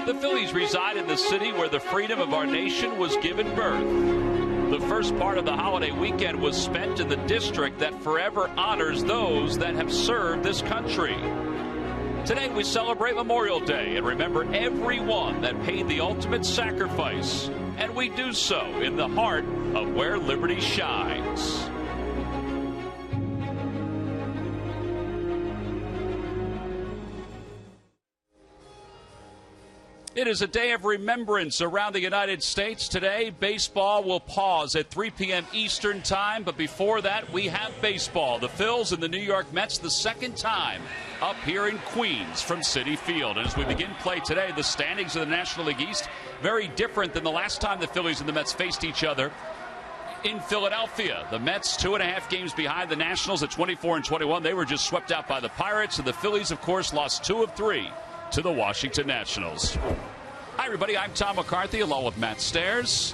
The Phillies reside in the city where the freedom of our nation was given birth. The first part of the holiday weekend was spent in the district that forever honors those that have served this country. Today we celebrate Memorial Day and remember everyone that paid the ultimate sacrifice. And we do so in the heart of where liberty shines. It is a day of remembrance around the United States. Today, baseball will pause at 3 p.m. Eastern Time, but before that, we have baseball. The Phils and the New York Mets, the second time up here in Queens from Citi Field. And as we begin play today, the standings of the National League East, very different than the last time the Phillies and the Mets faced each other in Philadelphia. The Mets 2.5 games behind the Nationals at 24-21. They were just swept out by the Pirates, and the Phillies, of course, lost 2 of 3 to the Washington Nationals. Hi, everybody. I'm Tom McCarthy, along with Matt Stairs.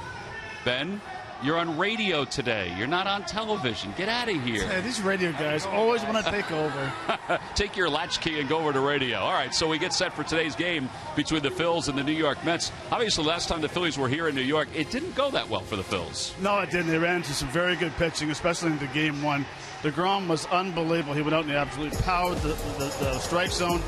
Ben, you're on radio today. You're not on television. Get out of here. Hey, these radio guys always want to take over. Take your latchkey and go over to radio. All right, so we get set for today's game between the Phils and the New York Mets. Obviously, last time the Phillies were here in New York, it didn't go that well for the Phils. No, it didn't. They ran into some very good pitching, especially into Game 1. DeGrom was unbelievable. He went out and he absolutely powered the strike zone.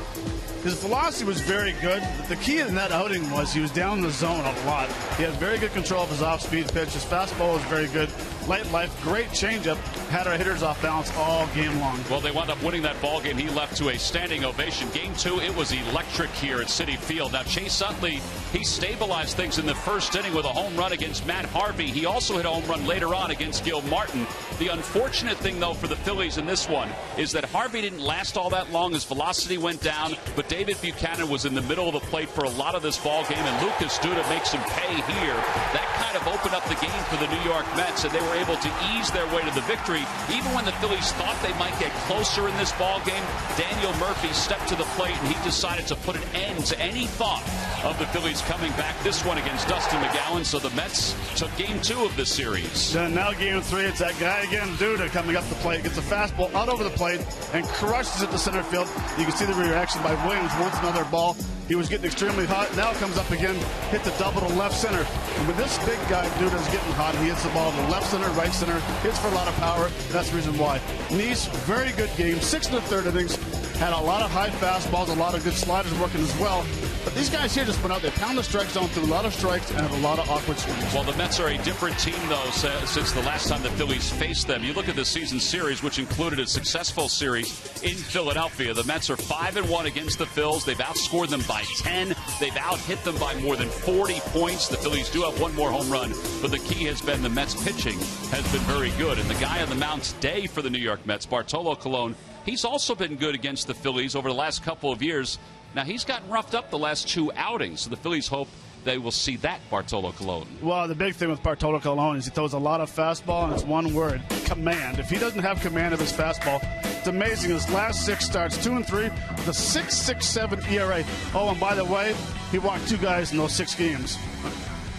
His velocity was very good. The key in that outing was he was down in the zone a lot. He had very good control of his off-speed pitch. His fastball was very good. Light life, great changeup. Had our hitters off balance all game long. Well, they wound up winning that ball game. He left to a standing ovation. Game 2, it was electric here at Citi Field. Now, Chase Utley, he stabilized things in the first inning with a home run against Matt Harvey. He also hit a home run later on against Gil Martin. The unfortunate thing, though, for the Phillies in this one is that Harvey didn't last all that long. His velocity went down, but David Buchanan was in the middle of the plate for a lot of this ball game, and Lucas Duda makes him pay here. That kind of opened up the game for the New York Mets, and they were able to ease their way to the victory. Even when the Phillies thought they might get closer in this ball game, Daniel Murphy stepped to the plate, and he decided to put an end to any thought of the Phillies coming back this one against Dustin McGowan. So the Mets took Game 2 of the series. Now Game 3, it's that guy again, Duda, coming up the plate, gets a fastball out over the plate and crushes it to center field. You can see the reaction by Williams. Once another ball, he was getting extremely hot. Now comes up again, hit the double to left center. And with this big guy, Duda's getting hot. He hits the ball to left center, right center, hits for a lot of power. That's the reason why. Nice, very good game. 6 1/3 innings. Had a lot of high fastballs, a lot of good sliders working as well. But these guys here just went out, they pound the strike zone through a lot of strikes and have a lot of awkward swings. Well, the Mets are a different team, though, since the last time the Phillies faced them. You look at the season series, which included a successful series in Philadelphia. The Mets are 5-1 against the Phils. They've outscored them by 10. They've out-hit them by more than 40 points. The Phillies do have one more home run, but the key has been the Mets pitching has been very good. And the guy on the mound today for the New York Mets, Bartolo Colon, he's also been good against the Phillies over the last couple of years. Now, he's gotten roughed up the last 2 outings, so the Phillies hope they will see that Bartolo Colon. Well, the big thing with Bartolo Colon is he throws a lot of fastball, and it's one word, command. If he doesn't have command of his fastball, it's amazing. His last 6 starts, 2 and 3, with a 6.67 ERA. Oh, and by the way, he walked 2 guys in those 6 games.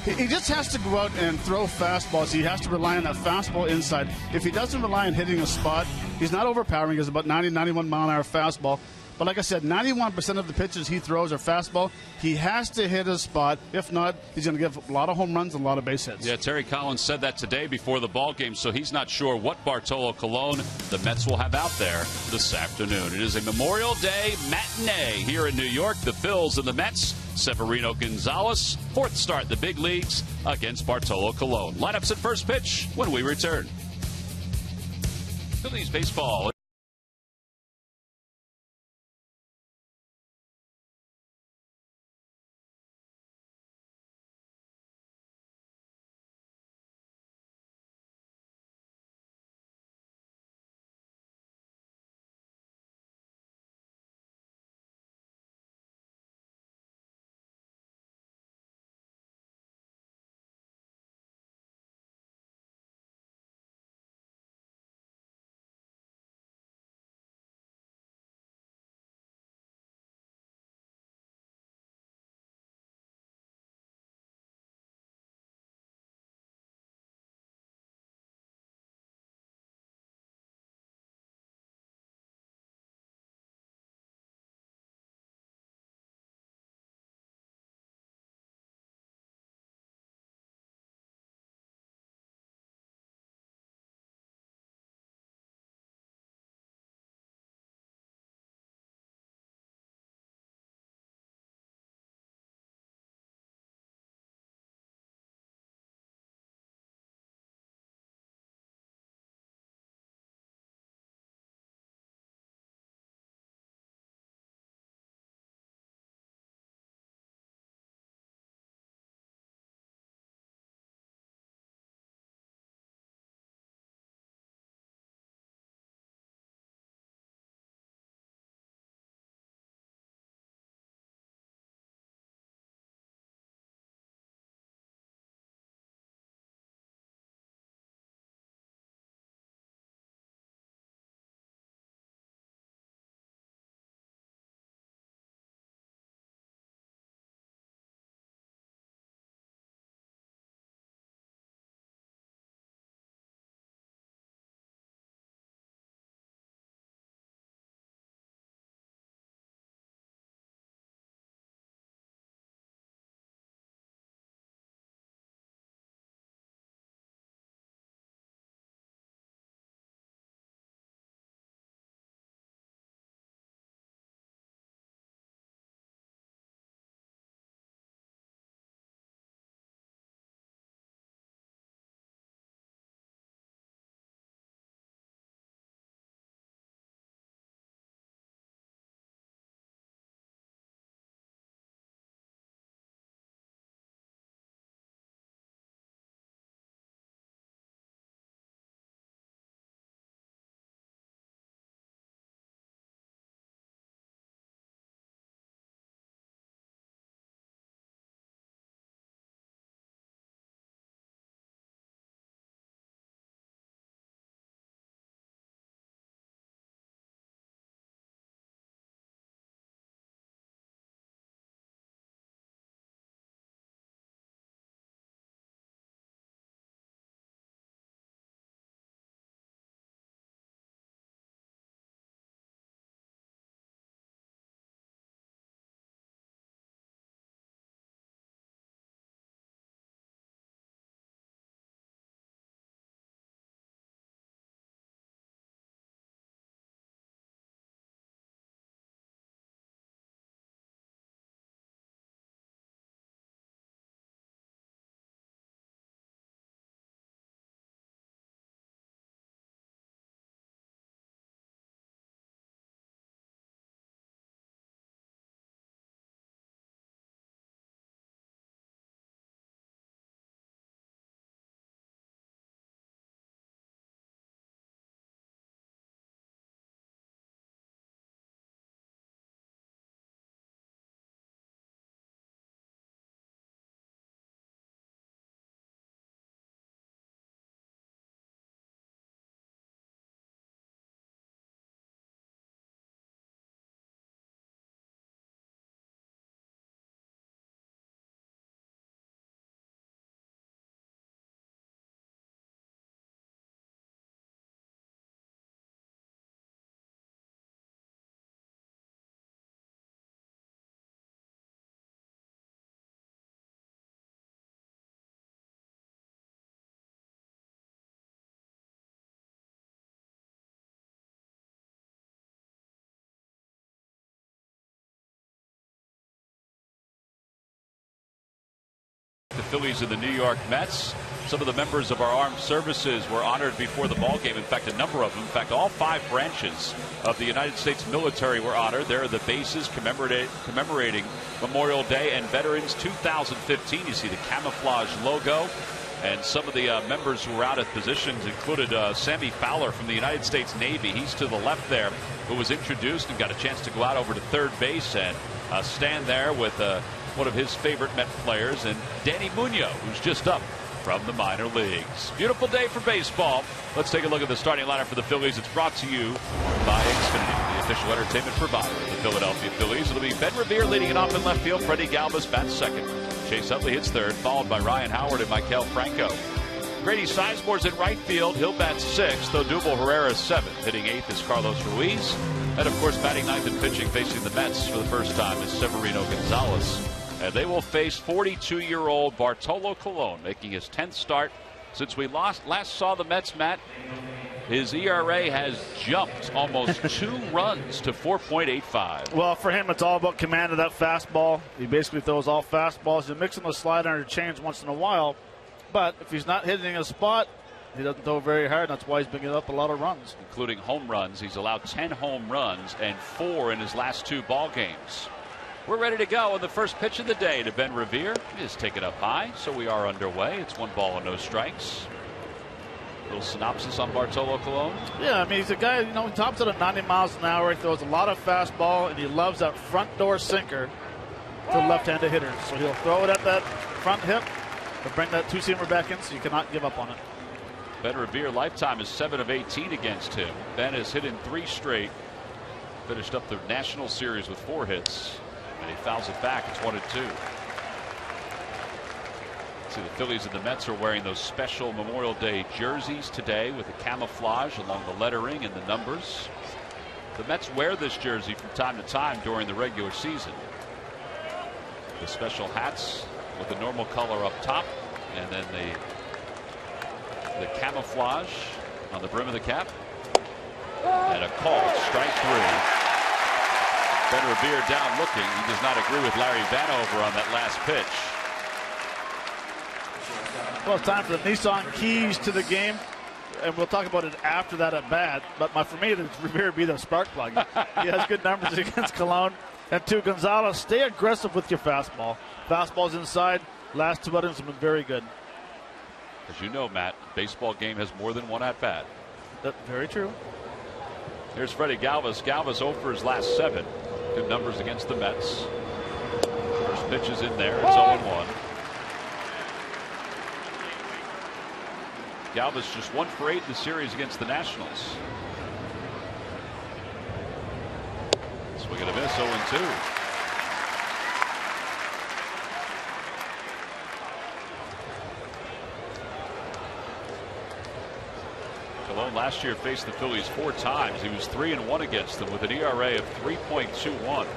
He just has to go out and throw fastballs. He has to rely on that fastball inside. If he doesn't rely on hitting a spot, he's not overpowering. He has about 90, 91 mile an hour fastball. But like I said, 91% of the pitches he throws are fastball. He has to hit a spot. If not, he's going to give a lot of home runs and a lot of base hits. Yeah, Terry Collins said that today before the ball game, so he's not sure what Bartolo Colon the Mets will have out there this afternoon. It is a Memorial Day matinee here in New York. The Phils and the Mets. Severino Gonzalez, 4th start in the big leagues against Bartolo Colon. Lineups at first pitch when we return. Phillies baseball. Phillies and the New York Mets. Some of the members of our armed services were honored before the ball game. In fact, a number of them. In fact, all 5 branches of the United States military were honored. There are the bases commemorating Memorial Day and Veterans 2015. You see the camouflage logo. And some of the members who were out at positions included Sammy Fowler from the United States Navy. He's to the left there, who was introduced and got a chance to go out over to third base and stand there with one of his favorite Met players, and Danny Munoz, who's just up from the minor leagues. Beautiful day for baseball. Let's take a look at the starting lineup for the Phillies. It's brought to you by Xfinity, the official entertainment provider of the Philadelphia Phillies. It'll be Ben Revere leading it off in left field. Freddie Galvis bats second. Chase Utley hits third, followed by Ryan Howard and Maikel Franco. Grady Sizemore's in right field. He'll bat sixth. Odubel Herrera's seventh. Hitting eighth is Carlos Ruiz. And, of course, batting ninth and pitching facing the Mets for the first time is Severino Gonzalez. And they will face 42-year-old Bartolo Colon, making his 10th start since we last saw the Mets, Matt. His ERA has jumped almost 2 runs to 4.85. Well, for him, it's all about command of that fastball. He basically throws all fastballs. He's mixing the slider and change once in a while. But if he's not hitting a spot, he doesn't throw very hard. That's why he's been giving up a lot of runs. Including home runs. He's allowed 10 home runs and 4 in his last 2 ball games. We're ready to go on the first pitch of the day to Ben Revere. He is taken up high, so we are underway. It's 1 ball and no strikes. Little synopsis on Bartolo Colon. Yeah, I mean, he's a guy, he tops out at 90 miles an hour. He throws a lot of fastball, and he loves that front door sinker to left-handed hitters. So he'll throw it at that front hip to bring that 2-seamer back in, so you cannot give up on it. Ben Revere lifetime is 7 of 18 against him. Ben has hit in 3 straight. Finished up the National Series with 4 hits. And he fouls it back. It's 1-2. See, the Phillies and the Mets are wearing those special Memorial Day jerseys today with the camouflage along the lettering and the numbers. The Mets wear this jersey from time to time during the regular season. The special hats with the normal color up top, and then the camouflage on the brim of the cap. And a call, strike 3. Ben Revere down looking. He does not agree with Larry Vanover on that last pitch. Well, it's time for the Nissan keys to the game, and we'll talk about it after that at bat. But for me, Revere be the spark plug. He has good numbers against Colon. And to Gonzalez, stay aggressive with your fastball. Fastball's inside. Last 2 outings have been very good. As you know, Matt, baseball game has more than 1 at bat. That's very true. Here's Freddie Galvis. Galvis 0 for his last 7. Good numbers against the Mets. First pitch is in there. It's 0-1. Galvis just 1 for 8 in the series against the Nationals. Swing and a miss, 0-2. Colon last year faced the Phillies 4 times. He was 3-1 against them with an ERA of 3.21.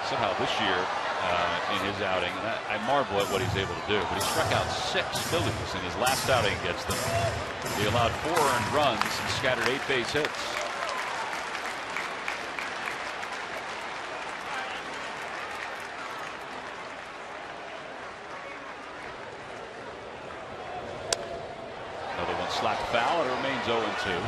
Somehow this year in his outing, and I marvel at what he's able to do, but he struck out 6 Phillies in his last outing against them. He allowed 4 earned runs and scattered 8 base hits. Another one slapped foul, and it remains 0-2.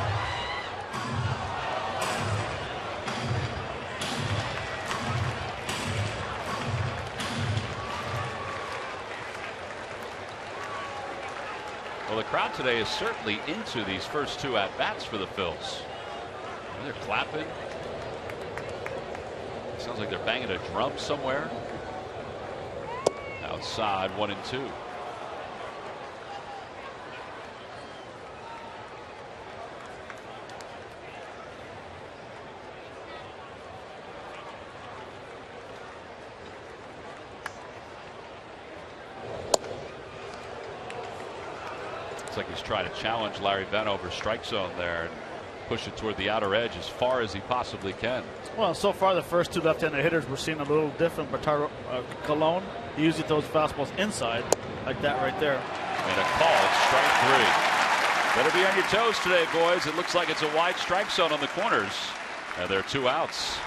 Well, the crowd today is certainly into these first 2 at-bats for the Phils. They're clapping. Sounds like they're banging a drum somewhere. Outside, 1-2. Looks like he's trying to challenge Larry Vanover's strike zone there and push it toward the outer edge as far as he possibly can. Well, so far the first 2 left-handed hitters we're seeing a little different. Bartolo Colon, he usually throws fastballs inside like that right there. And a call, strike 3. Better be on your toes today, boys. It looks like it's a wide strike zone on the corners. And there are 2 outs.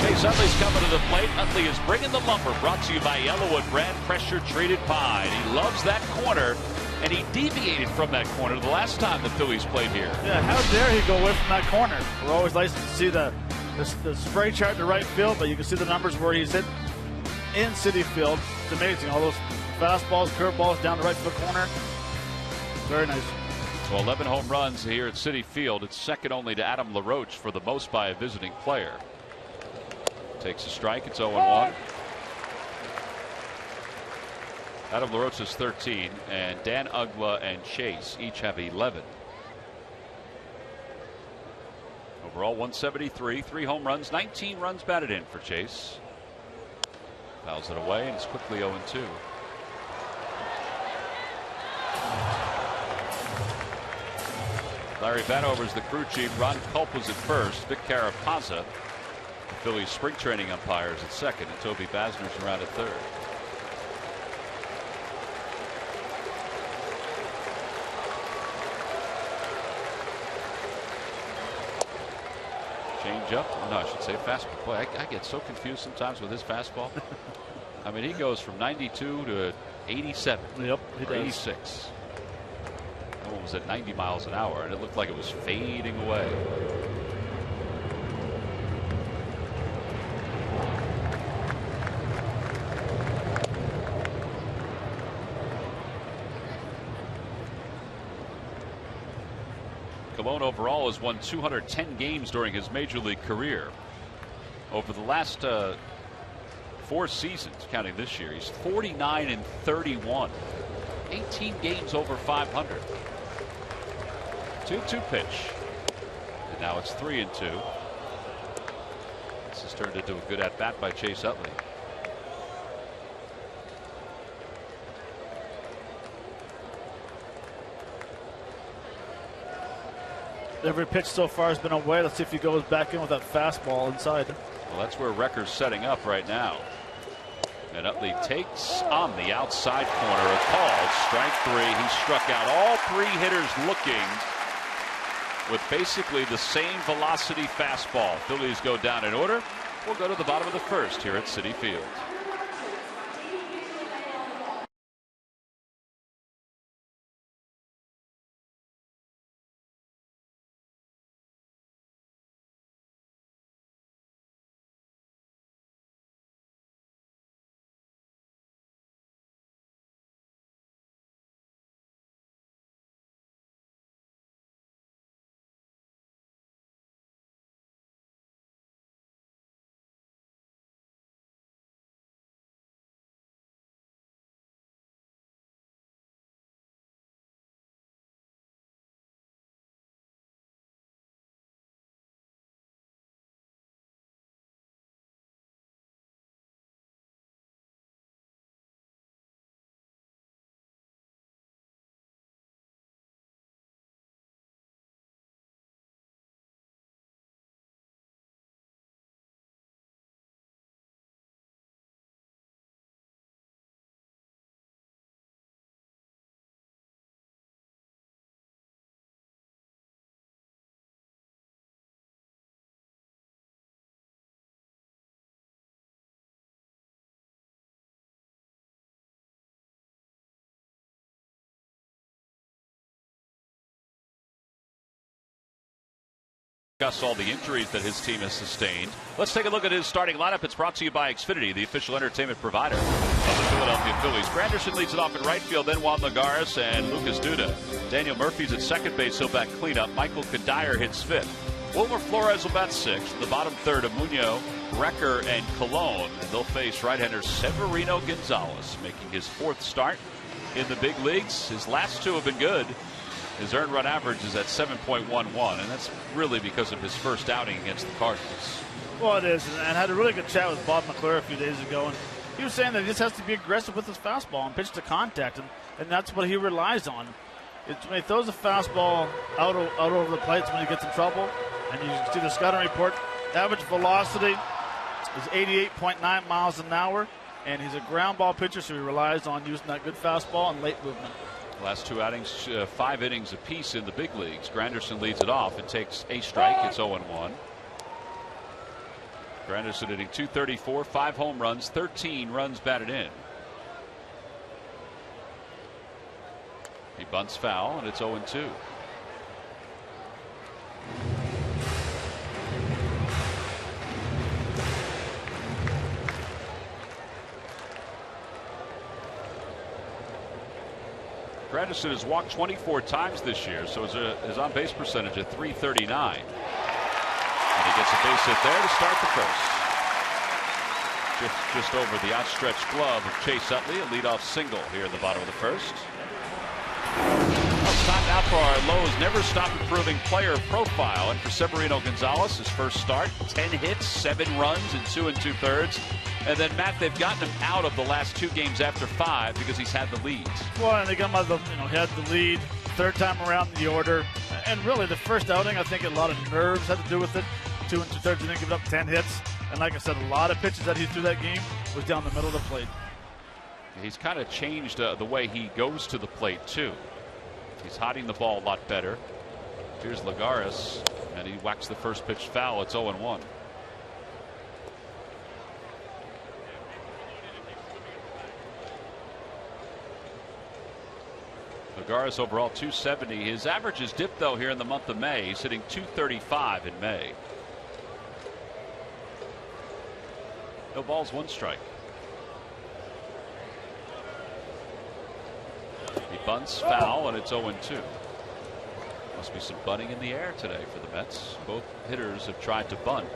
Chase Utley's coming to the plate. Utley is bringing the lumber. Brought to you by Yellowwood brand pressure treated pine. He loves that corner, and he deviated from that corner the last time the Phillies played here. Yeah, how dare he go away from that corner? We're always nice to see the spray chart in the right field, but you can see the numbers where he's hit in Citi Field. It's amazing. All those fastballs, curveballs down the right field corner. Very nice. So 11 home runs here at Citi Field. It's second only to Adam LaRoche for the most by a visiting player. Takes a strike. It's 0-1. Adam LaRoche is 13, and Dan Uggla and Chase each have 11. Overall 173, 3 home runs, 19 runs batted in for Chase. Fouls it away, and it's quickly 0-2. Larry Vanover's the crew chief. Ron Culp was at first. Vic Carapazza, the Phillies spring training umpires, at second, and Toby Basner's around at third. Change up. Oh, no, I should say fastball. Boy, I get so confused sometimes with his fastball. I mean, he goes from 92 to 87. Yep, he or does. 86. That one was at 90 miles an hour, and it looked like it was fading away. Colon overall has won 210 games during his major league career. Over the last 4 seasons, counting this year, he's 49-31. 18 games over 500. 2-2 pitch. And now it's 3-2. This has turned into a good at-bat by Chase Utley. Every pitch so far has been away. Let's see if he goes back in with that fastball inside. Well, that's where Recker's setting up right now. And Utley takes on the outside corner. A call, strike 3. He struck out all 3 hitters looking with basically the same velocity fastball. Phillies go down in order. We'll go to the bottom of the first here at Citi Field. Discuss all the injuries that his team has sustained. Let's take a look at his starting lineup. It's brought to you by Xfinity, the official entertainment provider of the Philadelphia Phillies. Granderson leads it off in right field, then Juan Lagares and Lucas Duda. Daniel Murphy's at second base. He'll bat cleanup. Michael Kadire hits fifth. Wilmer Flores will bat sixth. The bottom third, Amuño, Recker, and Colon. And they'll face right-hander Severino Gonzalez, making his 4th start in the big leagues. His last 2 have been good. His earned run average is at 7.11, and that's really because of his first outing against the Cardinals. Well, it is, and I had a really good chat with Bob McClure a few days ago, and he was saying that he just has to be aggressive with his fastball and pitch to contact, and that's what he relies on. When he throws a fastball out over the plate, it's when he gets in trouble. And you can see the scouting report. Average velocity is 88.9 miles an hour, and he's a ground ball pitcher, so he relies on using that good fastball and late movement. Last 2 outings, 5 innings apiece in the big leagues. Granderson leads it off and takes a strike. It's 0-1. Granderson hitting .234, 5 home runs, 13 runs batted in. He bunts foul, and it's 0-2. Granderson has walked 24 times this year, so his on-base percentage at .339. And he gets a base hit there to start the first. Just over the outstretched glove of Chase Utley, a leadoff single here in the bottom of the first. It's time now for our Lowe's Never Stop Improving player profile. And for Severino Gonzalez, his first start, 10 hits, 7 runs in 2 2/3. And then, Matt, they've gotten him out of the last 2 games after 5 because he's had the leads. Well, and they got him out of he had the lead, third time around in the order. And really, the first outing, I think a lot of nerves had to do with it. 2 2/3 and then give up 10 hits. And like I said, a lot of pitches that he threw that game was down the middle of the plate. He's kind of changed the way he goes to the plate, too. He's hiding the ball a lot better. Here's Lagares, and he whacks the first pitch foul. It's 0-1. Lagares overall .270. His average is dipped, though, here in the month of May. He's hitting .235 in May. No balls, 1 strike. He bunts foul, and it's 0-2. Must be some bunting in the air today for the Mets. Both hitters have tried to bunt.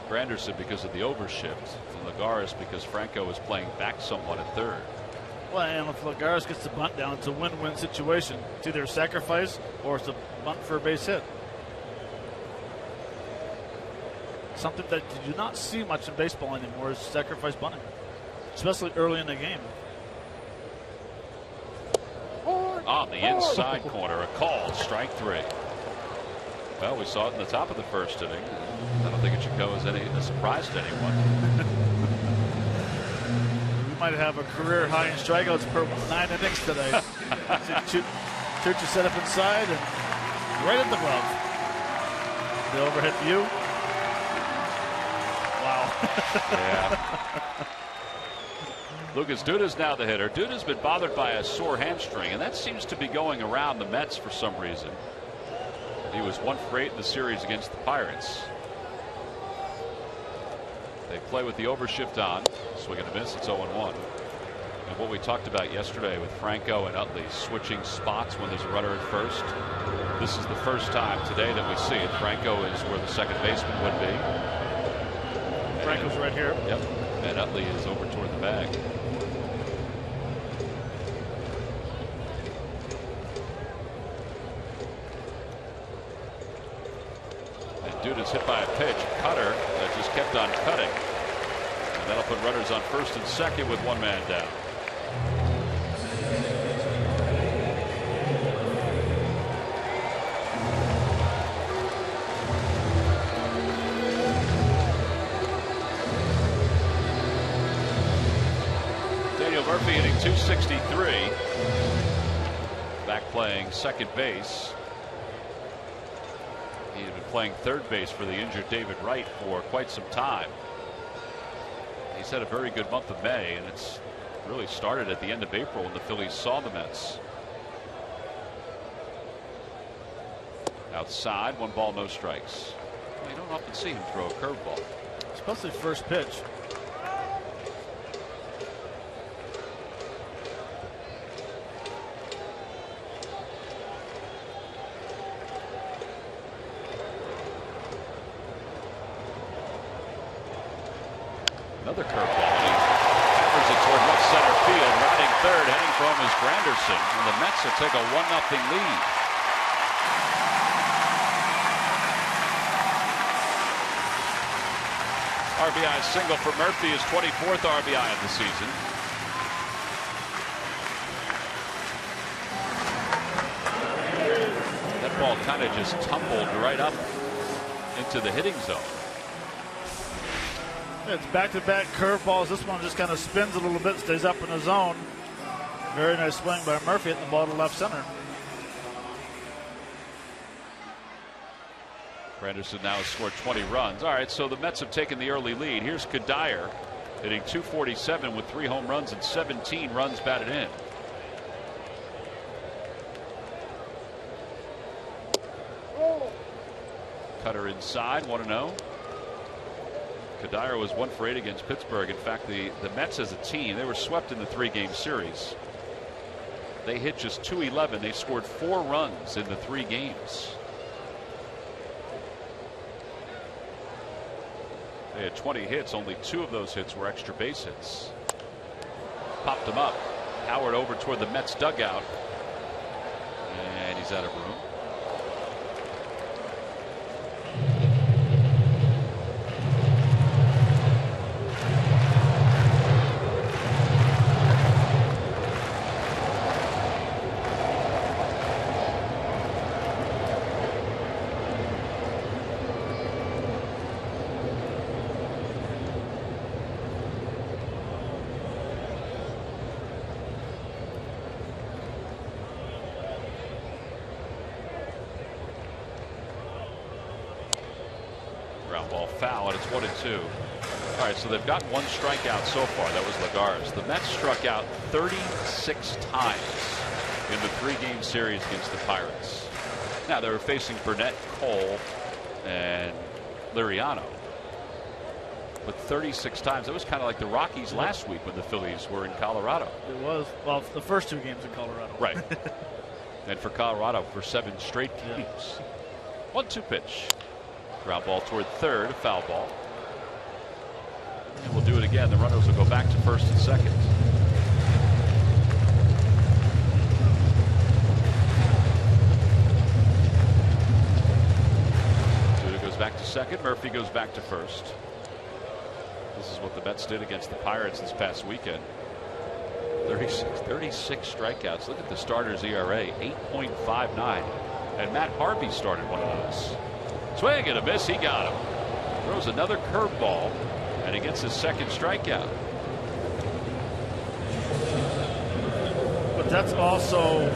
Granderson because of the overshift, and Lagares because Franco is playing back somewhat at third. Well, and if Lagares gets the bunt down, it's a win-win situation. It's either a sacrifice or it's a bunt for a base hit. Something that you do not see much in baseball anymore is sacrifice bunting, especially early in the game. On the inside corner, a call, strike 3. Well, we saw it in the top of the first inning. I don't think it should go as a surprise to anyone. We might have a career high in strikeouts per 9 innings today. Church is set up inside and right at the glove. The overhead view. Wow. Yeah. Lucas Duda's now the hitter. Duda's been bothered by a sore hamstring, and that seems to be going around the Mets for some reason. He was 1 for 8 in the series against the Pirates. They play with the overshift on. Swing and a miss. It's 0-1. And what we talked about yesterday with Franco and Utley switching spots when there's a runner at first. This is the first time today that we see it. Franco is where the second baseman would be. Franco's right here. Yep. And Utley is over toward the bag. And Duda's hit by a pitch, cutter, that just kept on cutting. And that'll put runners on first and second with 1 man down. Murphy hitting .263. Back playing second base. He had been playing third base for the injured David Wright for quite some time. He's had a very good month of May, and it's really started at the end of April when the Phillies saw the Mets. Outside, 1 ball, no strikes. Well, you don't often see him throw a curveball. Especially first pitch. Another curveball, and he hammers it toward left center field. Riding third, heading for home is Granderson, and the Mets will take a 1-0 lead. RBI single for Murphy, his 24th RBI of the season. That ball kind of just tumbled right up into the hitting zone. It's back-to-back curveballs. This one just kind of spins a little bit, stays up in the zone. Very nice swing by Murphy hitting the ball to left center. Granderson now has scored 20 runs. All right, so the Mets have taken the early lead. Here's Kadire hitting .247 with 3 home runs and 17 runs batted in. Cutter inside, 1-0. Kadire was 1 for 8 against Pittsburgh. In fact, the Mets as a team, they were swept in the 3-game series. They hit just .211. They scored 4 runs in the 3 games. They had 20 hits. Only 2 of those hits were extra base hits. Popped them up. Howard over toward the Mets dugout. And he's out of room. Ball foul, and it's 1-2. All right, so they've got 1 strikeout so far. That was Lagar's. The Mets struck out 36 times in the 3-game series against the Pirates. Now they were facing Burnett, Cole, and Liriano. But 36 times. That was kind of like the Rockies last week when the Phillies were in Colorado. It was. Well, the first 2 games in Colorado. Right. And for Colorado for 7 straight games. 1-2 pitch. Ground ball toward third, a foul ball. And we'll do it again. The runners will go back to first and second. Duda goes back to second. Murphy goes back to first. This is what the Mets did against the Pirates this past weekend. 36 strikeouts. Look at the starter's ERA, 8.59. And Matt Harvey started one of those. Swing and a miss. He got him. Throws another curveball, and he gets his 2nd strikeout. But that's also,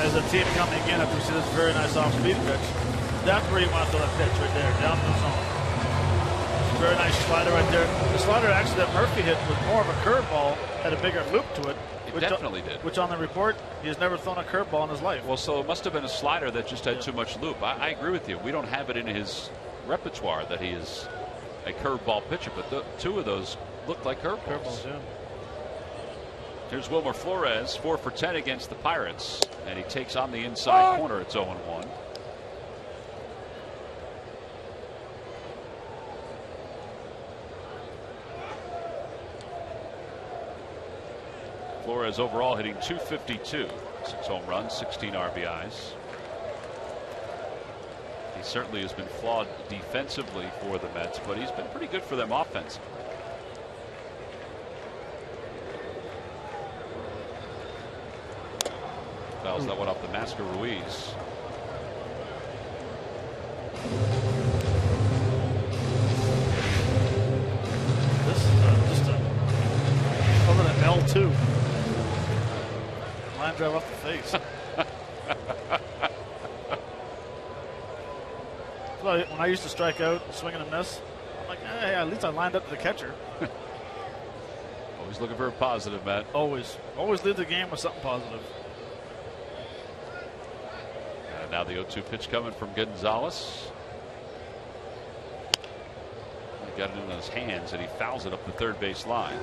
as a team coming in after we see this very nice off-speed pitch, that's where you want to throw that pitch right there, down the zone. Very nice slider right there. The slider actually that Murphy hit was more of a curveball, had a bigger loop to it. It definitely did. Which on the report, he has never thrown a curveball in his life. Well, so it must have been a slider that just had too much loop. I agree with you. We don't have it in his repertoire that he is a curveball pitcher, but 2 of those looked like curveballs. Yeah. Here's Wilmer Flores, 4 for 10 against the Pirates, and he takes on the inside corner. It's 0-1. Flores overall hitting .252, 6 home runs, 16 RBIs. He certainly has been flawed defensively for the Mets, but he's been pretty good for them offensively. Fouls that one off the mask of Ruiz. This is just other than L2. Line drive off the face. When I used to strike out, swing and a miss, I'm like, hey, at least I lined up to the catcher. Always looking for a positive, Matt. Always leave the game with something positive. And now the 0-2 pitch coming from Gonzalez. He got it in his hands and he fouls it up the third base line.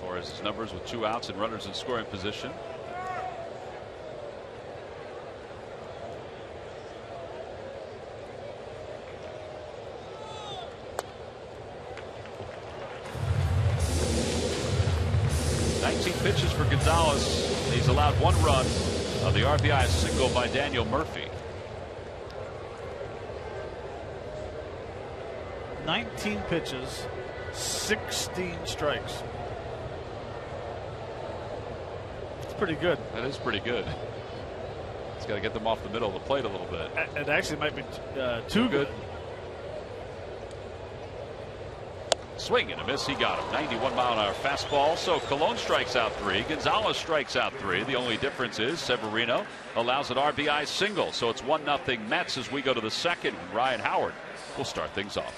Flores' numbers with 2 outs and runners in scoring position. Pitches for Gonzalez. He's allowed 1 run on the RBI single by Daniel Murphy. 19 pitches, 16 strikes. It's pretty good. That is pretty good. He's got to get them off the middle of the plate a little bit. It actually might be too good. Swing and a miss. He got him. 91-mile-an-hour fastball. So Colon strikes out 3. Gonzalez strikes out 3. The only difference is Severino allows an RBI single. So it's 1-0 Mets as we go to the second. Ryan Howard will start things off.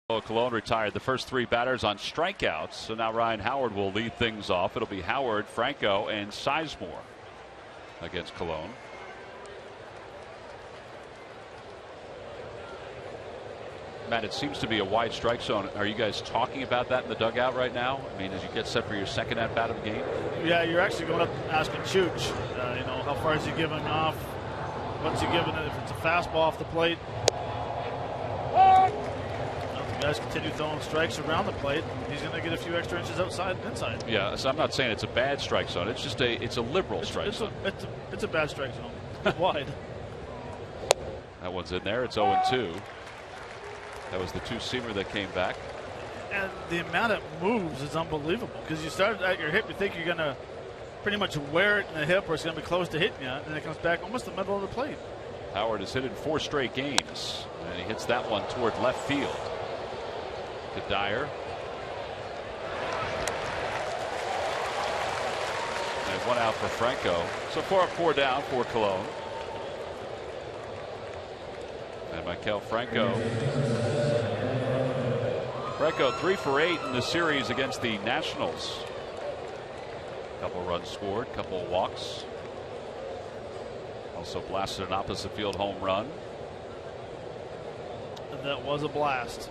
Colon retired the first 3 batters on strikeouts, so now Ryan Howard will lead things off. It'll be Howard, Franco, and Sizemore against Colon. Matt, it seems to be a wide strike zone. Are you guys talking about that in the dugout right now? I mean, as you get set for your second at bat of the game? Yeah, you're actually going up asking Chooch, you know, how far is he giving off? What's he giving it? If it's a fastball off the plate. Guys continue throwing strikes around the plate. He's going to get a few extra inches outside and inside. Yeah, so I'm not saying it's a bad strike zone. It's just a liberal strike zone. It's a bad strike zone. It's wide. That one's in there. It's 0-2. That was the 2-seamer that came back. And the amount it moves is unbelievable because you start at your hip, you think you're going to pretty much wear it in the hip or it's going to be close to hitting you, and then it comes back almost the middle of the plate. Howard has hit in 4 straight games, and he hits that one toward left field. To Dyer. And 1 out for Franco. So 4 up, 4 down for Colon. And Michael Franco. Franco 3 for 8 in the series against the Nationals. Couple runs scored, couple of walks. Also blasted an opposite field home run. And that was a blast.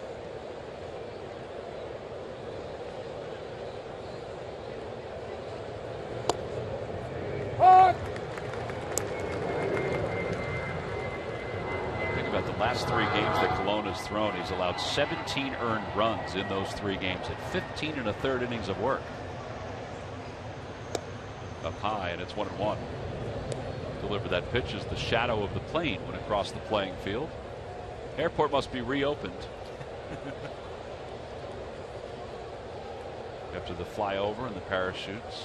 Think about the last 3 games that Colon has thrown. He's allowed 17 earned runs in those 3 games at 15 1/3 innings of work. Up high, and it's 1-1. Delivered that pitch as the shadow of the plane went across the playing field. Airport must be reopened after the flyover and the parachutes.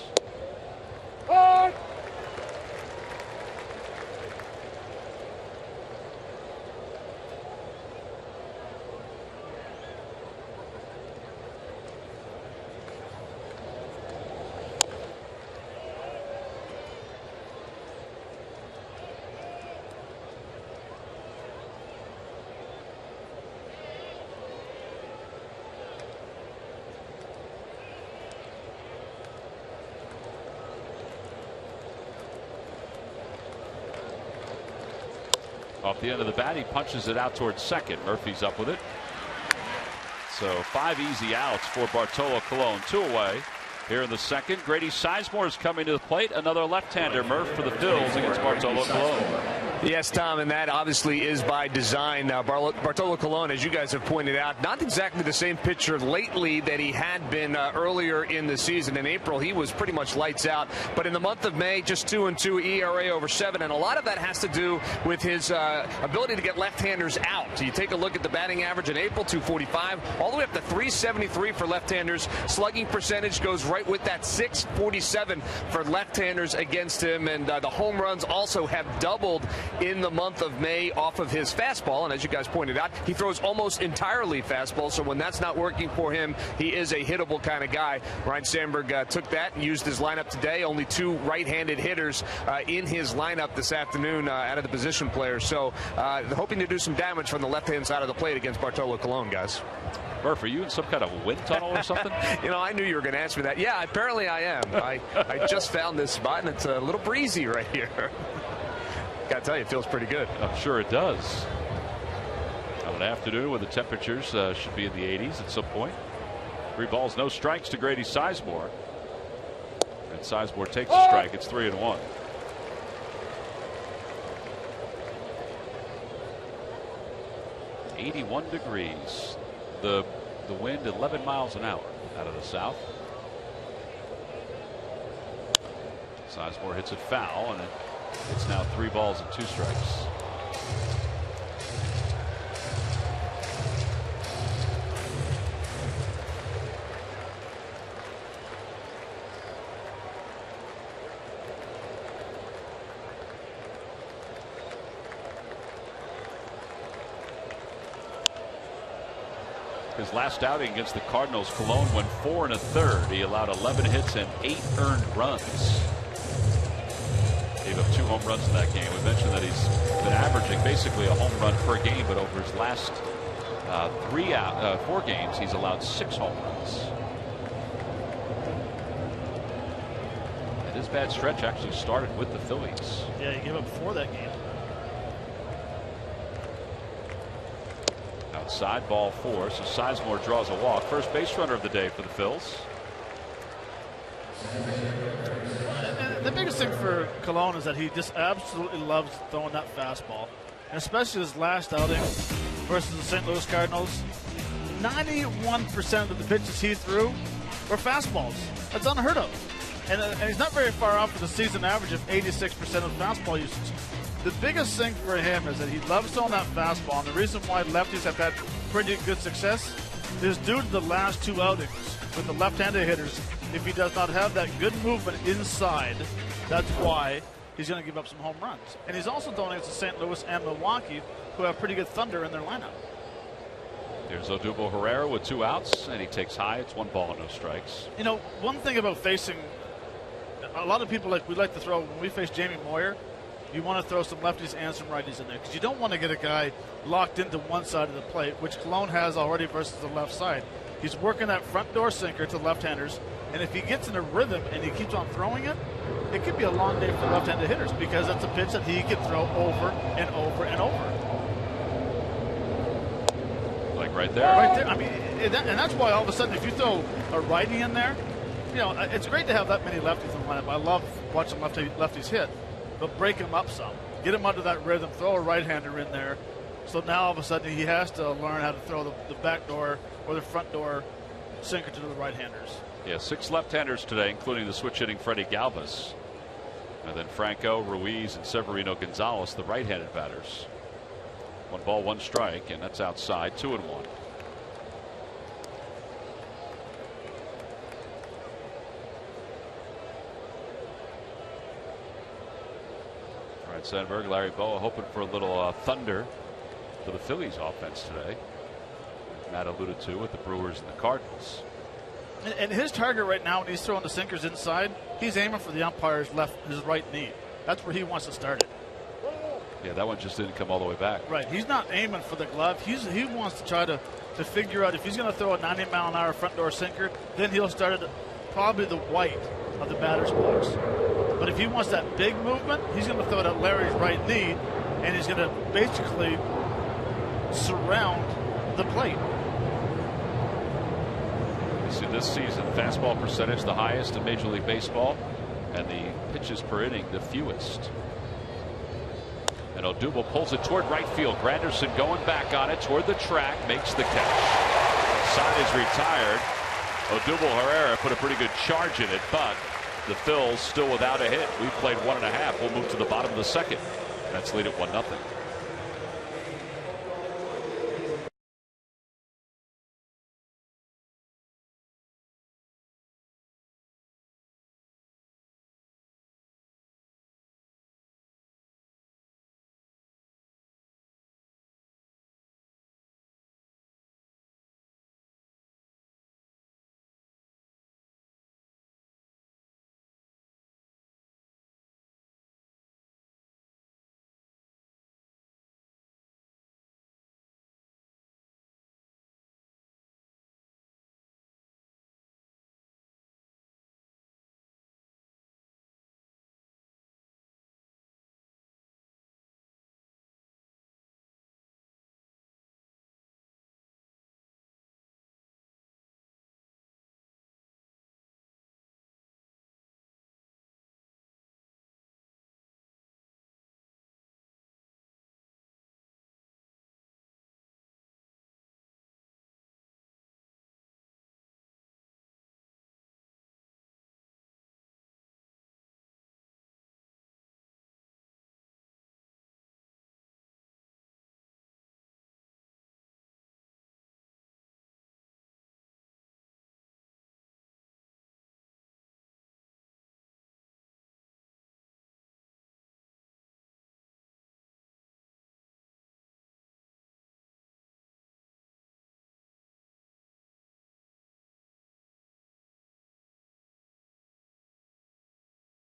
Off the end of the bat, he punches it out towards second. Murphy's up with it. So 5 easy outs for Bartolo Colon. 2 away here in the second. Grady Sizemore is coming to the plate. Another left-hander, Murph, for the Phillies against Bartolo Colon. Yes, Tom, and that obviously is by design. Bartolo Colon, as you guys have pointed out, not exactly the same pitcher lately that he had been earlier in the season. In April, he was pretty much lights out. But in the month of May, just 2-2 ERA over 7. And a lot of that has to do with his ability to get left-handers out. So you take a look at the batting average in April, 245, all the way up to 373 for left-handers. Slugging percentage goes right with that, 647 for left-handers against him. And the home runs also have doubled in the month of May off of his fastball. And as you guys pointed out, he throws almost entirely fastball. So when that's not working for him, he is a hittable kind of guy. Ryan Sandberg took that and used his lineup today. Only 2 right-handed hitters in his lineup this afternoon out of the position players. So hoping to do some damage from the left-hand side of the plate against Bartolo Colon, guys. Murph, are you in some kind of wind tunnel or something? You know, I knew you were going to ask me that. Yeah, apparently I am. I just found this spot, and it's a little breezy right here. Got to tell you, it feels pretty good. I'm sure it does. On an afternoon when the temperatures should be in the 80s at some point. 3 balls, no strikes to Grady Sizemore. And Sizemore takes a strike. It's 3-1. .81 degrees. The wind 11 miles an hour out of the south. Sizemore hits it foul, and it's now 3 balls and 2 strikes. His last outing against the Cardinals, Colon went 4 1/3. He allowed 11 hits and 8 earned runs. Gave up 2 home runs in that game. We mentioned that he's been averaging basically a home run per game, but over his last 4 games, he's allowed 6 home runs. And his bad stretch actually started with the Phillies. Yeah, he gave up 4 that game. Outside, ball 4. So Sizemore draws a walk. First base runner of the day for the Phils. The biggest thing for Colon is that he just absolutely loves throwing that fastball, and especially his last outing versus the St. Louis Cardinals. 91% of the pitches he threw were fastballs. That's unheard of, and he's not very far off for the season average of 86% of fastball usage. The biggest thing for him is that he loves throwing that fastball, and the reason why lefties have had pretty good success is due to the last 2 outings with the left-handed hitters. If he does not have that good movement inside, that's why he's going to give up some home runs. And he's also throwing against the St. Louis and Milwaukee, who have pretty good thunder in their lineup. Here's Odubel Herrera with 2 outs, and he takes high. It's 1 ball and no strikes. You know, one thing about facing a lot of people, we like to throw, when we face Jamie Moyer, you want to throw some lefties and some righties in there because you don't want to get a guy locked into one side of the plate, which Colon has already versus the left side. He's working that front door sinker to left-handers, and if he gets in a rhythm and he keeps on throwing it, it could be a long day for left-handed hitters because that's a pitch that he can throw over and over and over. Like right there. Right there. I mean, and that's why all of a sudden, if you throw a righty in there, you know, it's great to have that many lefties in the lineup. I love watching lefties hit, but break them up some. Get him under that rhythm, throw a right-hander in there. So now all of a sudden he has to learn how to throw the back door or the front door sinker to the right-handers. Yeah, 6 left-handers today, including the switch-hitting Freddie Galvis. And then Franco, Ruiz, and Severino Gonzalez, the right-handed batters. 1 ball, 1 strike, and that's outside, 2-1. All right, Sandberg, Larry Boa hoping for a little thunder for the Phillies offense today. Matt alluded to with the Brewers and the Cardinals. And his target right now, when he's throwing the sinkers inside, he's aiming for the umpire's his right knee. That's where he wants to start it. Yeah, that one just didn't come all the way back. Right. He's not aiming for the glove. He wants to try to figure out if he's going to throw a 90-mile-an-hour front door sinker, then he'll start it probably the white of the batter's box. But if he wants that big movement, he's going to throw it at Larry's right knee, and he's going to basically surround the plate. You see this season, fastball percentage the highest in Major League Baseball, and the pitches per inning the fewest. And Odubel pulls it toward right field. Granderson going back on it toward the track, makes the catch. Side is retired. Odubel Herrera put a pretty good charge in it, but the Phils still without a hit. We've played 1.5. We'll move to the bottom of the second. Mets lead at 1-0.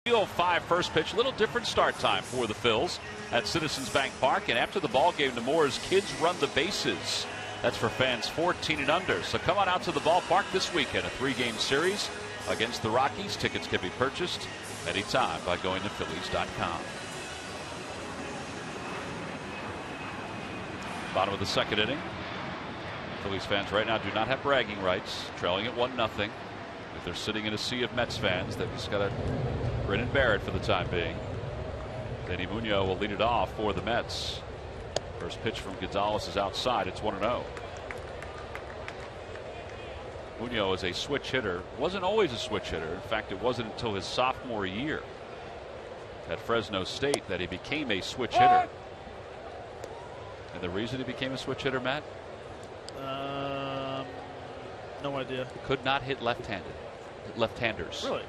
.05 first pitch, a little different start time for the Phils at Citizens Bank Park. And after the ball game, Nemours Kids Run the Bases. That's for fans 14 and under. So come on out to the ballpark this weekend, a 3-game series against the Rockies. Tickets can be purchased anytime by going to Phillies.com. Bottom of the second inning. Phillies fans right now do not have bragging rights, trailing at 1-0. If they're sitting in a sea of Mets fans, they've just got to grin and bear it for the time being. Danny Munoz will lead it off for the Mets. First pitch from Gonzalez is outside. It's 1-0. Munoz is a switch hitter. Wasn't always a switch hitter. In fact, it wasn't until his sophomore year at Fresno State that he became a switch hitter. And the reason he became a switch hitter, Matt? No idea. Could not hit left-handers. Really?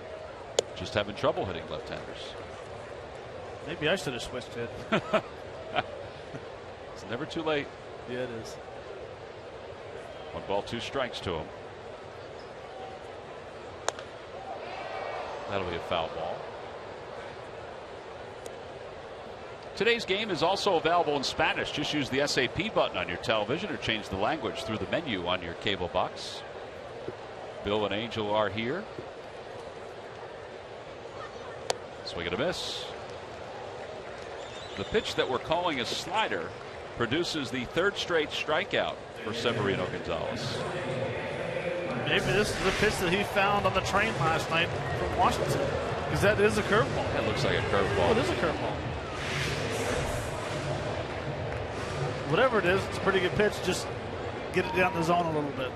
Just having trouble hitting left-handers. Maybe I should have switched it. It's never too late. Yeah, it is. 1 ball, 2 strikes to him. That'll be a foul ball. Today's game is also available in Spanish. Just use the SAP button on your television or change the language through the menu on your cable box. Bill and Angel are here. Swing and a miss. The pitch that we're calling a slider produces the 3rd straight strikeout for Severino Gonzalez. Maybe this is the pitch that he found on the train last night from Washington, because that is a curveball. That looks like a curveball. Oh, it is a curveball. Whatever it is, it's a pretty good pitch. Just get it down the zone a little bit.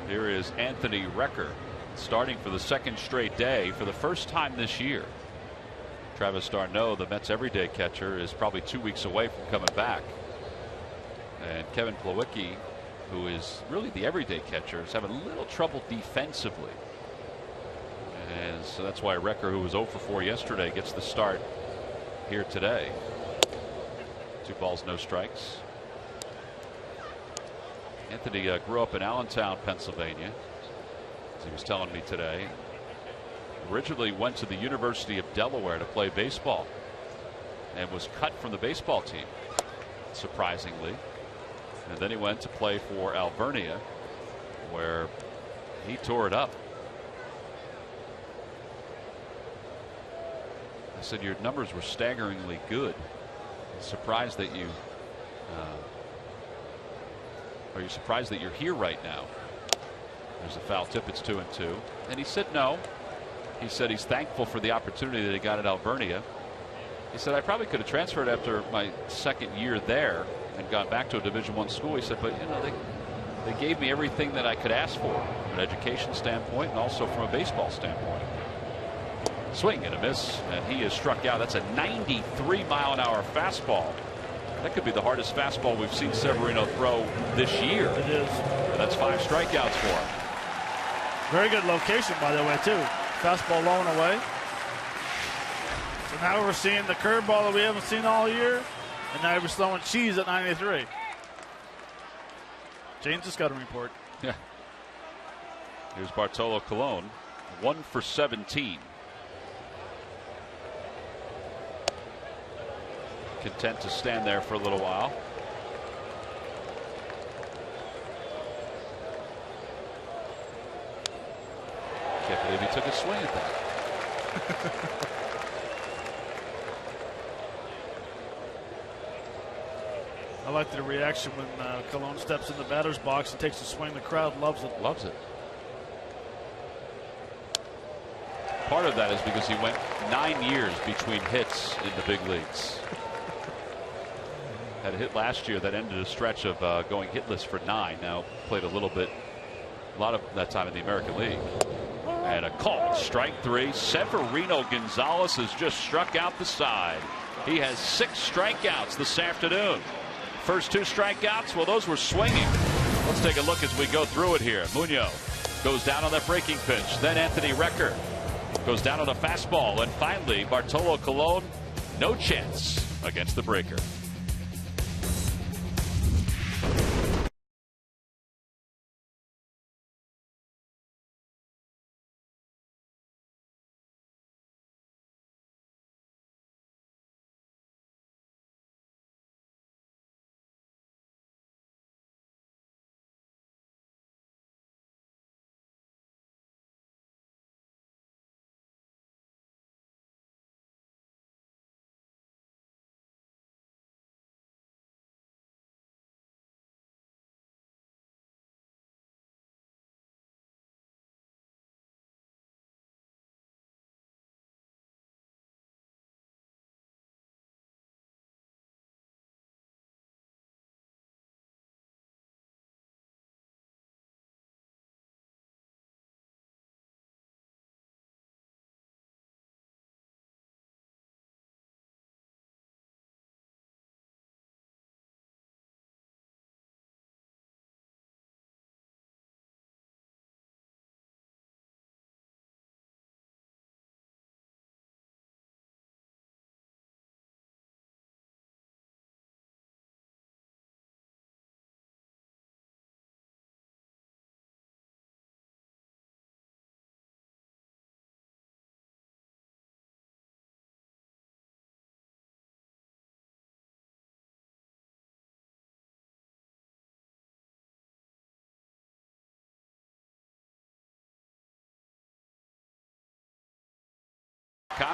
Here is Anthony Recker starting for the 2nd straight day for the first time this year. Travis d'Arnaud, the Mets everyday catcher, is probably 2 weeks away from coming back. And Kevin Plawecki, who is really the everyday catcher, is having a little trouble defensively. And so that's why Recker, who was 0 for 4 yesterday, gets the start here today. 2 balls, no strikes. Anthony grew up in Allentown, Pennsylvania, as he was telling me today. Originally went to the University of Delaware to play baseball and was cut from the baseball team, surprisingly. And then he went to play for Alvernia, where he tore it up. I said, your numbers were staggeringly good. I'm surprised that you are you surprised that you're here right now? There's a foul tip. It's 2-2. And he said no. He said he's thankful for the opportunity that he got at Alvernia. He said, I probably could have transferred after my second year there and gone back to a Division I school. He said, but they gave me everything that I could ask for from an education standpoint and also from a baseball standpoint. Swing and a miss, and he is struck out. That's a 93-mile-an-hour fastball. That could be the hardest fastball we've seen Severino throw this year. It is. And that's 5 strikeouts for him. Very good location, by the way, too. Fastball low and away. So now we're seeing the curveball that we haven't seen all year, and now we're throwing cheese at 93. James has got a report. Yeah. Here's Bartolo Colon, 1 for 17. Content to stand there for a little while. Can't believe he took a swing at that. I like the reaction when Colon steps in the batter's box and takes a swing. The crowd loves it. Loves it. Part of that is because he went 9 years between hits in the big leagues. Had a hit last year that ended a stretch of going hitless for 9. Now played a lot of that time in the American League. And a call, strike 3. Severino Gonzalez has just struck out the side. He has 6 strikeouts this afternoon. First 2 strikeouts, well, those were swinging. Let's take a look as we go through it here. Munoz goes down on that breaking pitch. Then Anthony Recker goes down on a fastball. And finally, Bartolo Colon, no chance against the breaker.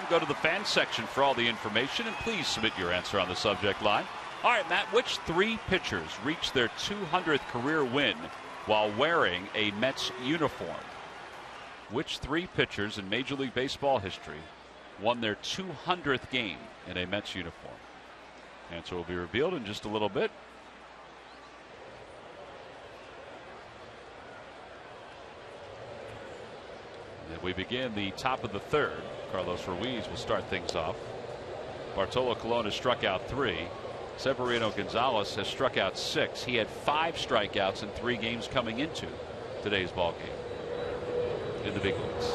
Go to the fan section for all the information, and please submit your answer on the subject line. All right, Matt, which 3 pitchers reached their 200th career win while wearing a Mets uniform? Which 3 pitchers in Major League Baseball history won their 200th game in a Mets uniform? Answer will be revealed in just a little bit. And we begin the top of the 3rd. Carlos Ruiz will start things off. Bartolo Colon has struck out 3. Severino Gonzalez has struck out 6. He had 5 strikeouts in 3 games coming into today's ball game in the big leagues.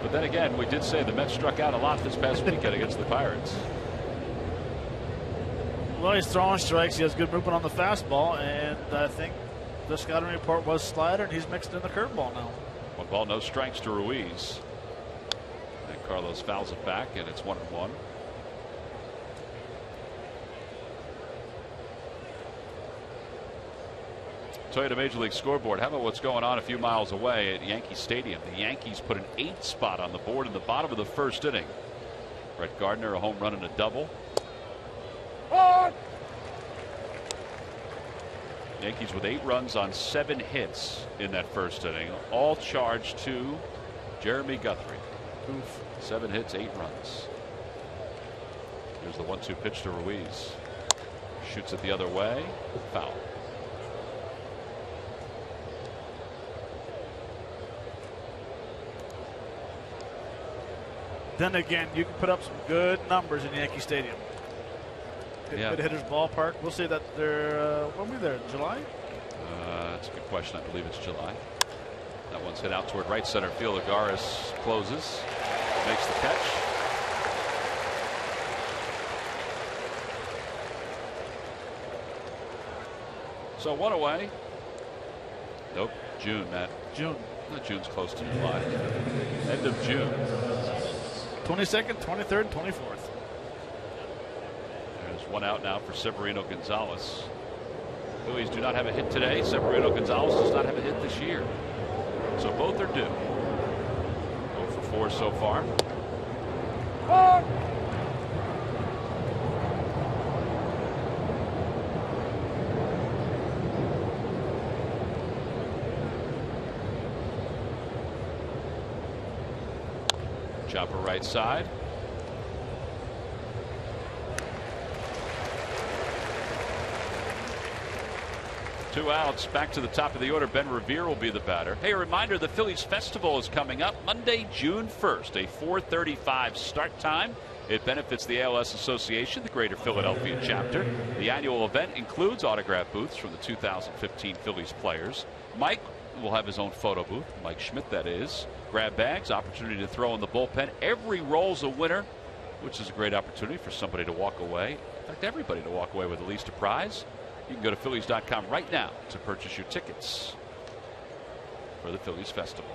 But then again, we did say the Mets struck out a lot this past weekend against the Pirates. Well, he's throwing strikes. He has good movement on the fastball, and I think the scouting report was slider, and he's mixed in the curveball now. 1 ball, no strikes to Ruiz. And Carlos fouls it back, and it's 1-1. Toyota Major League Scoreboard. How about what's going on a few miles away at Yankee Stadium? The Yankees put an 8th spot on the board in the bottom of the 1st inning. Brett Gardner, a home run and a double. Yankees with 8 runs on 7 hits in that first inning, all charged to Jeremy Guthrie. 7 hits, 8 runs. Here's the 1-2 pitch to Ruiz. Shoots it the other way. Foul. Then again, you can put up some good numbers in Yankee Stadium. Good hitters ballpark. We'll see that they're when were we there? July? That's a good question. I believe it's July. That one's hit out toward right center field. Agares closes, makes the catch. So 1 away. Nope. June, Matt. June. June's close to July. End of June. 22nd, 23rd, 24th. There's 1 out now for Severino Gonzalez. Phillies do not have a hit today. Severino Gonzalez does not have a hit this year. So both are due. 0 for 4 so far. Chopper right side. Two outs. Back to the top of the order. Ben Revere will be the batter. Hey, a reminder, the Phillies Festival is coming up Monday, June 1st, a 4:35 start time. It benefits the ALS Association, the Greater Philadelphia chapter. The annual event includes autograph booths from the 2015 Phillies players. Mike will have his own photo booth. Mike Schmidt, that is. Grab bags, opportunity to throw in the bullpen. Every roll's a winner, which is a great opportunity for somebody to walk away. In fact, everybody to walk away with at least a prize. You can go to Phillies.com right now to purchase your tickets for the Phillies Festival.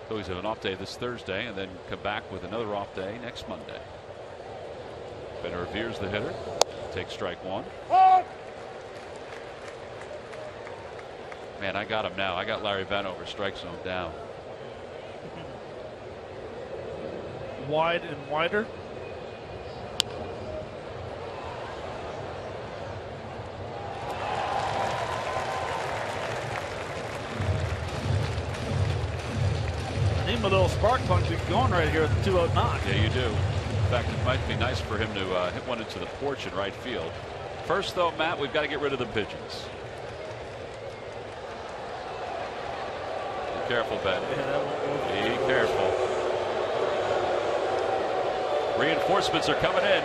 Phillies have an off day this Thursday and then come back with another off day next Monday. Ben Revere's the hitter. Takes strike 1. Man, I got him now. I got Larry Vanover strike zone down. Wide and wider. I need a little spark plug going right here at the 2-0 knock. Yeah, you do. In fact, it might be nice for him to hit one into the porch in right field. First, though, Matt, we've got to get rid of the pigeons. Be careful, Ben. Be careful. Reinforcements are coming in.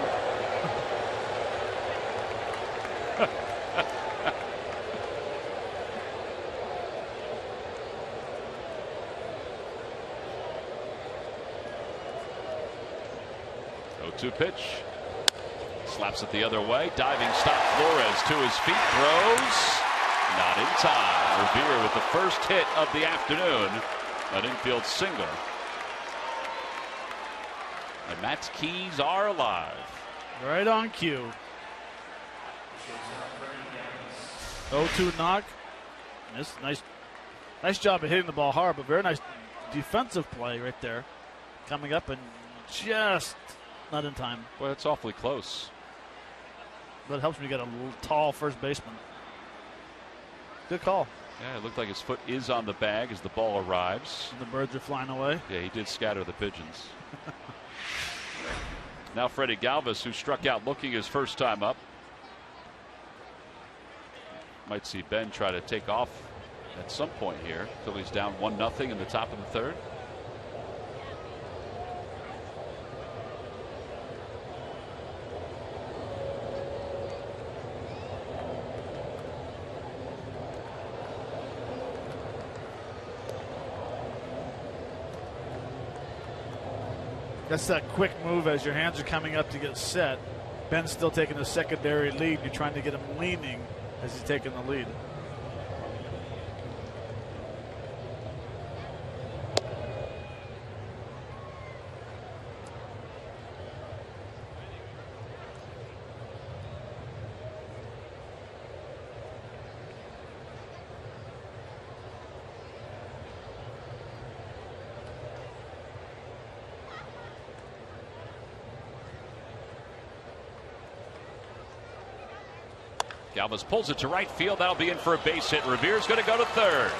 Two pitch. Slaps it the other way. Diving stop. Flores to his feet. Throws. Not in time. Revere with the first hit of the afternoon. An infield single. And Matt's keys are alive. Right on cue. 0-2 knock. This nice job of hitting the ball hard, but very nice defensive play right there. Coming up and just not in time. Well, it's awfully close. But it helps when you get a tall first baseman. Good call. Yeah, it looked like his foot is on the bag as the ball arrives. And the birds are flying away. Yeah, he did scatter the pigeons. Now Freddie Galvis, who struck out looking his first time up. Might see Ben try to take off at some point here. Phillies down 1-0 in the top of the third. That's that quick move as your hands are coming up to get set. Ben's still taking a secondary lead. You're trying to get him leaning as he's taking the lead. Galvis pulls it to right field. That'll be in for a base hit. Revere's going to go to third.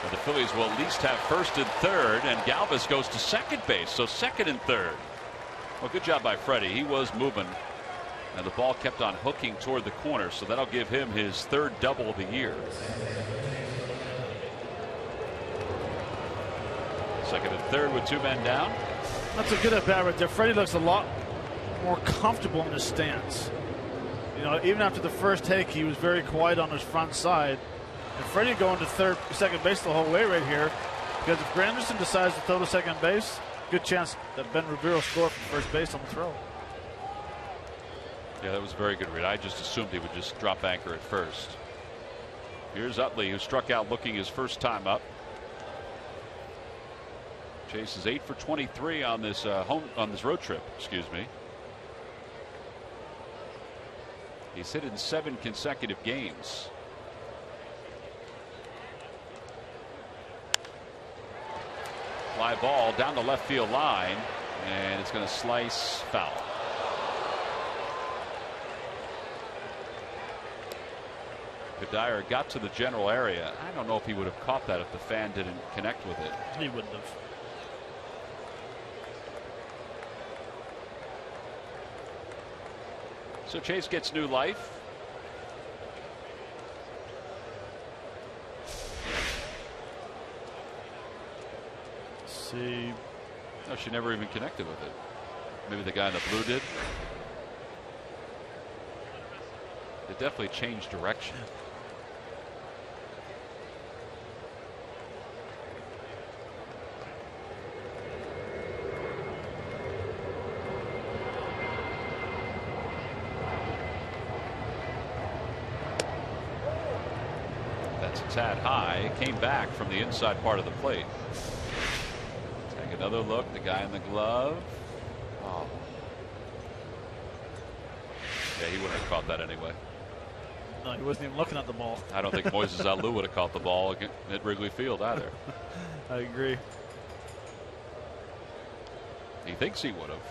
And the Phillies will at least have first and third, and Galvis goes to second base, so second and third. Well, good job by Freddie. He was moving, and the ball kept on hooking toward the corner, so that'll give him his third double of the year. Second and third with 2 men down. That's a good at bat right there. Freddie looks a lot more comfortable in his stance. You know, even after the first take, he was very quiet on his front side. And Freddie going to second base the whole way right here, because if Granderson decides to throw to second base, good chance that Ben Revere will score from first base on the throw. Yeah, that was a very good read. I just assumed he would just drop anchor at first. Here's Utley, who struck out looking his first time up. Chase is 8 for 23 on this road trip. Excuse me. He's hit in 7 consecutive games. Fly ball down the left field line, and it's going to slice foul. Kadire got to the general area. I don't know if he would have caught that if the fan didn't connect with it. He wouldn't have. So Chase gets new life. See. No, she never even connected with it. Maybe the guy in the blue did. It definitely changed direction. That's a tad high. Came back from the inside part of the plate. Take another look. The guy in the glove. Oh. Yeah, he wouldn't have caught that anyway. No, he wasn't even looking at the ball. I don't think Moises Alou would have caught the ball at Wrigley Field either. I agree. He thinks he would have.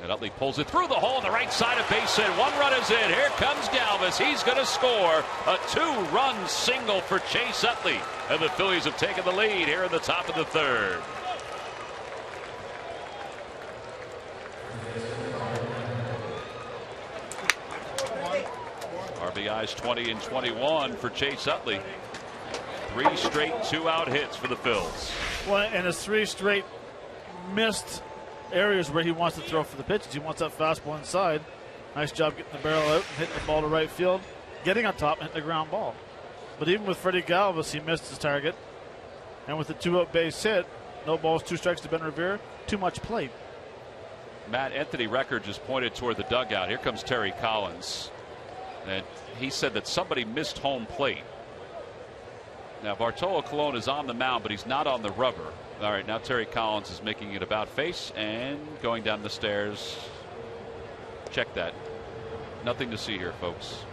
And Utley pulls it through the hole on the right side of base hit. 1 run is in. Here comes Galvis. He's going to score a 2-run single for Chase Utley. And the Phillies have taken the lead here in the top of the third. RBIs 20 and 21 for Chase Utley. 3 straight 2-out hits for the Phils. Well, and his 3 straight missed areas where he wants to throw for the pitches. He wants that fastball inside. Nice job getting the barrel out and hitting the ball to right field, getting on top and hitting the ground ball. But even with Freddie Galvis, he missed his target. And with the 2-out base hit, no balls, 2 strikes to Ben Revere, too much plate. Matt, Anthony Recker just pointed toward the dugout. Here comes Terry Collins. And he said that somebody missed home plate. Now Bartolo Colon is on the mound, but he's not on the rubber. All right, now Terry Collins is making it about face and going down the stairs. Check that. Nothing to see here, folks.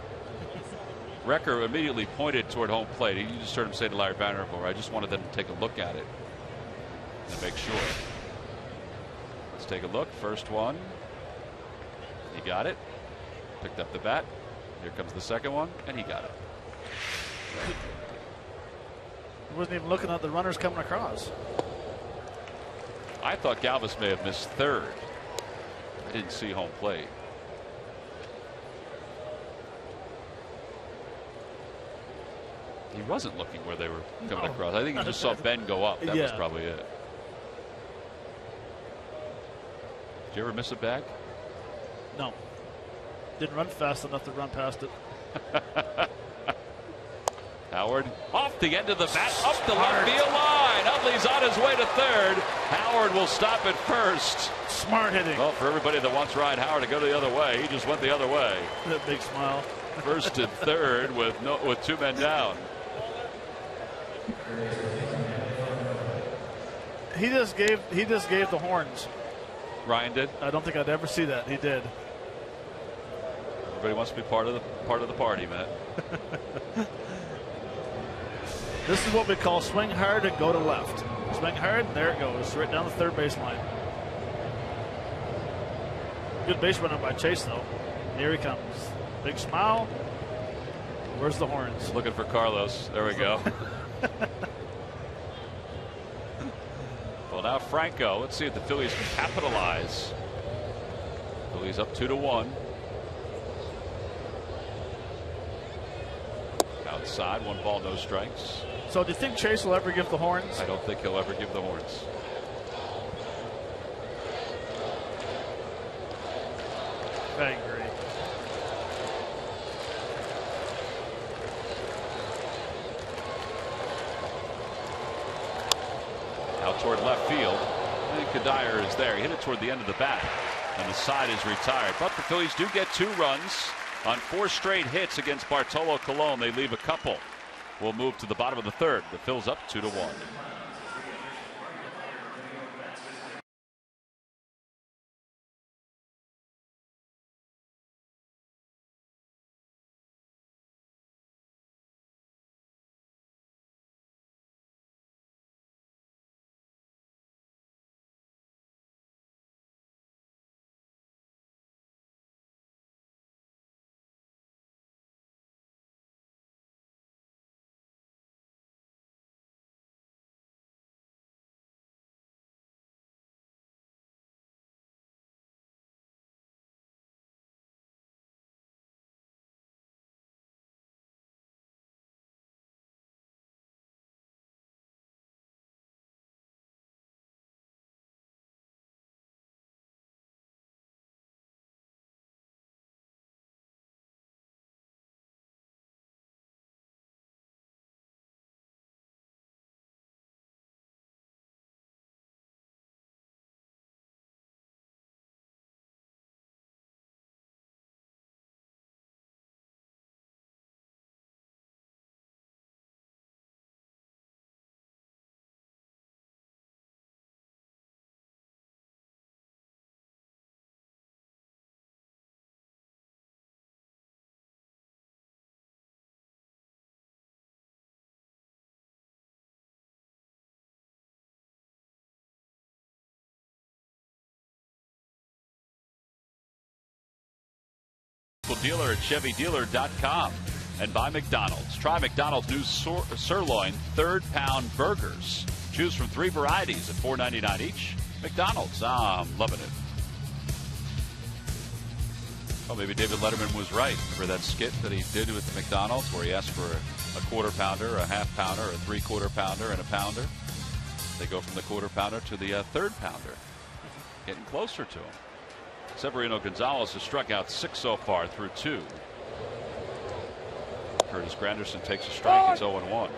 Recker immediately pointed toward home plate. You just heard him say to Larry Vanderbilt, I just wanted them to take a look at it to make sure. Let's take a look. First one. He got it. Picked up the bat. Here comes the second one, and he got it. He wasn't even looking at the runners coming across. I thought Galvis may have missed third. I didn't see home plate. He wasn't looking where they were coming across. I think he just saw Ben go up. That was probably it. Did you ever miss a bag? No. Didn't run fast enough to run past it. Howard off the end of the bat, up the left field line. Utley's on his way to third. Howard will stop at first. Smart hitting. Well, for everybody that wants Ryan Howard to go the other way, he just went the other way. That big smile. First and third with 2 men down. He just gave the horns. Ryan did. I don't think I'd ever see that. He did. Everybody wants to be part of the party, Matt. This is what we call swing hard and go to left. Swing hard, and there it goes, right down the third baseline. Good base runner by Chase, though. Here he comes. Big smile. Where's the horns? Looking for Carlos. There we go. Well, now Franco. Let's see if the Phillies can capitalize. Phillies up 2-1. Outside, 1 ball, no strikes. So do you think Chase will ever give the horns? I don't think he'll ever give the horns. I agree. Out toward left field. I think Kadire is there. He hit it toward the end of the bat, and the side is retired. But the Phillies do get 2 runs on 4 straight hits against Bartolo Colon. They leave a couple. We'll move to the bottom of the 3rd. The Phillies up 2-1. Dealer at ChevyDealer.com and by McDonald's. Try McDonald's new sirloin 3rd pound burgers. Choose from 3 varieties at $4.99 each. McDonald's. I'm loving it. Oh, maybe David Letterman was right for that skit that he did with McDonald's where he asked for a 1/4 pounder, a 1/2 pounder, a 3/4 pounder, and a pounder. They go from the 1/4 pounder to the 3rd pounder. Getting closer to him. Severino Gonzalez has struck out 6 so far through 2. Curtis Granderson takes a strike. It's 0-1.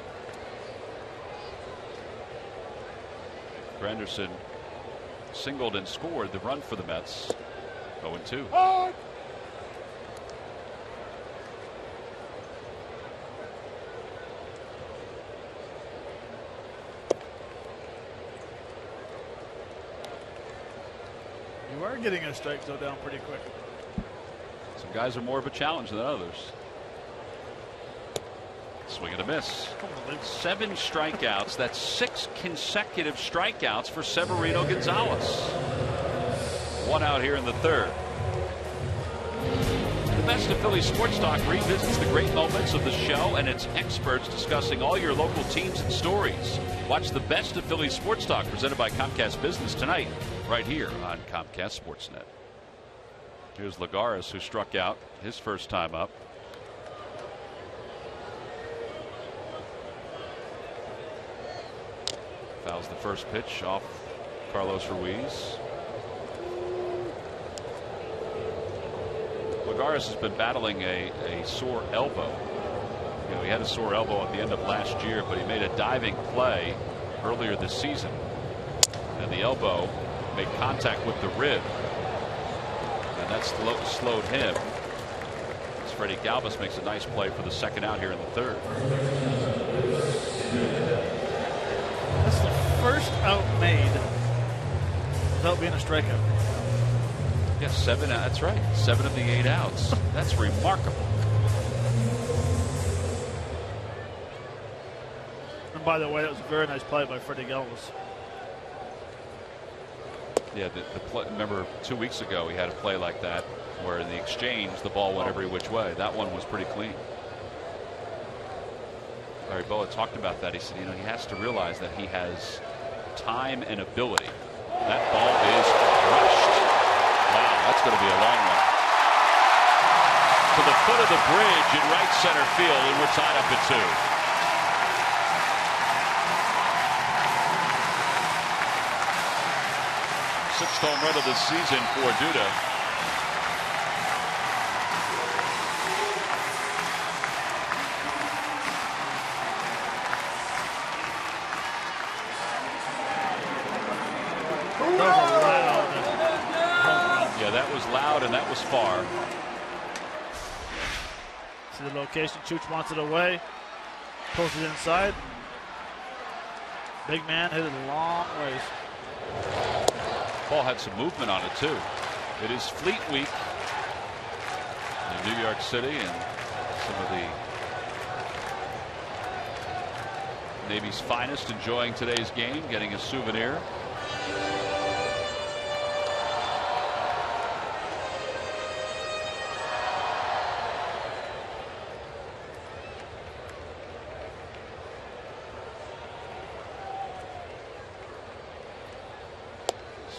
Granderson singled and scored the run for the Mets. 0-2. You are getting a strike zone down pretty quick. Some guys are more of a challenge than others. Swing and a miss. 7 strikeouts. That's 6 consecutive strikeouts for Severino Gonzalez. 1 out here in the 3rd. The Best of Philly Sports Talk revisits the great moments of the show and its experts discussing all your local teams and stories. Watch the Best of Philly Sports Talk presented by Comcast Business tonight, right here on Comcast Sportsnet. Here's Lagares, who struck out his first time up. Fouls the first pitch off Carlos Ruiz. Lagares has been battling a sore elbow. You know, he had a sore elbow at the end of last year, but he made a diving play earlier this season, and the elbow made contact with the rib, and that slowed him. As Freddie Galvis makes a nice play for the 2nd out here in the 3rd. That's the first out made without being a strikeout. Yes, 7. That's right. 7 of the 8 outs. That's remarkable. And by the way, that was a very nice play by Freddie Galvis. Yeah, the play, remember 2 weeks ago he had a play like that where in the exchange the ball went every which way. That one was pretty clean. Larry Boa talked about that. He said, you know, he has to realize that he has time and ability. That ball is crushed. Wow, that's going to be a long one. To the foot of the bridge in right center field, and we're tied up at 2. Sixth home run of the season for Duda. Yeah, that was loud and that was far. See the location. Chooch wants it away. Pulls it inside. Big man hit it a long ways. Ball had some movement on it too. It is Fleet Week in New York City, and some of the Navy's finest enjoying today's game, getting a souvenir.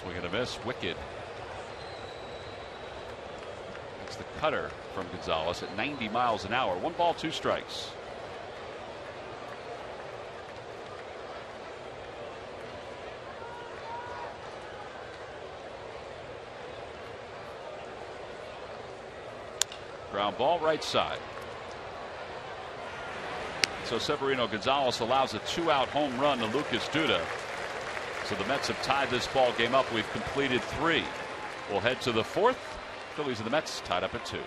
Swing and a miss. Wicked. It's the cutter from Gonzalez at 90 miles an hour. 1 ball, 2 strikes. Ground ball right side. So Severino Gonzalez allows a 2-out home run to Lucas Duda. So the Mets have tied this ball game up. We've completed 3. We'll head to the 4th. Phillies and the Mets tied up at 2.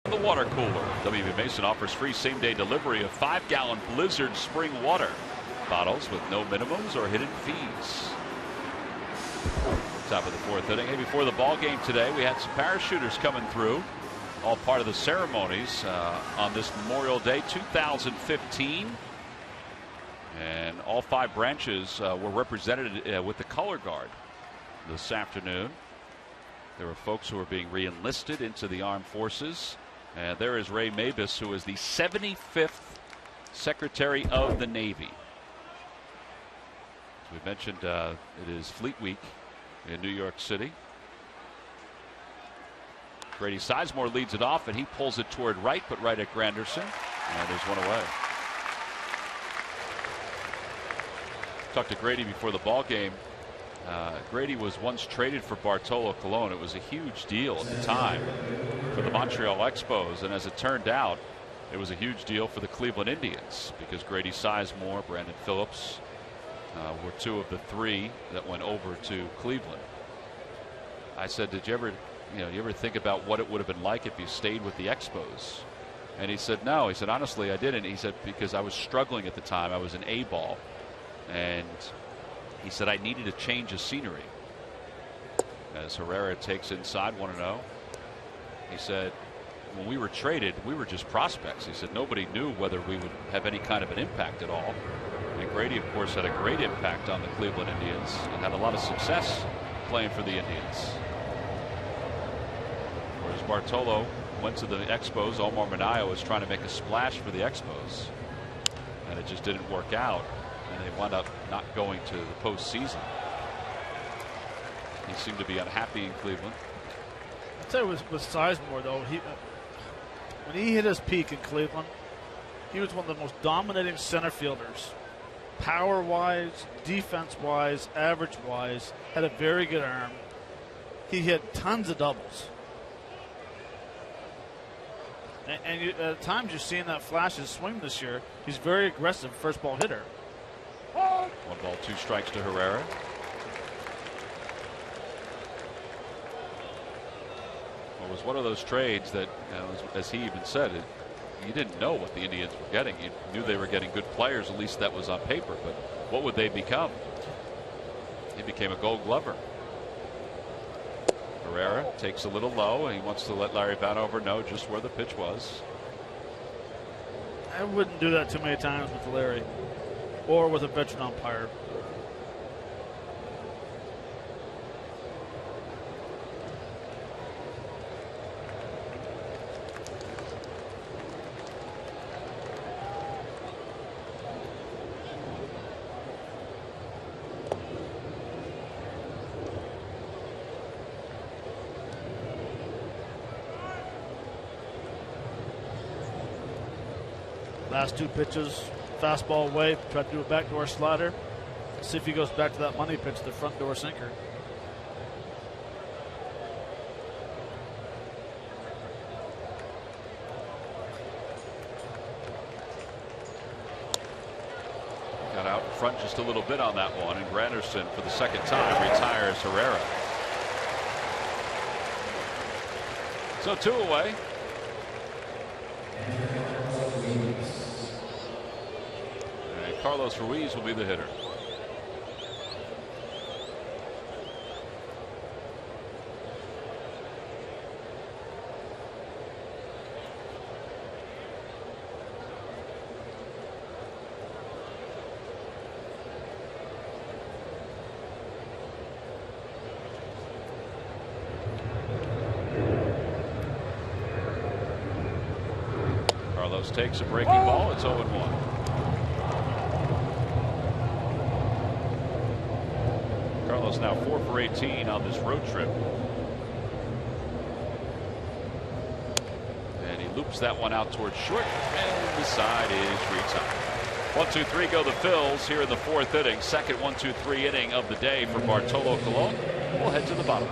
The water cooler. W.B. Mason offers free same-day delivery of 5-gallon Blizzard spring water bottles with no minimums or hidden fees. Top of the 4th inning. Hey, before the ball game today, we had some parachuters coming through, all part of the ceremonies on this Memorial Day 2015. And all 5 branches were represented with the color guard this afternoon. There were folks who were being re-enlisted into the armed forces. And there is Ray Mabus, who is the 75th Secretary of the Navy. As we mentioned, it is Fleet Week in New York City. Grady Sizemore leads it off, and he pulls it toward right, but right at Granderson. And there's one away. Talked to Grady before the ball game. Grady was once traded for Bartolo Colon. It was a huge deal at the time for the Montreal Expos, and as it turned out, it was a huge deal for the Cleveland Indians because Grady Sizemore, Brandon Phillips were 2 of the 3 that went over to Cleveland. I said, did you ever think about what it would have been like if you stayed with the Expos? And he said, no. He said, honestly, I didn't. He said, because I was struggling at the time. I was an A ball. And he said, I needed a change of scenery. As Herrera takes inside 1-0. He said, when we were traded, we were just prospects. He said, nobody knew whether we would have any kind of an impact at all. And Grady, of course, had a great impact on the Cleveland Indians and had a lot of success playing for the Indians. Whereas Bartolo went to the Expos. Omar Minaya was trying to make a splash for the Expos, and it just didn't work out, and they wound up not going to the postseason. He seemed to be unhappy in Cleveland. I'd say with Sizemore, though, when he hit his peak in Cleveland, he was one of the most dominating center fielders. Power-wise, defense-wise, average-wise, had a very good arm. He hit tons of doubles. And at times you're seeing that flash his swing this year. He's very aggressive first ball hitter. 1 ball, 2 strikes to Herrera. It was one of those trades that, as he even said, you didn't know what the Indians were getting. You knew they were getting good players, at least that was on paper. But what would they become? He became a Gold Glover. Herrera takes a little low, and he wants to let Larry Vanover know just where the pitch was. I wouldn't do that too many times with Larry or with a veteran umpire. Last 2 pitches, fastball away, try to do a backdoor slider. See if he goes back to that money pitch, the front door sinker. Got out in front just a little bit on that one, and Granderson for the second time retires Herrera. So 2 away. Carlos Ruiz will be the hitter. Carlos takes a breaking ball. It's 0-1. Carlos now 4 for 18 on this road trip. And he loops that one out towards short, and the side is retired. 1-2-3 go the Phils here in the 4th inning. Second 1-2-3 inning of the day for Bartolo Colon. We'll head to the bottom.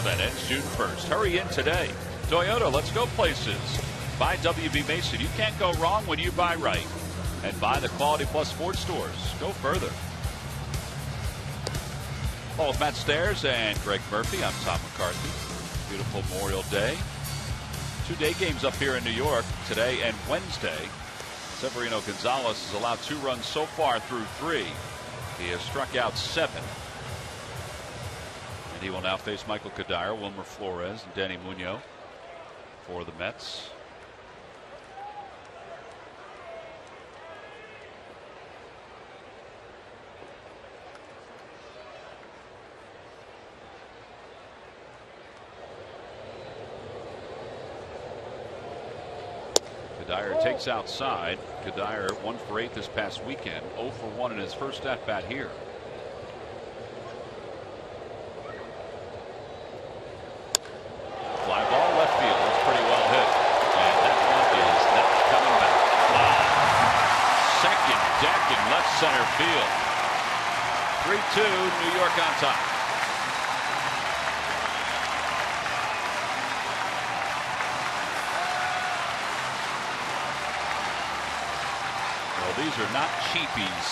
that ends June 1st. Hurry in today. Toyota, let's go places. Buy WB Mason. You can't go wrong when you buy right. And buy the Quality Plus Ford stores. Go further. Well, with Matt Stairs and Greg Murphy, I'm Tom McCarthy. Beautiful Memorial Day. 2 day games up here in New York today and Wednesday. Severino Gonzalez has allowed 2 runs so far through 3. He has struck out 7. And he will now face Michael Kadire, Wilmer Flores, and Danny Munoz for the Mets. Kadire takes outside. Kadire 1 for 8 this past weekend. 0 for 1 in his first at bat here. Fly ball left field. That's pretty well hit. And that one is not coming back. Second deck in left center field. 3-2, New York on top. These are not cheapies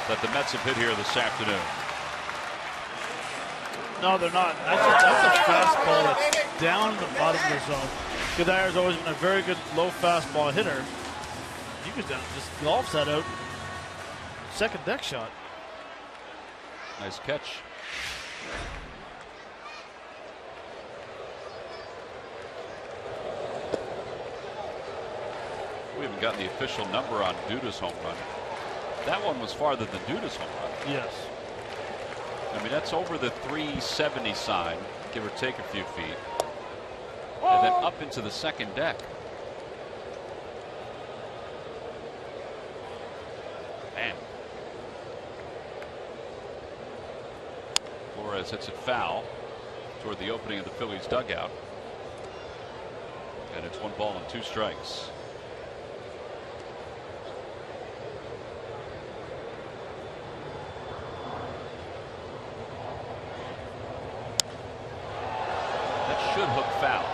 that the Mets have hit here this afternoon. No, they're not. That's a fastball that's down the bottom of the zone. Kadire's always been a very good low fastball hitter. He was down, just golfs that out. Second deck shot. Nice catch. We haven't gotten the official number on Duda's home run. That one was farther than Duda's home run. Yes. I mean, that's over the 370 sign, give or take a few feet. And then up into the second deck. Man. Flores hits it foul toward the opening of the Phillies dugout. And it's 1 ball and 2 strikes. Should hook foul.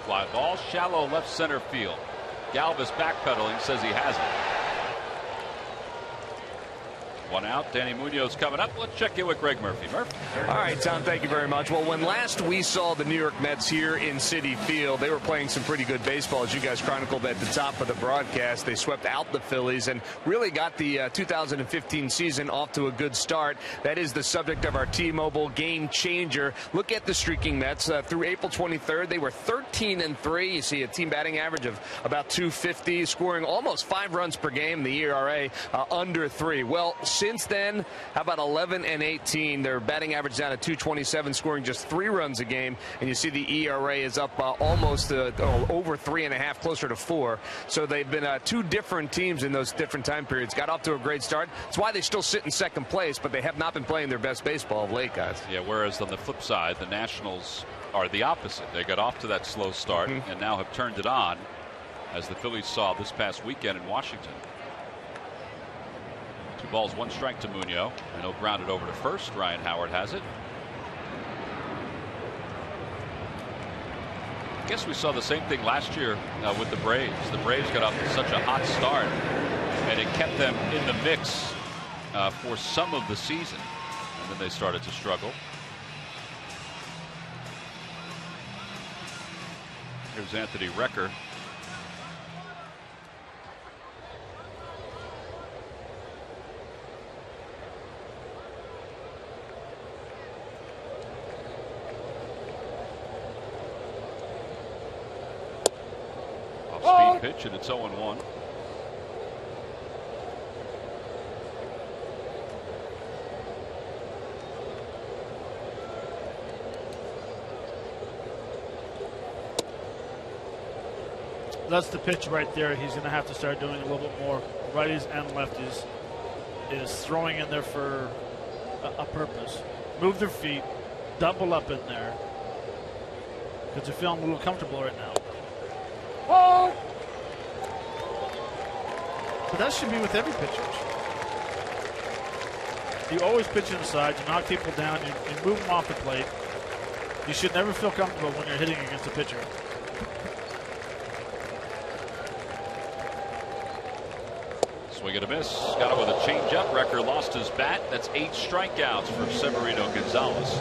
Fly ball, shallow left center field. Galvis backpedaling, says he has it. 1 out. Danny Munoz coming up. Let's check in with Greg Murphy. Murphy. All right, Tom, thank you very much. Well, when last we saw the New York Mets here in Citi Field, they were playing some pretty good baseball, as you guys chronicled at the top of the broadcast. They swept out the Phillies and really got the 2015 season off to a good start. That is the subject of our T-Mobile game changer. Look at the streaking Mets. Through April 23rd, they were 13-3. You see a team batting average of about 250, scoring almost 5 runs per game. The ERA under 3. Well, since then, how about 11-18? Their batting average down at 227, scoring just 3 runs a game. And you see the ERA is up almost over 3.5, closer to 4. So they've been 2 different teams in those different time periods. Got off to a great start. That's why they still sit in second place, but they have not been playing their best baseball of late, guys. Yeah, whereas on the flip side, the Nationals are the opposite. They got off to that slow start and now have turned it on, as the Phillies saw this past weekend in Washington. 2 balls, 1 strike to Munoz, and he'll ground it over to first. Ryan Howard has it. I guess we saw the same thing last year with the Braves. The Braves got off to such a hot start, and it kept them in the mix for some of the season, and then they started to struggle. Here's Anthony Recker. Off-speed pitch, and it's 0-1. That's the pitch right there. He's going to have to start doing a little bit more righties and lefties. is throwing in there for a purpose. Move their feet, double up in there, because they're feeling a little comfortable right now. Whoa! But that should be with every pitcher. You always pitch inside, you knock people down, you move them off the plate. You should never feel comfortable when you're hitting against a pitcher. Swing and a miss. Got it with a changeup. Record lost his bat. That's 8 strikeouts for Severino Gonzalez.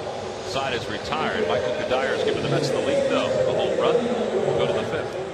Side is retired. Michael Kadire has given the Mets the lead, though. A home run. We'll go to the 5th.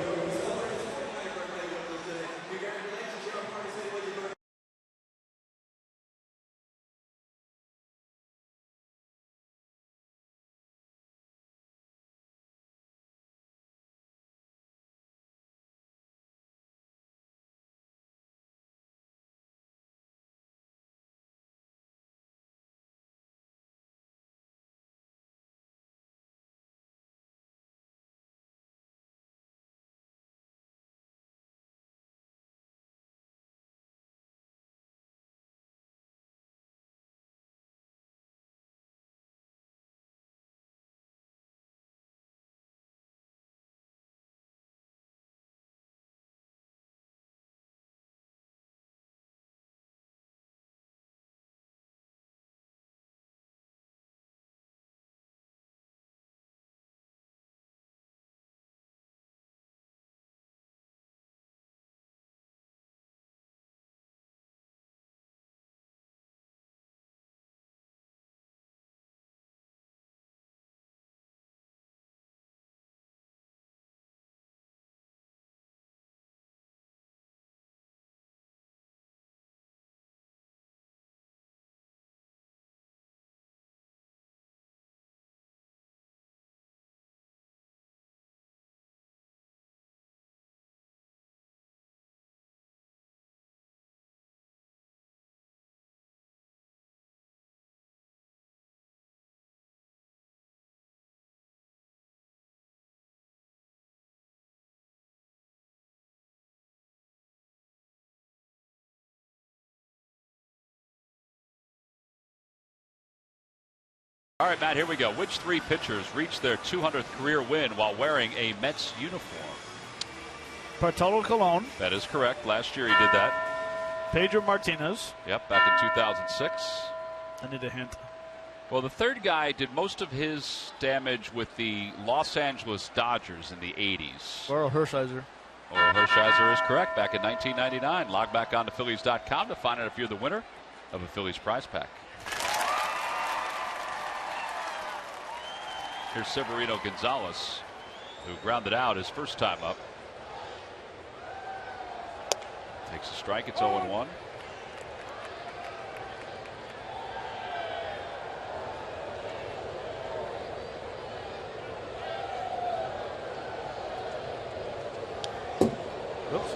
All right, Matt, here we go. Which 3 pitchers reached their 200th career win while wearing a Mets uniform? Bartolo Colon. That is correct. Last year he did that. Pedro Martinez. Yep, back in 2006. I need a hint. Well, the third guy did most of his damage with the Los Angeles Dodgers in the 80s. Oral Hershiser. Oral Hershiser is correct. Back in 1999. Log back on to Phillies.com to find out if you're the winner of a Phillies prize pack. Here's Severino Gonzalez, who grounded out his first time up. Takes a strike. It's 0-1. Oops.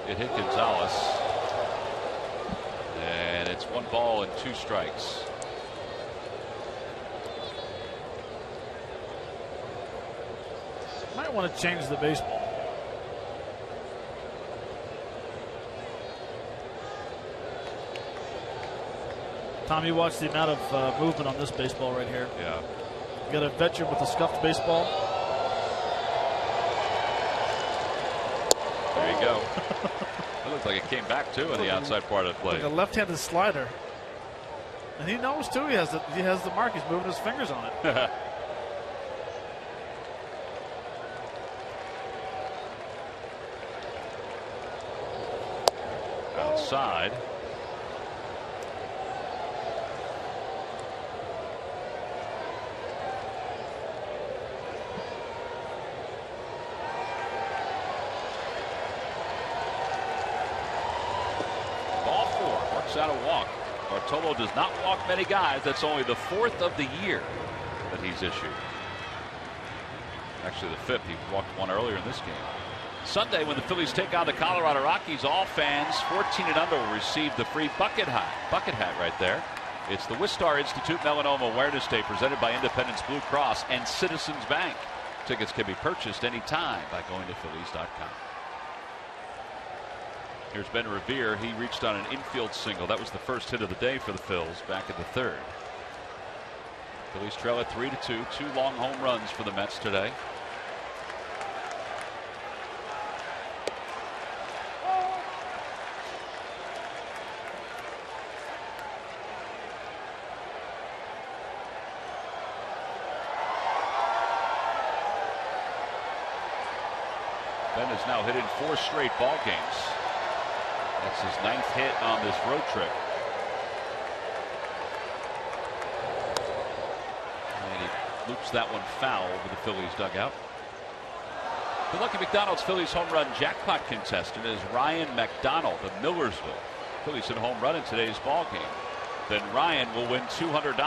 It hit Gonzalez, and it's 1 ball and 2 strikes. Might want to change the baseball. Tom, you watch the amount of movement on this baseball right here. Yeah. You got a veteran with a scuffed baseball. There you go. It looked like it came back too on the outside part of the plate. Like a left-handed slider, and he knows too. He has the mark. He's moving his fingers on it. Outside. Out a walk. Bartolo does not walk many guys. That's only the 4th of the year that he's issued. Actually, the 5th. He walked 1 earlier in this game. Sunday, when the Phillies take on the Colorado Rockies, all fans 14 and under will receive the free bucket hat right there. It's the Wistar Institute Melanoma Awareness Day presented by Independence Blue Cross and Citizens Bank. Tickets can be purchased anytime by going to Phillies.com. Here's Ben Revere. He reached on an infield single. That was the first hit of the day for the Phils back in the third. Phillies trail at 3-2. 2 long home runs for the Mets today. Ben has now hit in 4 straight ball games. That's his 9th hit on this road trip. And he loops that one foul over the Phillies dugout. The Lucky McDonald's Phillies home run jackpot contestant is Ryan McDonald of Millersville. Phillies hit a home run in today's ball game. Then Ryan will win $200.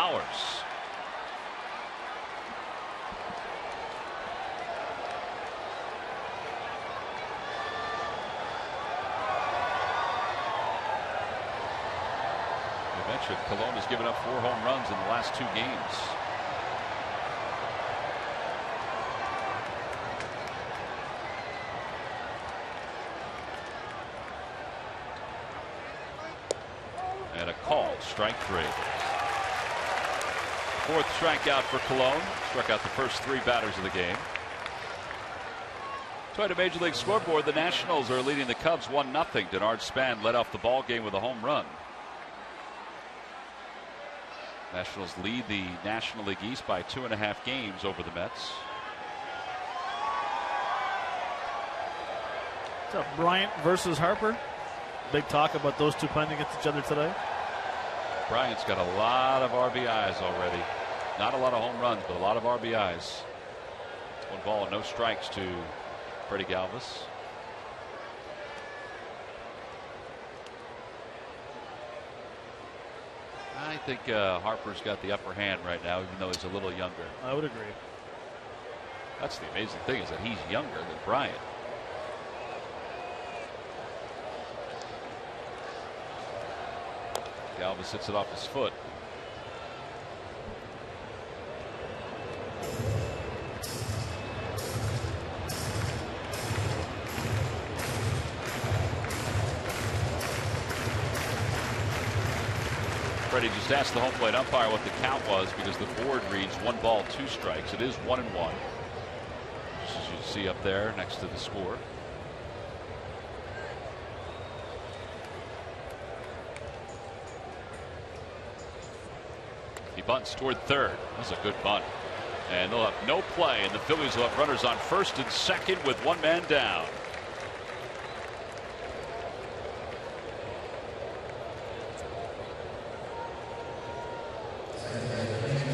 Colon has given up 4 home runs in the last 2 games. And a call, strike 3. 4th strikeout for Colon. Struck out the first 3 batters of the game. To the Major League scoreboard, the Nationals are leading the Cubs 1-0. Denard Span led off the ball game with a home run. Nationals lead the National League East by 2.5 games over the Mets. What's up, Bryant versus Harper? Big talk about those two playing against each other today. Bryant's got a lot of RBIs already. Not a lot of home runs, but a lot of RBIs. 1 ball and no strikes to Freddie Galvis. I think Harper's got the upper hand right now, even though he's a little younger. I would agree. That's the amazing thing, is that he's younger than Bryant. Galvis hits it off his foot. Freddie just asked the home plate umpire what the count was, because the board reads 1 ball, 2 strikes. It is 1-1. Just as you see up there next to the score. He bunts toward third. That's a good bunt. And they'll have no play, and the Phillies will have runners on first and second with 1 man down.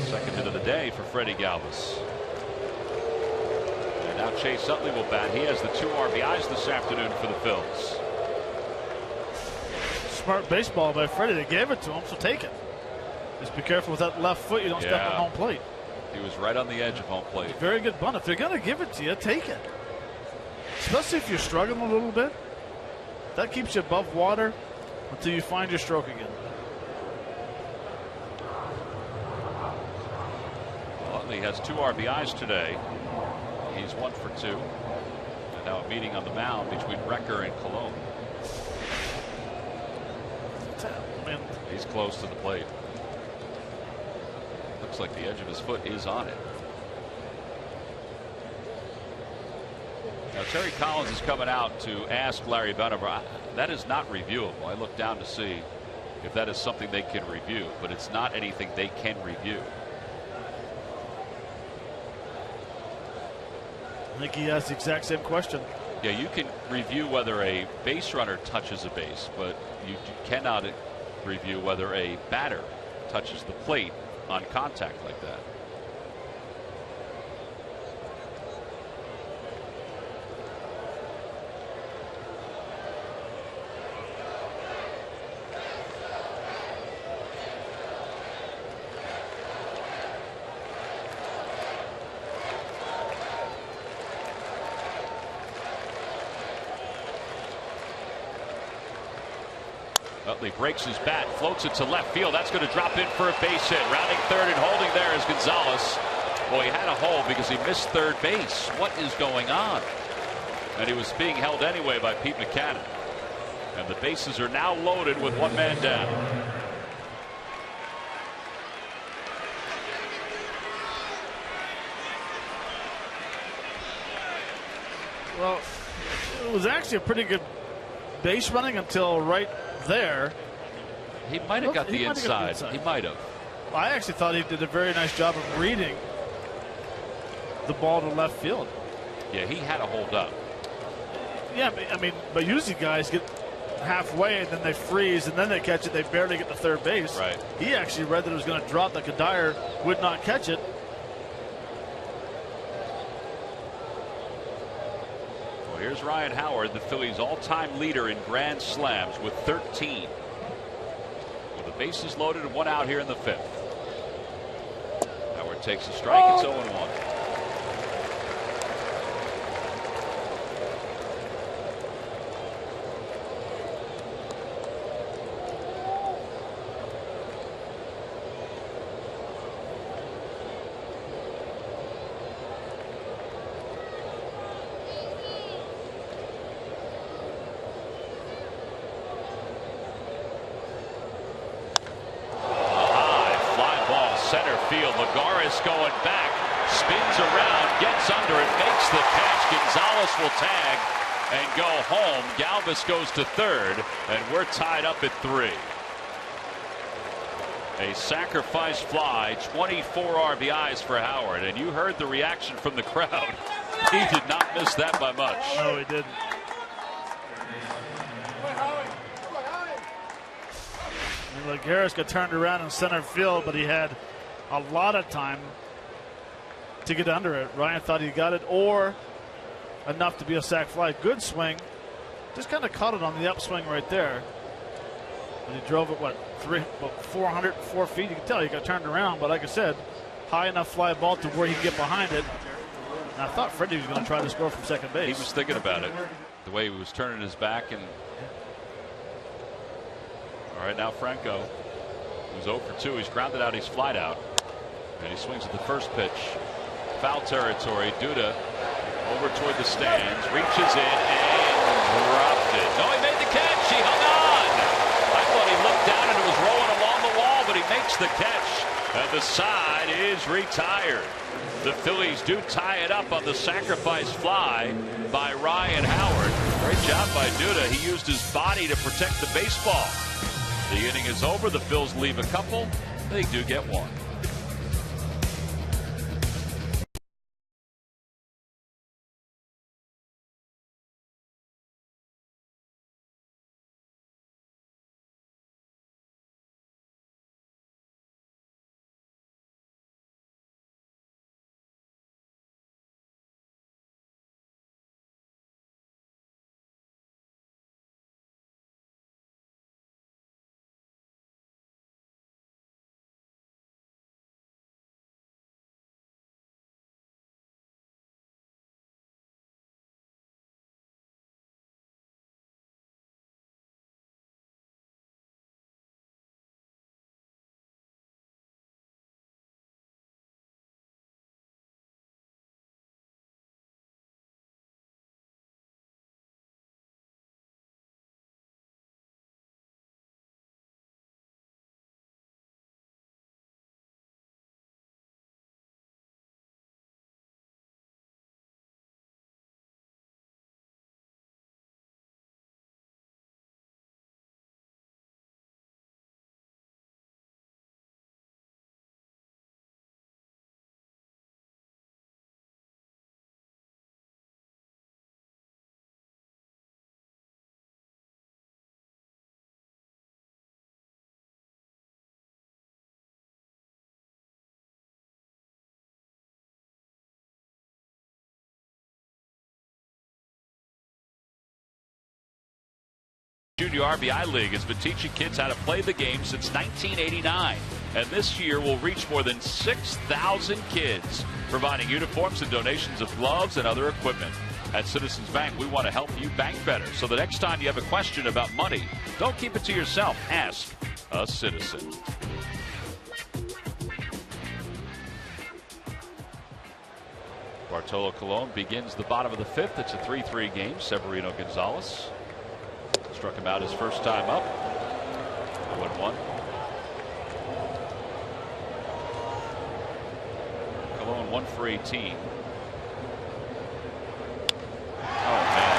Second hit of the day for Freddie Galvis. And now Chase Utley will bat. He has the 2 RBIs this afternoon for the Phils. Smart baseball by Freddie. They gave it to him, so take it. Just be careful with that left foot. You don't step on home plate. He was right on the edge of home plate. Very good bunt. If they're going to give it to you, take it. Especially if you're struggling a little bit. That keeps you above water until you find your stroke again. He has 2 RBIs today. He's 1 for 2. And now a meeting on the mound between Recker and Colon. He's close to the plate. Looks like the edge of his foot is on it. Now Terry Collins is coming out to ask Larry Benninger. That is not reviewable. I looked down to see if that is something they can review, but it's not anything they can review. I think he has the exact same question. Yeah, you can review whether a base runner touches a base, but you cannot review whether a batter touches the plate on contact like that. Utley breaks his bat, floats it to left field. That's going to drop in for a base hit. Rounding third and holding there is Gonzalez. Well, he had a hold because he missed third base. What is going on? And he was being held anyway by Pete McCann. And the bases are now loaded with one man down. Well, it was actually a pretty good base running until right there. He might have got the inside. He might have. Well, I actually thought he did a very nice job of reading the ball to left field. Yeah, he had a hold up. Yeah, I mean, but usually guys get halfway and then they freeze and then they catch it. They barely get to third base. Right. He actually read that it was going to drop, like a Dyer would not catch it. Well, here's Ryan Howard, the Phillies' all-time leader in grand slams with 13. With the bases loaded and one out here in the fifth. Howard takes a strike. It's 0-1. Going back, spins around, gets under it, makes the catch. Gonzalez will tag and go home. Galvis goes to third, and we're tied up at 3. A sacrifice fly, 24 RBIs for Howard, and you heard the reaction from the crowd. He did not miss that by much. No, he didn't. Lagares got turned around in center field, but he had a lot of time to get under it. Ryan thought he got it, or enough to be a sac fly. Good swing. Just kind of caught it on the upswing right there. And he drove it, 404 feet. You can tell he got turned around, but like I said, high enough fly ball to where he could get behind it. And I thought Freddie was going to try to score from second base. He was thinking about it, the way he was turning his back. And all right, now Franco, who's 0 for 2. He's grounded out. He's flied out. And he swings at the first pitch. Foul territory. Duda over toward the stands. Reaches in and dropped it. No, he made the catch. He hung on. I thought he looked down and it was rolling along the wall, but he makes the catch. And the side is retired. The Phillies do tie it up on the sacrifice fly by Ryan Howard. Great job by Duda. He used his body to protect the baseball. The inning is over. The Phils leave a couple. They do get one. Junior RBI League has been teaching kids how to play the game since 1989. And this year will reach more than 6,000 kids, providing uniforms and donations of gloves and other equipment. At Citizens Bank, we want to help you bank better. So the next time you have a question about money, don't keep it to yourself. Ask a Citizen. Bartolo Colon begins the bottom of the fifth. It's a 3-3 game. Severino Gonzalez struck him out his first time up. 0-1. Colon 1 for 18. Oh, man.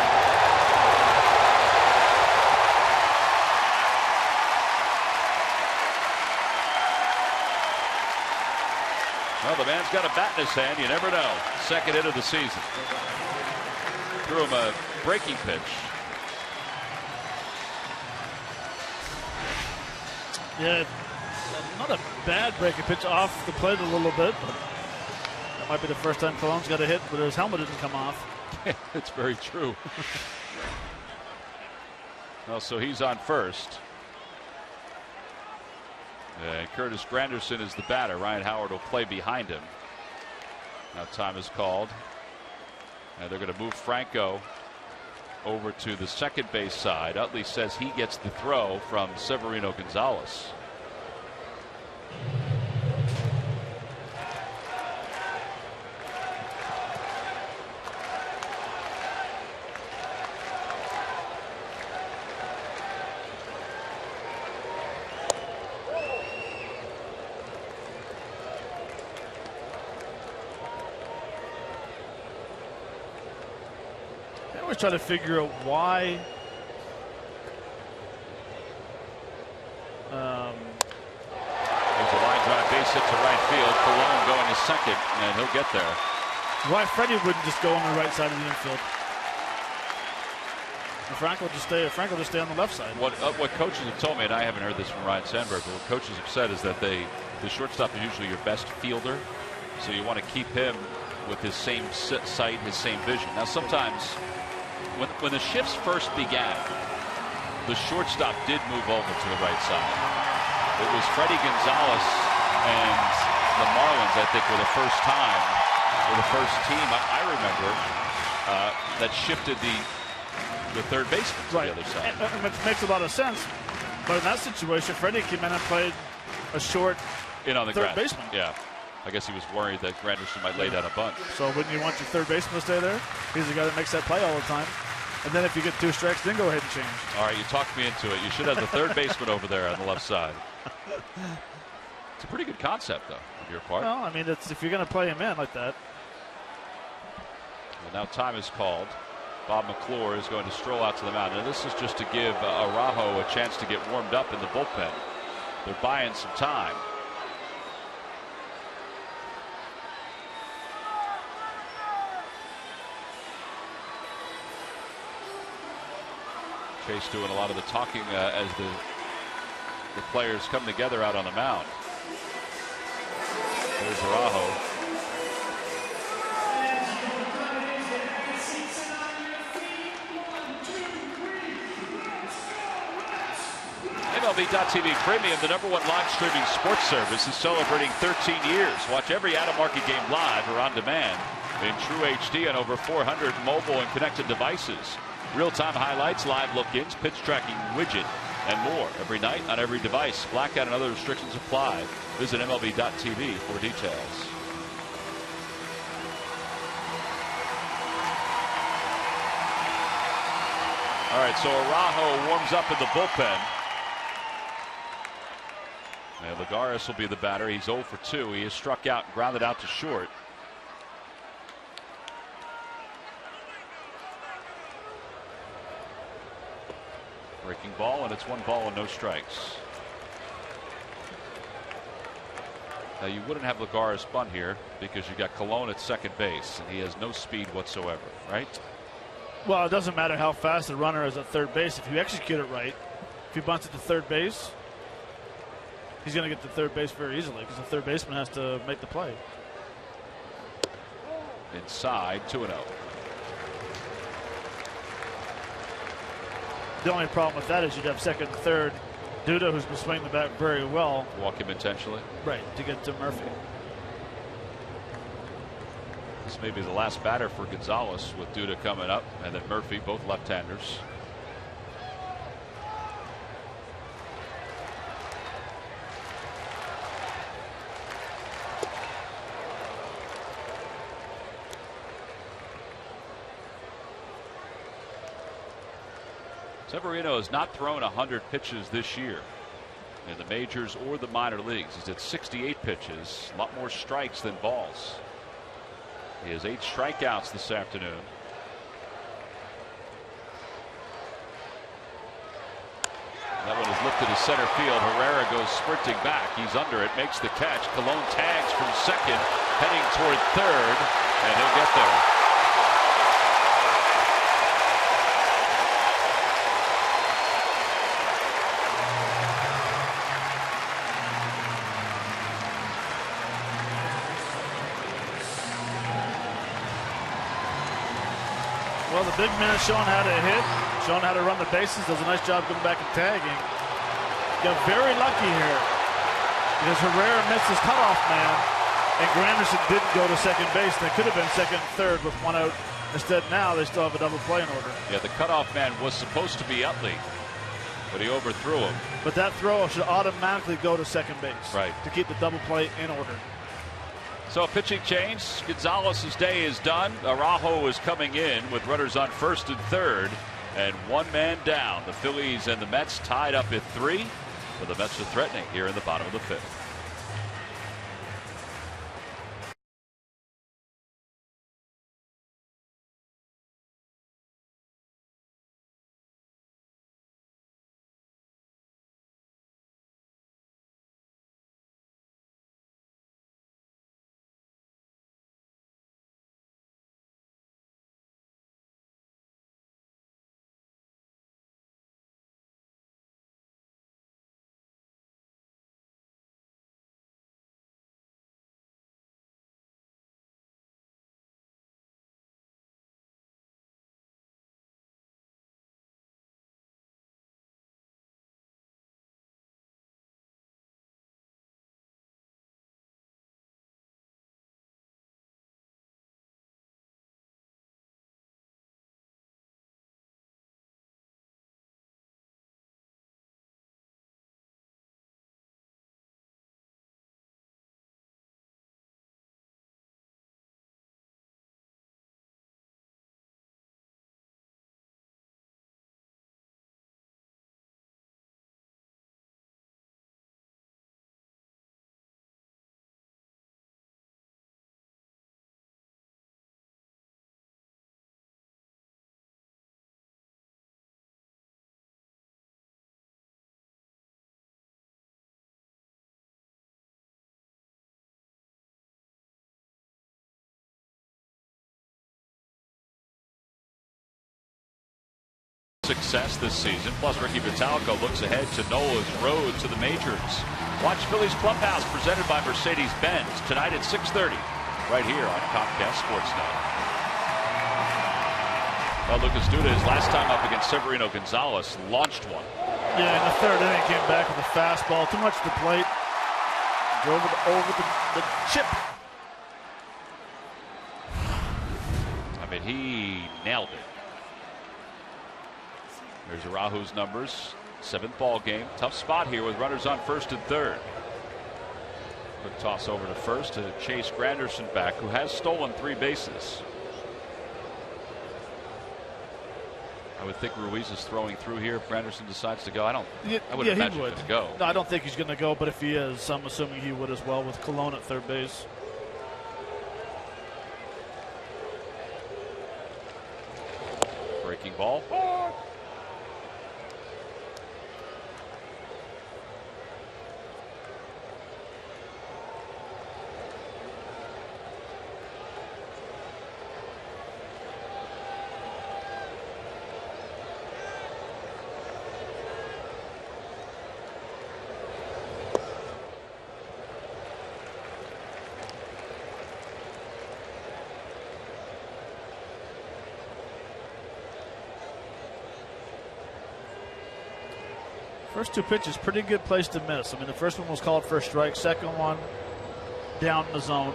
Well, the man's got a bat in his hand. You never know. Second hit of the season. Threw him a breaking pitch. Yeah, not a bad breaking pitch, off the plate a little bit, but that might be the first time Colon's got a hit, but his helmet didn't come off. It's very true. Well, so he's on first. And Curtis Granderson is the batter. Ryan Howard will play behind him. Now time is called. And they're going to move Franco over to the second base side. Utley says he gets the throw from Severino Gonzalez. Try to figure out why there's a line drive base hit to right field. Colon going to second, and he'll get there. Why Freddie wouldn't just go on the right side of the infield? And Franco just stay on the left side. What coaches have told me, and I haven't heard this from Ryan Sandberg, but what coaches have said is that the shortstop is usually your best fielder, so you want to keep him with his same sight, his same vision. Now sometimes, when the shifts first began, the shortstop did move over to the right side. It was Freddie Gonzalez and the Marlins, I think, were the first time, or the first team I remember that shifted the third baseman to the other side. And it makes a lot of sense, but in that situation, Freddie came in and played a short in on the third grass. baseman. Yeah. I guess he was worried that Granderson might lay down a bunt. So wouldn't you want your third baseman to stay there? He's the guy that makes that play all the time. And then if you get 2 strikes, then go ahead and change. All right, you talked me into it. You should have the third baseman over there on the left side. It's a pretty good concept, though, on your part. Well, I mean, it's if you're going to play him in like that. Well, now time is called. Bob McClure is going to stroll out to the mound. And this is just to give Araujo a chance to get warmed up in the bullpen. They're buying some time. Chase doing a lot of the talking as the players come together out on the mound. There's Araujo. MLB.TV Premium, the #1 live streaming sports service, is celebrating 13 years. Watch every out-of-market game live or on demand in true HD on over 400 mobile and connected devices. Real-time highlights, live look-ins, pitch tracking widget, and more every night on every device. Blackout and other restrictions apply. Visit MLB.TV for details. All right, so Araujo warms up in the bullpen. And Lagares will be the batter. He's 0 for 2. He is struck out and grounded out to short. Breaking ball, and it's 1 ball and no strikes. Now you wouldn't have Lagares bunt here because you got Colon at second base, and he has no speed whatsoever, right? Well, it doesn't matter how fast the runner is at third base. If you execute it right, if he bunts it to third base, he's going to get to third base very easily because the third baseman has to make the play. Inside, 2-0. The only problem with that is you'd have second and third. Duda, who's been swinging the bat very well. Walk him intentionally. Right, to get to Murphy. This may be the last batter for Gonzalez with Duda coming up, and then Murphy, both left-handers. Severino has not thrown 100 pitches this year in the majors or the minor leagues. He's at 68 pitches, a lot more strikes than balls. He has 8 strikeouts this afternoon. That one is lifted to center field. Herrera goes sprinting back. He's under it, makes the catch. Colon tags from second, heading toward third, and he'll get there. Well, the big man showing how to hit, showing how to run the bases, does a nice job coming back and tagging. Got very lucky here because Herrera missed his cutoff man, and Granderson didn't go to second base. They could have been second and third with 1 out. Instead, now they still have a double play in order. Yeah, the cutoff man was supposed to be Utley, but he overthrew him. But that throw should automatically go to second base, right, to keep the double play in order. So a pitching change. Gonzalez's day is done. Araujo is coming in with runners on first and third, and 1 man down. The Phillies and the Mets tied up at 3, but the Mets are threatening here in the bottom of the 5th. Success this season, plus Ricky Vitalico looks ahead to Nola's road to the majors. Watch Phillies Clubhouse presented by Mercedes-Benz tonight at 6:30 right here on Comcast Sportsnet. Well, Lucas Duda, his last time up against Severino Gonzalez, launched one. Yeah, in the third inning, came back with a fastball, too much to the plate, drove it over the chip. I mean, he nailed it. There's Araujo's numbers. 7th ball game. Tough spot here with runners on first and third. Quick toss over to first to chase Granderson back, who has stolen 3 bases. I would think Ruiz is throwing through here if Granderson decides to go. I would imagine he's going to go. No, I don't think he's going to go, but if he is, I'm assuming he would as well with Colon at third base. Breaking ball. First 2 pitches, pretty good place to miss. I mean, the first one was called for a strike. Second one, down in the zone.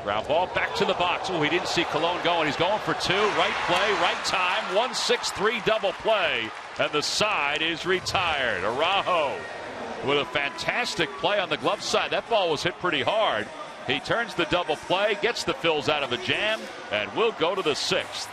Ground ball back to the box. Oh, he didn't see Colon going. He's going for 2. Right play, right time. 1-6-3 double play. And the side is retired. Araujo with a fantastic play on the glove side. That ball was hit pretty hard. He turns the double play, gets the Phils out of a jam, and will go to the 6th.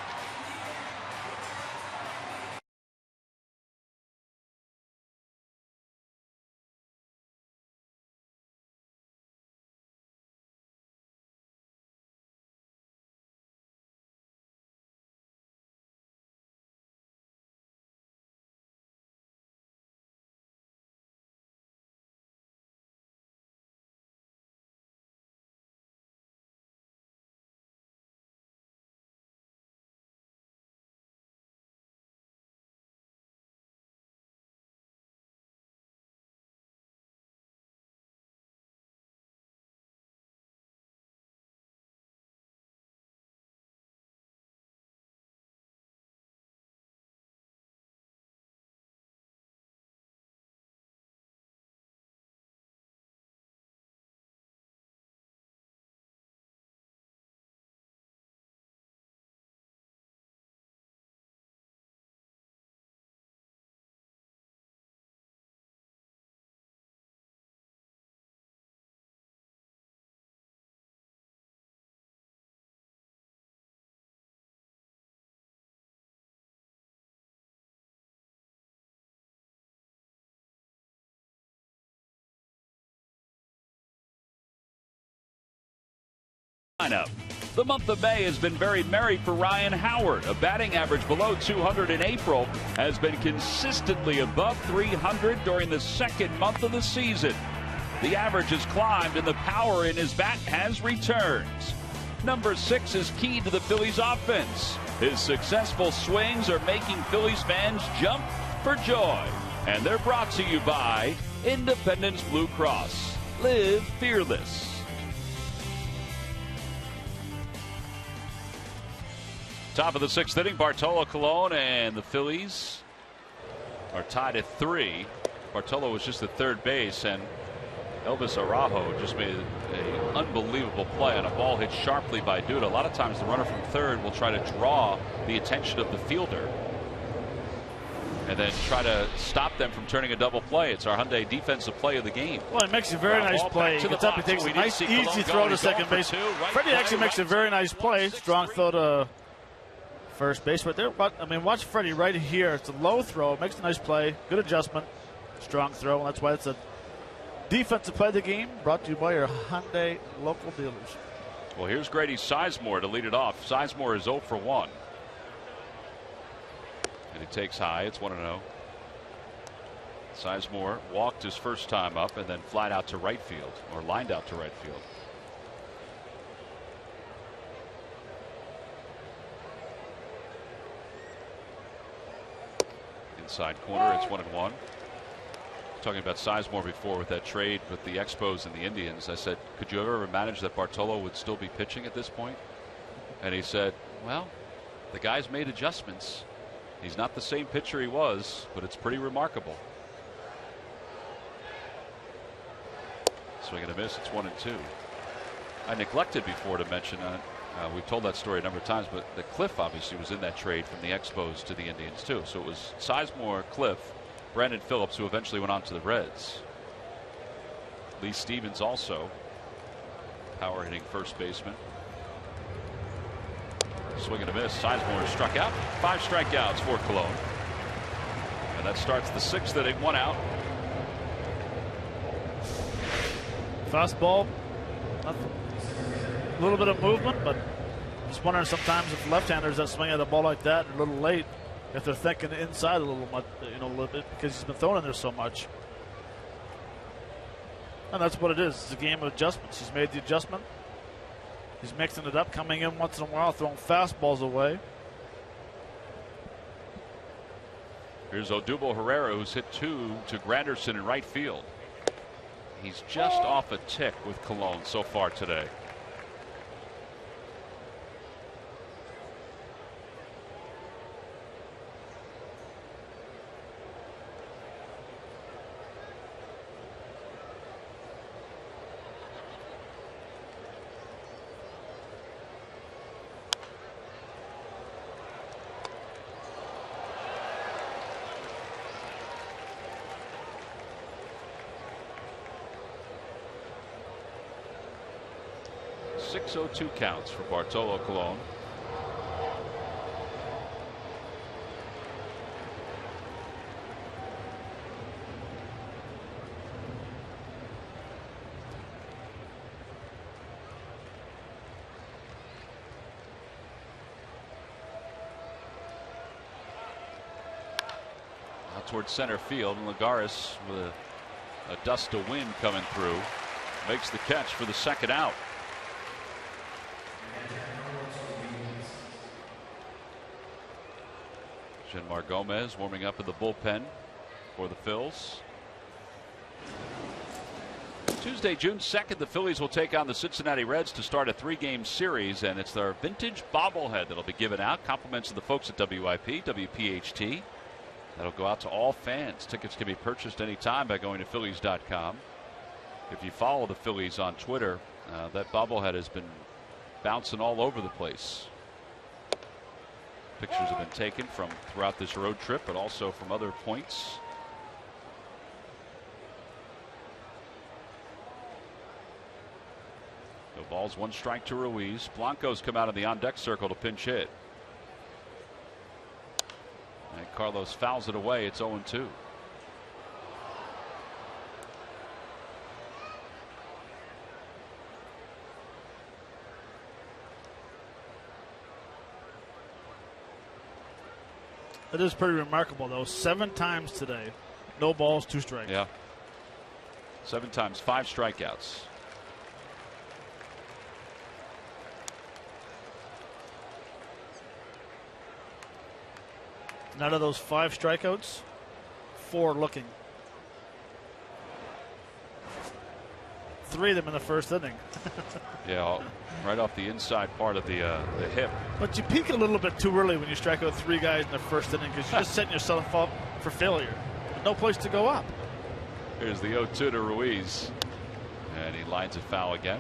The month of May has been very merry for Ryan Howard. A batting average below 200 in April has been consistently above 300 during the second month of the season. The average has climbed and the power in his bat has returned. Number 6 is key to the Phillies offense. His successful swings are making Phillies fans jump for joy. And they're brought to you by Independence Blue Cross. Live fearless. Top of the 6th inning, Bartolo Colon and the Phillies are tied at 3. Bartolo was just at third base, and Elvis Araujo just made an unbelievable play on a ball hit sharply by Duda. A lot of times the runner from third will try to draw the attention of the fielder and then try to stop them from turning a double play. It's our Hyundai defensive play of the game. Well, it makes a very nice play. He gets up, he takes a nice, easy throw to second base. Freddie actually makes a very nice play. Strong throw to first base right there. But I mean, watch Freddie right here. It's a low throw. Makes a nice play. Good adjustment. Strong throw. And that's why it's a defensive play of the game. Brought to you by your Hyundai local dealers. Well, here's Grady Sizemore to lead it off. Sizemore is 0 for 1. And he takes high. It's 1-0. Sizemore walked his first time up and then flied out to right field, or lined out to right field. Inside corner, it's 1-1. Talking about Sizemore before with that trade with the Expos and the Indians. I said, could you ever manage that Bartolo would still be pitching at this point? And he said, well, the guy's made adjustments. He's not the same pitcher he was, but it's pretty remarkable. Swing and a miss. It's 1-2. I neglected before to mention, we've told that story a number of times, but the Cliff obviously was in that trade from the Expos to the Indians too. So it was Sizemore, Cliff, Brandon Phillips, who eventually went on to the Reds. Lee Stevens also, power hitting first baseman. Swing and a miss. Sizemore struck out. 5 strikeouts for Colon. And that starts the 6th inning. 1 out. Fastball. A little bit of movement, but just wondering sometimes if left-handers that swing at a ball like that are a little late, if they're thinking inside a little much, a little bit, because he's been throwing in there so much. And that's what it is. It's a game of adjustments. He's made the adjustment. He's mixing it up, coming in once in a while, throwing fastballs away. Here's Odubel Herrera, who's hit 2 to Granderson in right field. He's just off a tick with Colon so far today. 6-0-2 counts for Bartolo Colon. Out towards center field, and Lagares with a dust of wind coming through makes the catch for the second out. Shinmar Gomez warming up in the bullpen for the Phils. Tuesday, June 2nd, the Phillies will take on the Cincinnati Reds to start a 3-game series, and it's their vintage bobblehead that'll be given out. Compliments of the folks at WIP, WPHT. That'll go out to all fans. Tickets can be purchased anytime by going to Phillies.com. If you follow the Phillies on Twitter, that bobblehead has been bouncing all over the place. Pictures have been taken from throughout this road trip, but also from other points. No balls, 1 strike to Ruiz. Blanco's come out of the on-deck circle to pinch hit. And Carlos fouls it away. It's 0-2. It is pretty remarkable, though. 7 times today, no balls, 2 strikes. Yeah. 7 times, 5 strikeouts. Out of those 5 strikeouts, 4 looking. 3 of them in the first inning. Yeah, right off the inside part of the hip. But you peak a little bit too early when you strike out 3 guys in the first inning because you're just setting yourself up for failure. No place to go up. Here's the 0-2 to Ruiz. And he lines it foul again.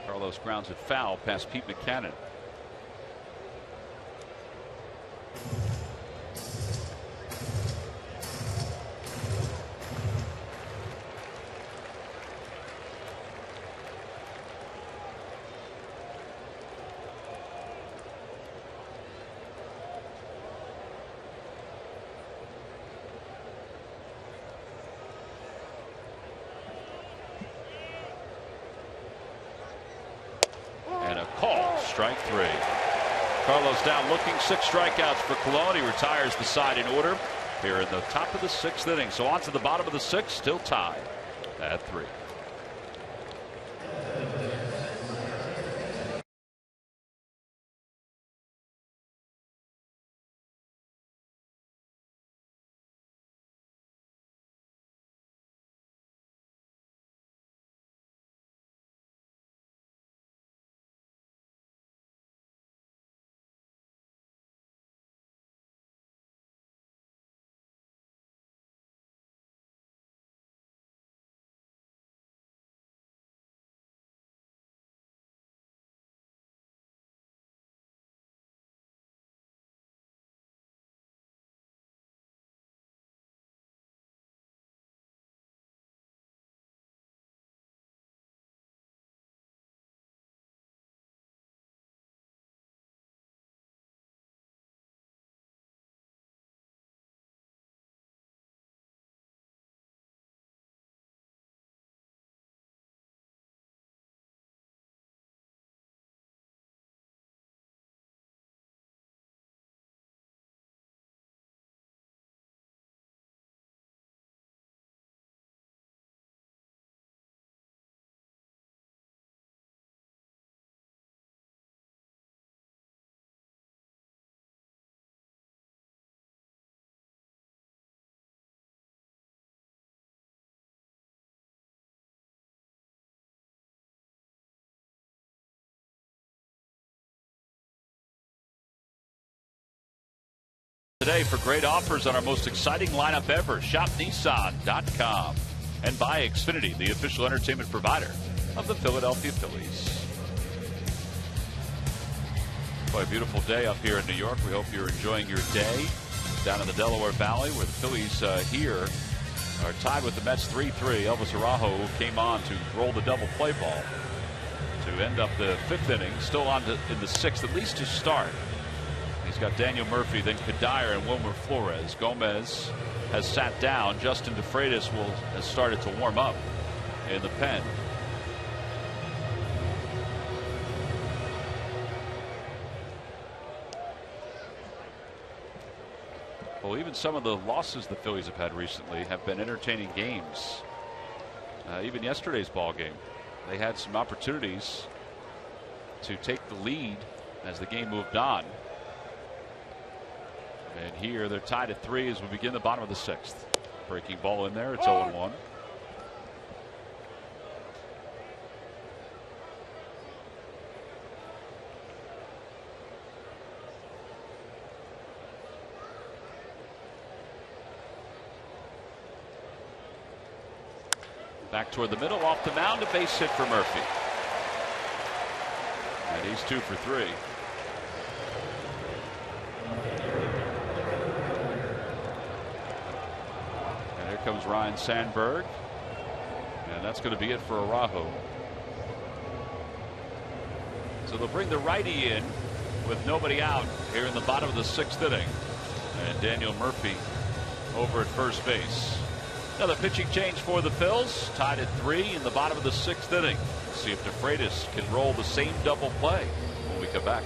Carlos grounds it foul past Pete McCannon. Strike 3. Carlos down looking, 6 strikeouts for Colon. He retires the side in order here in the top of the 6th inning. So on to the bottom of the 6th, still tied at 3. Today for great offers on our most exciting lineup ever. ShopNissan.com. And by Xfinity, the official entertainment provider of the Philadelphia Phillies. Boy, a beautiful day up here in New York. We hope you're enjoying your day down in the Delaware Valley, where the Phillies here are tied with the Mets 3-3. Elvis Araujo came on to roll the double play ball to end up the 5th inning, still on in the 6th, at least to start. He's got Daniel Murphy, then Kadire and Wilmer Flores. Gomez has sat down. Justin DeFreitas has started to warm up in the pen. Well, even some of the losses the Phillies have had recently have been entertaining games. Even yesterday's ball game, they had some opportunities to take the lead as the game moved on. And here they're tied at 3 as we begin the bottom of the 6th. Breaking ball in there. It's 0-1. Back toward the middle, off the mound, a base hit for Murphy. And he's 2 for 3. And here comes Ryan Sandberg. And that's going to be it for Araujo. So they'll bring the righty in with nobody out here in the bottom of the 6th inning. And Daniel Murphy over at first base. Another pitching change for the Phils, tied at 3 in the bottom of the 6th inning. Let's see if DeFreitas can roll the same double play when we come back.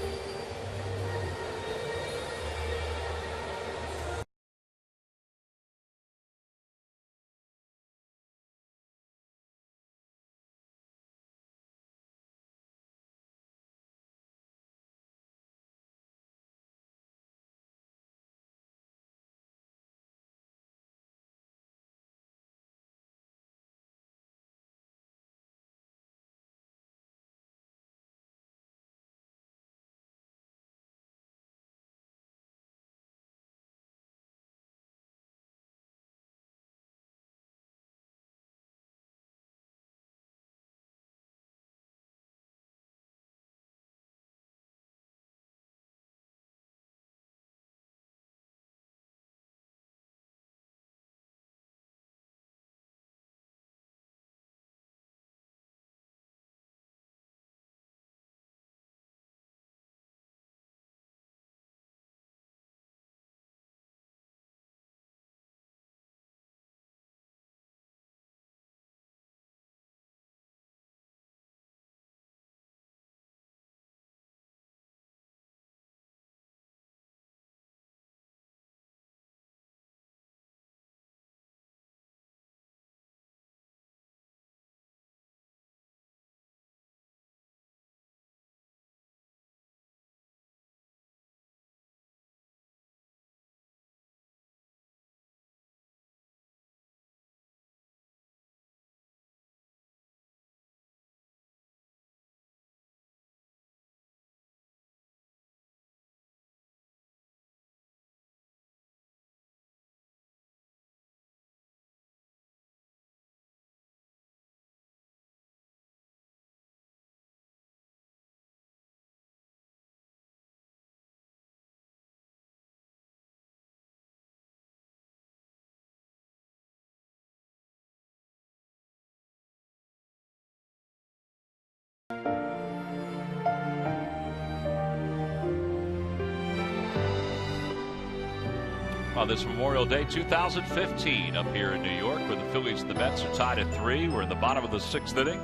On this Memorial Day 2015 up here in New York, where the Phillies and the Mets are tied at 3. We're in the bottom of the 6th inning.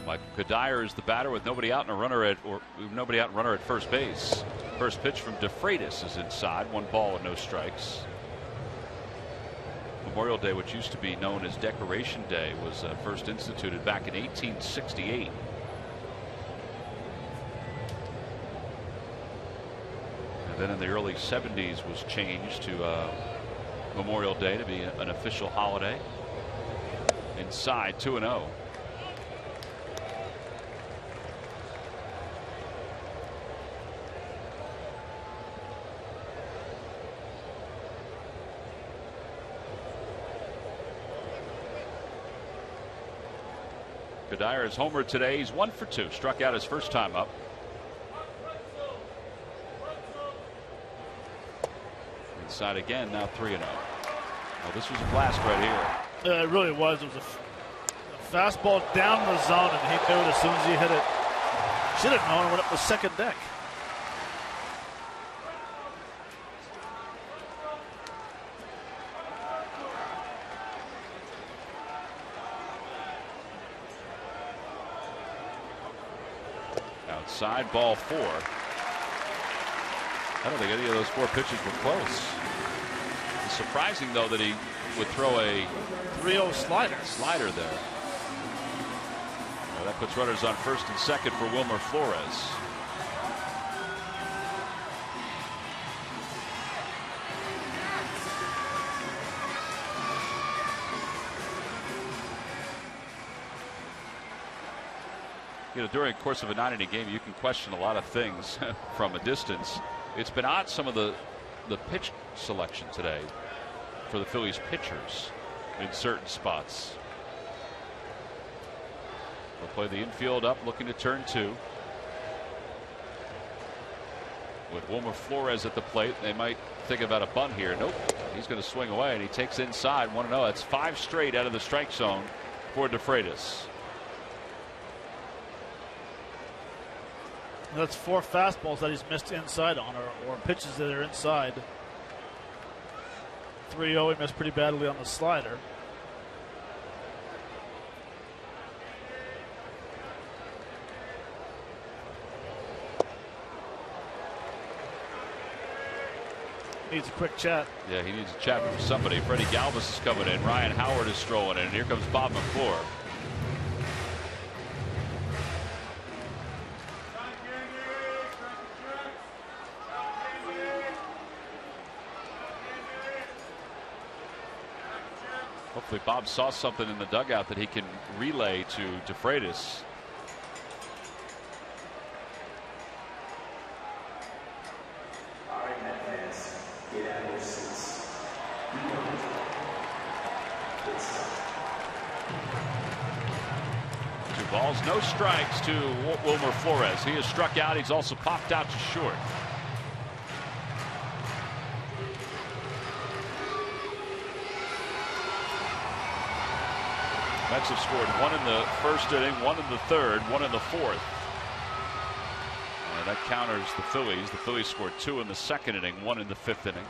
Michael Kadire is the batter with nobody out and a runner at first base. First pitch from DeFreitas is inside. 1 ball and no strikes. Memorial Day, which used to be known as Decoration Day, was first instituted back in 1868. Then in the early 70s was changed to Memorial Day to be an official holiday. Inside, 2-0. Kadire is homer today. He's 1 for 2. Struck out his first time up. Inside again, now 3-0. Well, this was a blast right here. It really was. It was a fastball down the zone, and he knew it as soon as he hit it. Should have known it went up the second deck. Outside, ball 4. I don't think any of those 4 pitches were close. It's surprising, though, that he would throw a 3-0 slider there. Well, that puts runners on first and second for Wilmer Flores. You know, during the course of a 9-inning game, you can question a lot of things from a distance. It's been odd, some of the pitch selection today for the Phillies pitchers in certain spots. They'll play the infield up, looking to turn 2. With Wilmer Flores at the plate, they might think about a bunt here. Nope, he's going to swing away, and he takes inside 1-0. That's 5 straight out of the strike zone for DeFreitas. That's 4 fastballs that he's missed inside on, or pitches that are inside. 3-0, he missed pretty badly on the slider. Needs a quick chat. Yeah, he needs a chat from somebody. Freddie Galvis is coming in. Ryan Howard is strolling in. Here comes Bob McClure. Hopefully Bob saw something in the dugout that he can relay to DeFreitas. All right, Met fans, get out of your seats. Two balls, no strikes to Wilmer Flores. He has struck out. He's also popped out to short. Mets have scored 1 in the first inning, 1 in the third, 1 in the fourth. And that counters the Phillies. The Phillies scored 2 in the second inning, 1 in the 5th inning.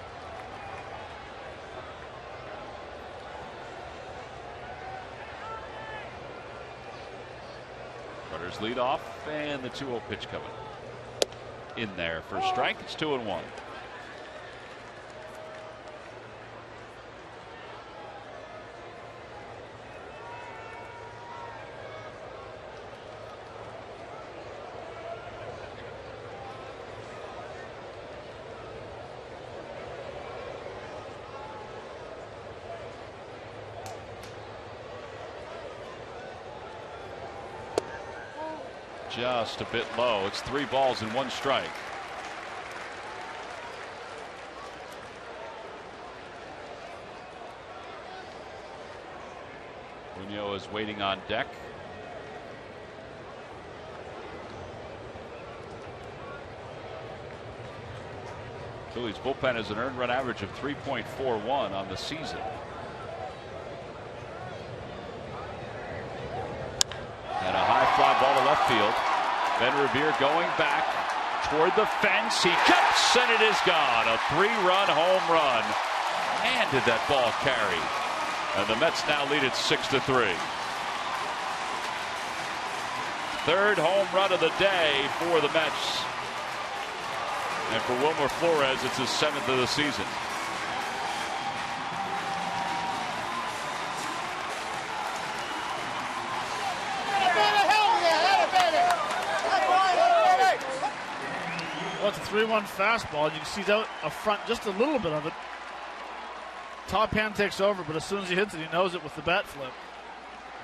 Runners lead off, and the 2-0 pitch coming. In there for a strike. It's 2-1. Just a bit low. It's 3 balls and 1 strike. Munoz is waiting on deck. Phillies bullpen has an earned run average of 3.41 on the season. And a high fly ball to left field. Ben Revere going back toward the fence. He cuts, and it is gone. A 3-run home run. Man, did that ball carry. And the Mets now lead it 6-3. Third home run of the day for the Mets. And for Wilmer Flores, it's his 7th of the season. Well, it's a 3-1 fastball. You can see out up front just a little bit of it. Top hand takes over, but as soon as he hits it, he knows it with the bat flip.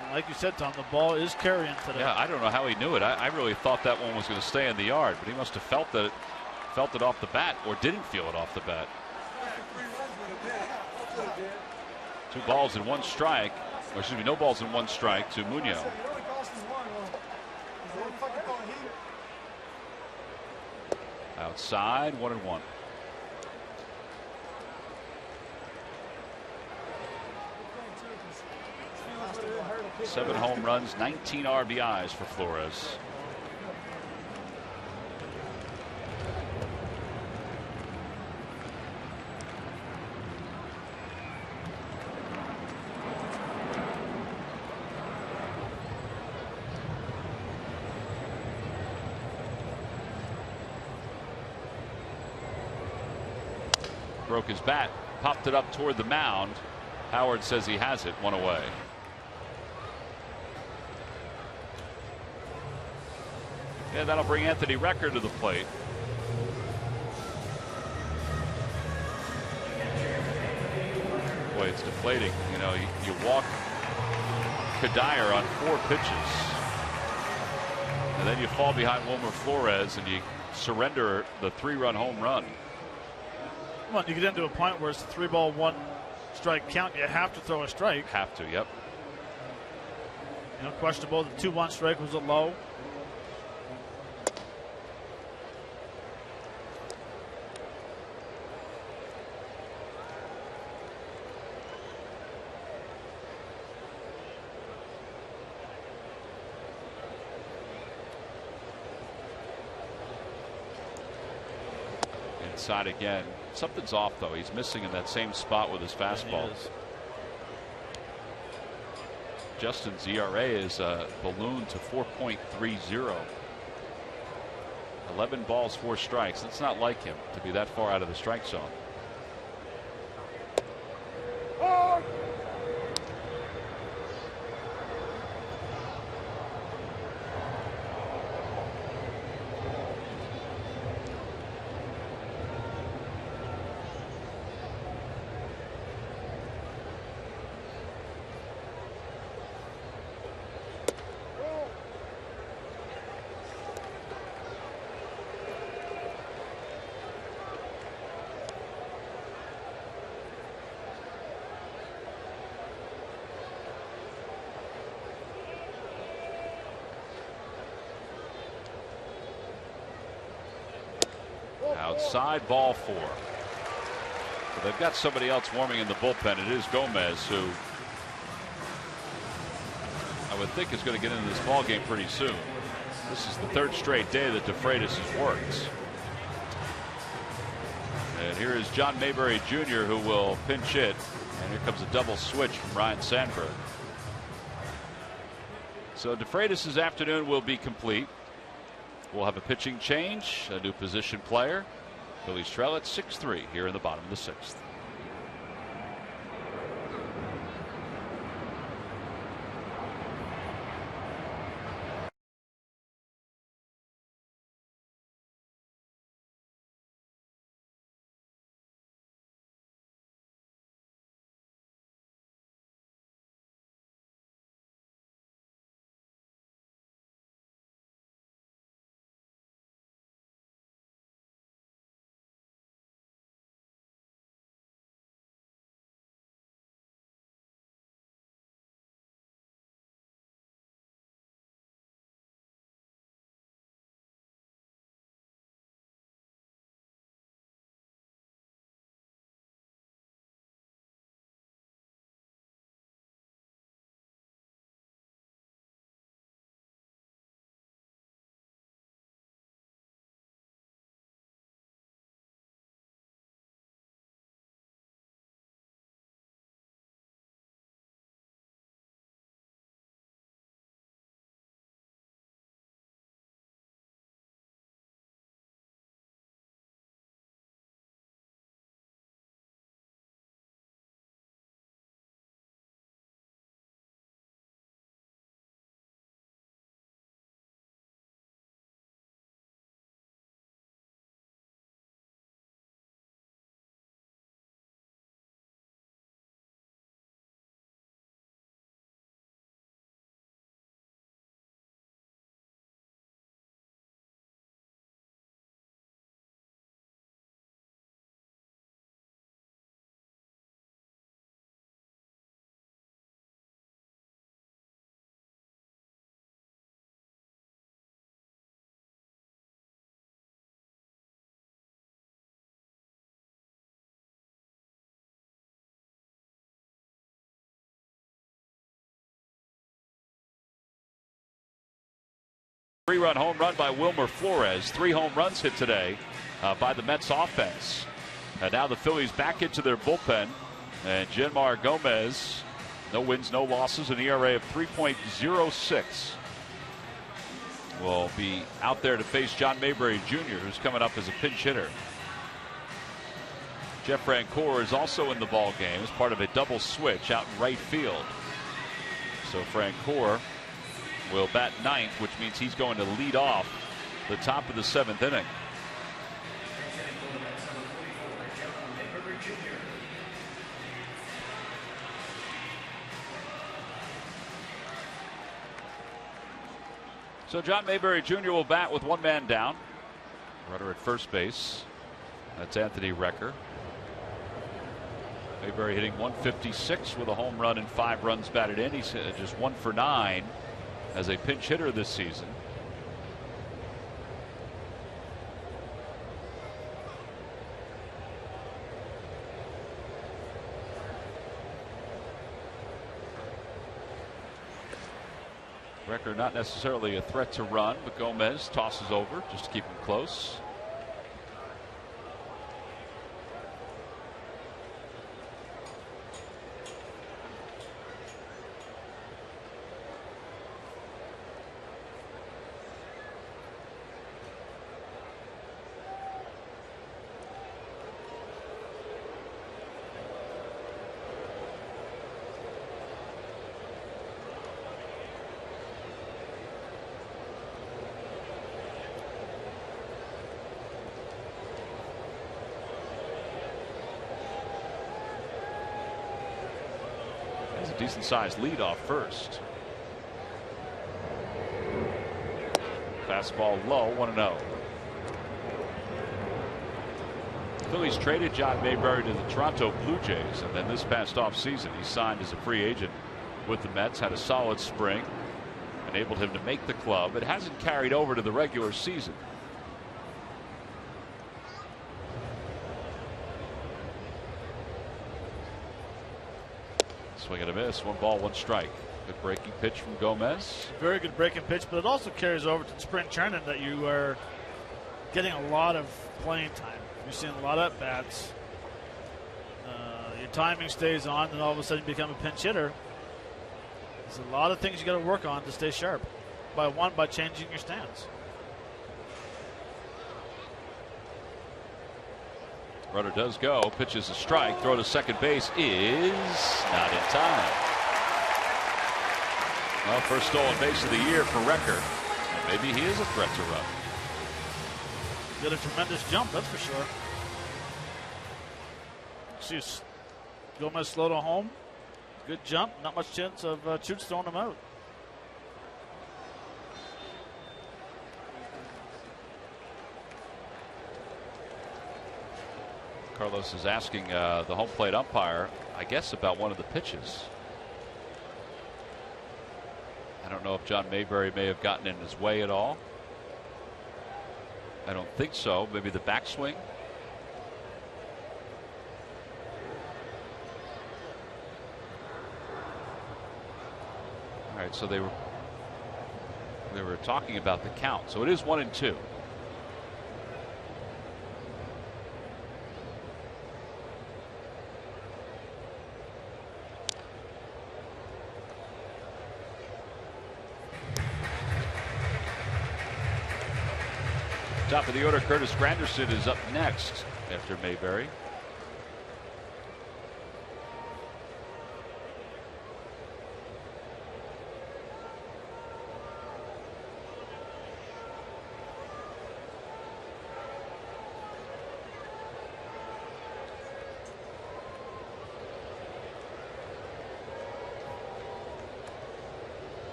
And like you said, Tom, the ball is carrying today. Yeah, I don't know how he knew it. I really thought that one was going to stay in the yard, but he must have felt it off the bat, or didn't feel it off the bat. 2 balls and 1 strike. Or excuse me, no balls and 1 strike to Munoz. Outside, 1-1. Seven home runs, 19 RBIs for Flores. Broke his bat, popped it up toward the mound. Howard says he has it, 1 away. Yeah, that'll bring Anthony Recker to the plate. Boy, it's deflating. You know, you walk Kadire on 4 pitches, and then you fall behind Wilmer Flores, and you surrender the 3-run home run. Well, you get into a point where it's a 3-ball, 1-strike count. You have to throw a strike. Have to, yep. You know, questionable. The 2-1 strike was a low. Inside again. Something's off, though. He's missing in that same spot with his fastball. Justin's ERA is ballooned to 4.30. 11 balls, 4 strikes. It's not like him to be that far out of the strike zone. Outside, ball 4. But they've got somebody else warming in the bullpen. It is Gomez, who I would think is going to get into this ball game pretty soon. This is the 3rd straight day that DeFreitas has worked. And here is John Mayberry Jr., who will pinch hit. And here comes a double switch from Ryan Sandberg. So DeFreitas' afternoon will be complete. We'll have a pitching change, a new position player. Phillies trail at 6-3 here in the bottom of the 6th. Three-run home run by Wilmer Flores. 3 home runs hit today by the Mets offense. And now the Phillies back into their bullpen. And Jenmar Gomez, no wins, no losses, an ERA of 3.06. Will be out there to face John Mayberry Jr., who's coming up as a pinch hitter. Jeff Francoeur is also in the ball game as part of a double switch out in right field. So Francoeur will bat 9th, which means he's going to lead off the top of the 7th inning. So John Mayberry Jr. will bat with 1 man down. Runner at first base. That's Anthony Recker. Mayberry hitting 156 with a home run and 5 runs batted in. He's just 1 for 9 as a pinch hitter this season. Recker not necessarily a threat to run, but Gomez tosses over just to keep him close. Decent sized lead off first. Fastball low, 1-0. Phillies traded John Mayberry to the Toronto Blue Jays, and then this past offseason he signed as a free agent with the Mets, had a solid spring, enabled him to make the club. It hasn't carried over to the regular season. Swing and a miss. 1 ball, 1 strike. Good breaking pitch from Gomez. Very good breaking pitch, but it also carries over to spring training that you are getting a lot of playing time. You're seeing a lot of at-bats. Your timing stays on, and all of a sudden you become a pinch hitter. There's a lot of things you got to work on to stay sharp. By changing your stance. Runner does go, pitches a strike, throw to second base is not in time. Well, first stolen base of the year for Recker. And maybe he is a threat to run. Did a tremendous jump, that's for sure. See Gomez slow to home. Good jump, not much chance of Choots throwing him out. Carlos is asking the home plate umpire, I guess, about one of the pitches. I don't know if John Mayberry may have gotten in his way at all. I don't think so. Maybe the backswing. All right, so they were talking about the count. So it is 1-2. Top of the order, Curtis Granderson is up next after Mayberry.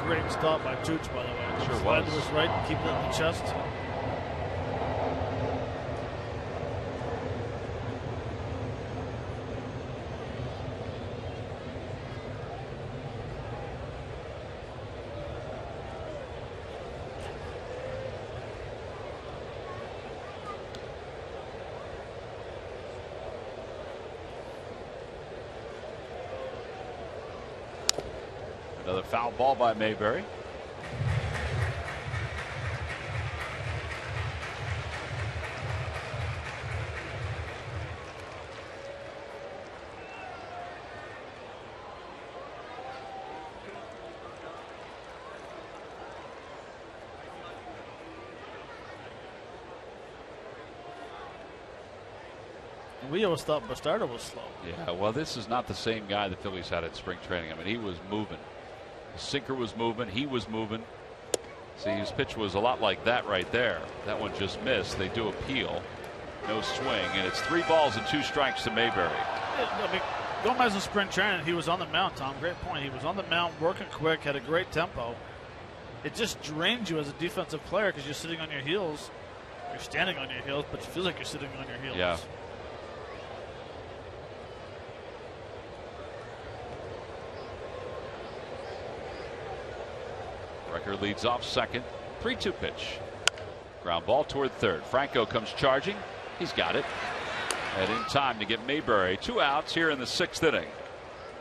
Great stop by Chooch, by the way. Sure Slide was. to his right and keep it in the chest. Another foul ball by Mayberry. We always thought Bastardo was slow. Yeah, well, this is not the same guy the Phillies had at spring training. I mean, he was moving. The sinker was moving. He was moving. See, his pitch was a lot like that right there. That one just missed. They do appeal. No swing, and it's 3 balls and 2 strikes to Mayberry. I mean, Gomez in spring training, he was on the mound, Tom. Great point. He was on the mound, working quick, had a great tempo. It just drains you as a defensive player because you're sitting on your heels. You're standing on your heels, but it feels like you're sitting on your heels. Yeah. Recker leads off second. 3-2 pitch. Ground ball toward third. Franco comes charging. He's got it. And in time to get Mayberry 2 outs here in the 6th inning.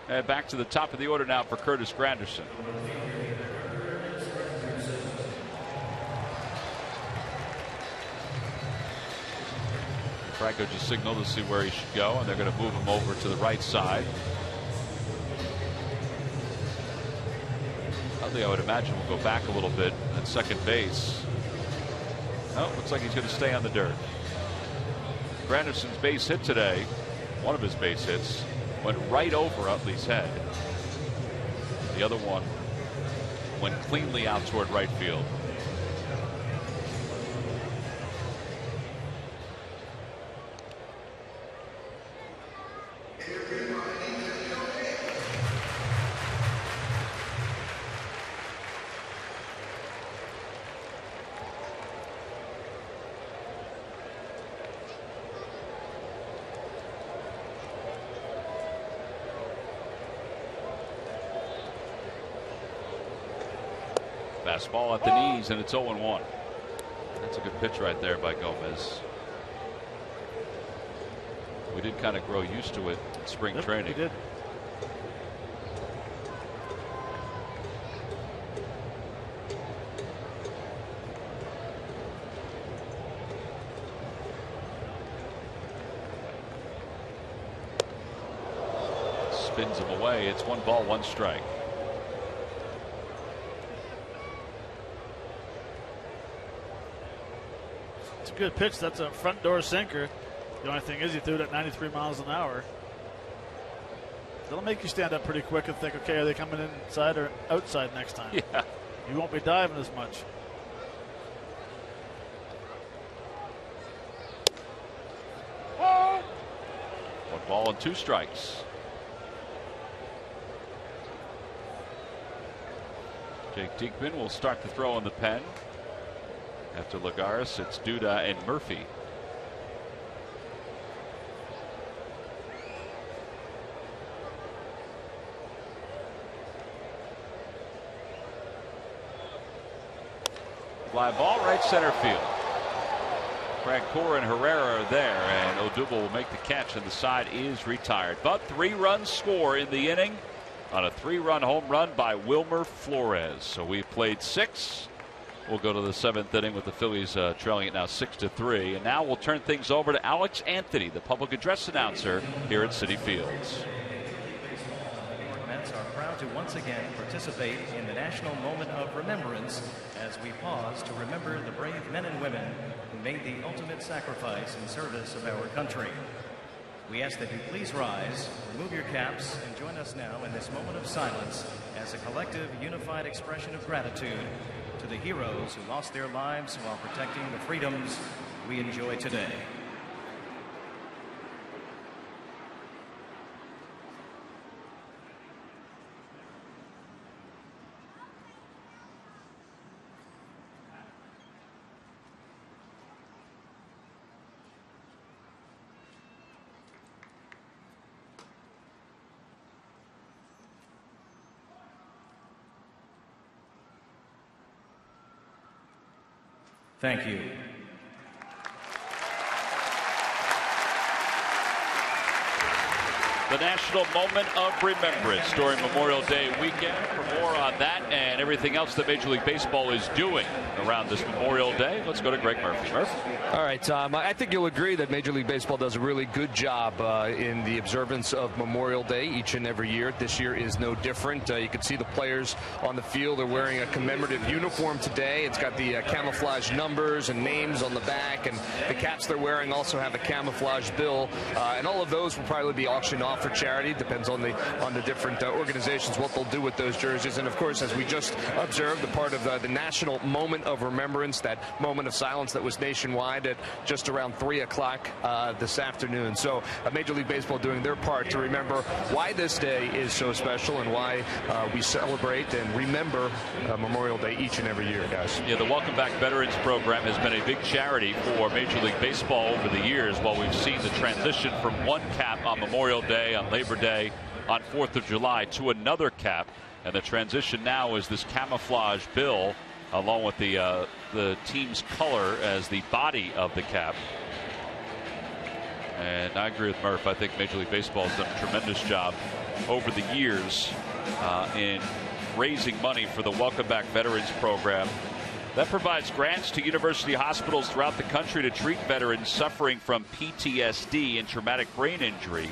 And back to the top of the order now for Curtis Granderson. Franco just signaled to see where he should go, and they're going to move him over to the right side. I would imagine we'll go back a little bit at second base. Oh, looks like he's going to stay on the dirt. Granderson's base hit today, one of his base hits, went right over Utley's head. The other one went cleanly out toward right field. Fastball at the knees, and it's 0-1. That's a good pitch right there by Gomez. We did kind of grow used to it in spring training. We did. Spins him away. It's 1 ball, 1 strike. Good pitch. That's a front door sinker. The only thing is he threw it at 93 miles an hour. That'll make you stand up pretty quick and think, okay, are they coming inside or outside next time? Yeah. You won't be diving as much. Oh. 1 ball and 2 strikes. Jake Diekman will start the throw in the pen. After Lagares, it's Duda and Murphy. Fly ball right center field. Francoeur and Herrera are there, and Odubel will make the catch, and the side is retired. But 3 runs score in the inning on a 3-run home run by Wilmer Flores. So we played 6. We'll go to the 7th inning with the Phillies trailing it now 6-3. And now we'll turn things over to Alex Anthony, the public address announcer here at Citi Fields. Mets are proud to once again participate in the National Moment of Remembrance as we pause to remember the brave men and women who made the ultimate sacrifice in service of our country. We ask that you please rise, remove your caps, and join us now in this moment of silence as a collective, unified expression of gratitude to the heroes who lost their lives while protecting the freedoms we enjoy today. Thank you. the National Moment of Remembrance during Memorial Day weekend. For more on that and everything else that Major League Baseball is doing around this Memorial Day, let's go to Greg Murphy. Murph? All right, Tom. I think you'll agree that Major League Baseball does a really good job in the observance of Memorial Day each and every year. This year is no different. You can see the players on the field are wearing a commemorative uniform today. It's got the camouflage numbers and names on the back, and the caps they're wearing also have a camouflage bill. And all of those will probably be auctioned off for charity. Depends on the different organizations what they'll do with those jerseys. And of course, as we just observed, the part of the National Moment of Remembrance, that moment of silence that was nationwide at just around 3 o'clock this afternoon. So Major League Baseball doing their part to remember why this day is so special and why we celebrate and remember Memorial Day each and every year, guys. Yeah, the Welcome Back Veterans Program has been a big charity for Major League Baseball over the years, while we've seen the transition from one cap on Memorial Day, on Labor Day, on 4th of July to another cap. And the transition now is this camouflage bill along with the team's color as the body of the cap. And I agree with Murph. I think Major League Baseball has done a tremendous job over the years in raising money for the Welcome Back Veterans Program. That provides grants to university hospitals throughout the country to treat veterans suffering from PTSD and traumatic brain injury.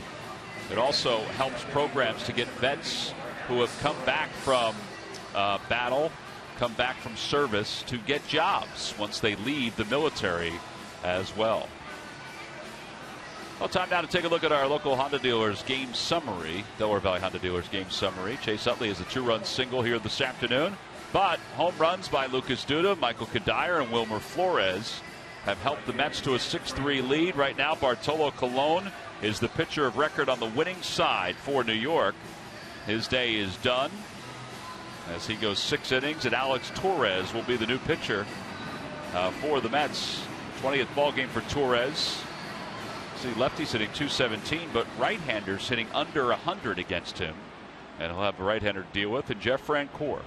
It also helps programs to get vets who have come back from battle, come back from service, to get jobs once they leave the military as well. Well, time now to take a look at our local Honda dealers game summary. Delaware Valley Honda dealers game summary. Chase Utley is a 2-run single here this afternoon. But home runs by Lucas Duda, Michael Kadire, and Wilmer Flores have helped the Mets to a 6-3 lead. Right now, Bartolo Colon is the pitcher of record on the winning side for New York. His day is done as he goes 6 innings, and Alex Torres will be the new pitcher for the Mets. 20th ball game for Torres. See, lefties hitting .217, but right-handers hitting under 100 against him. And he'll have a right-hander to deal with, and Jeff Francoeur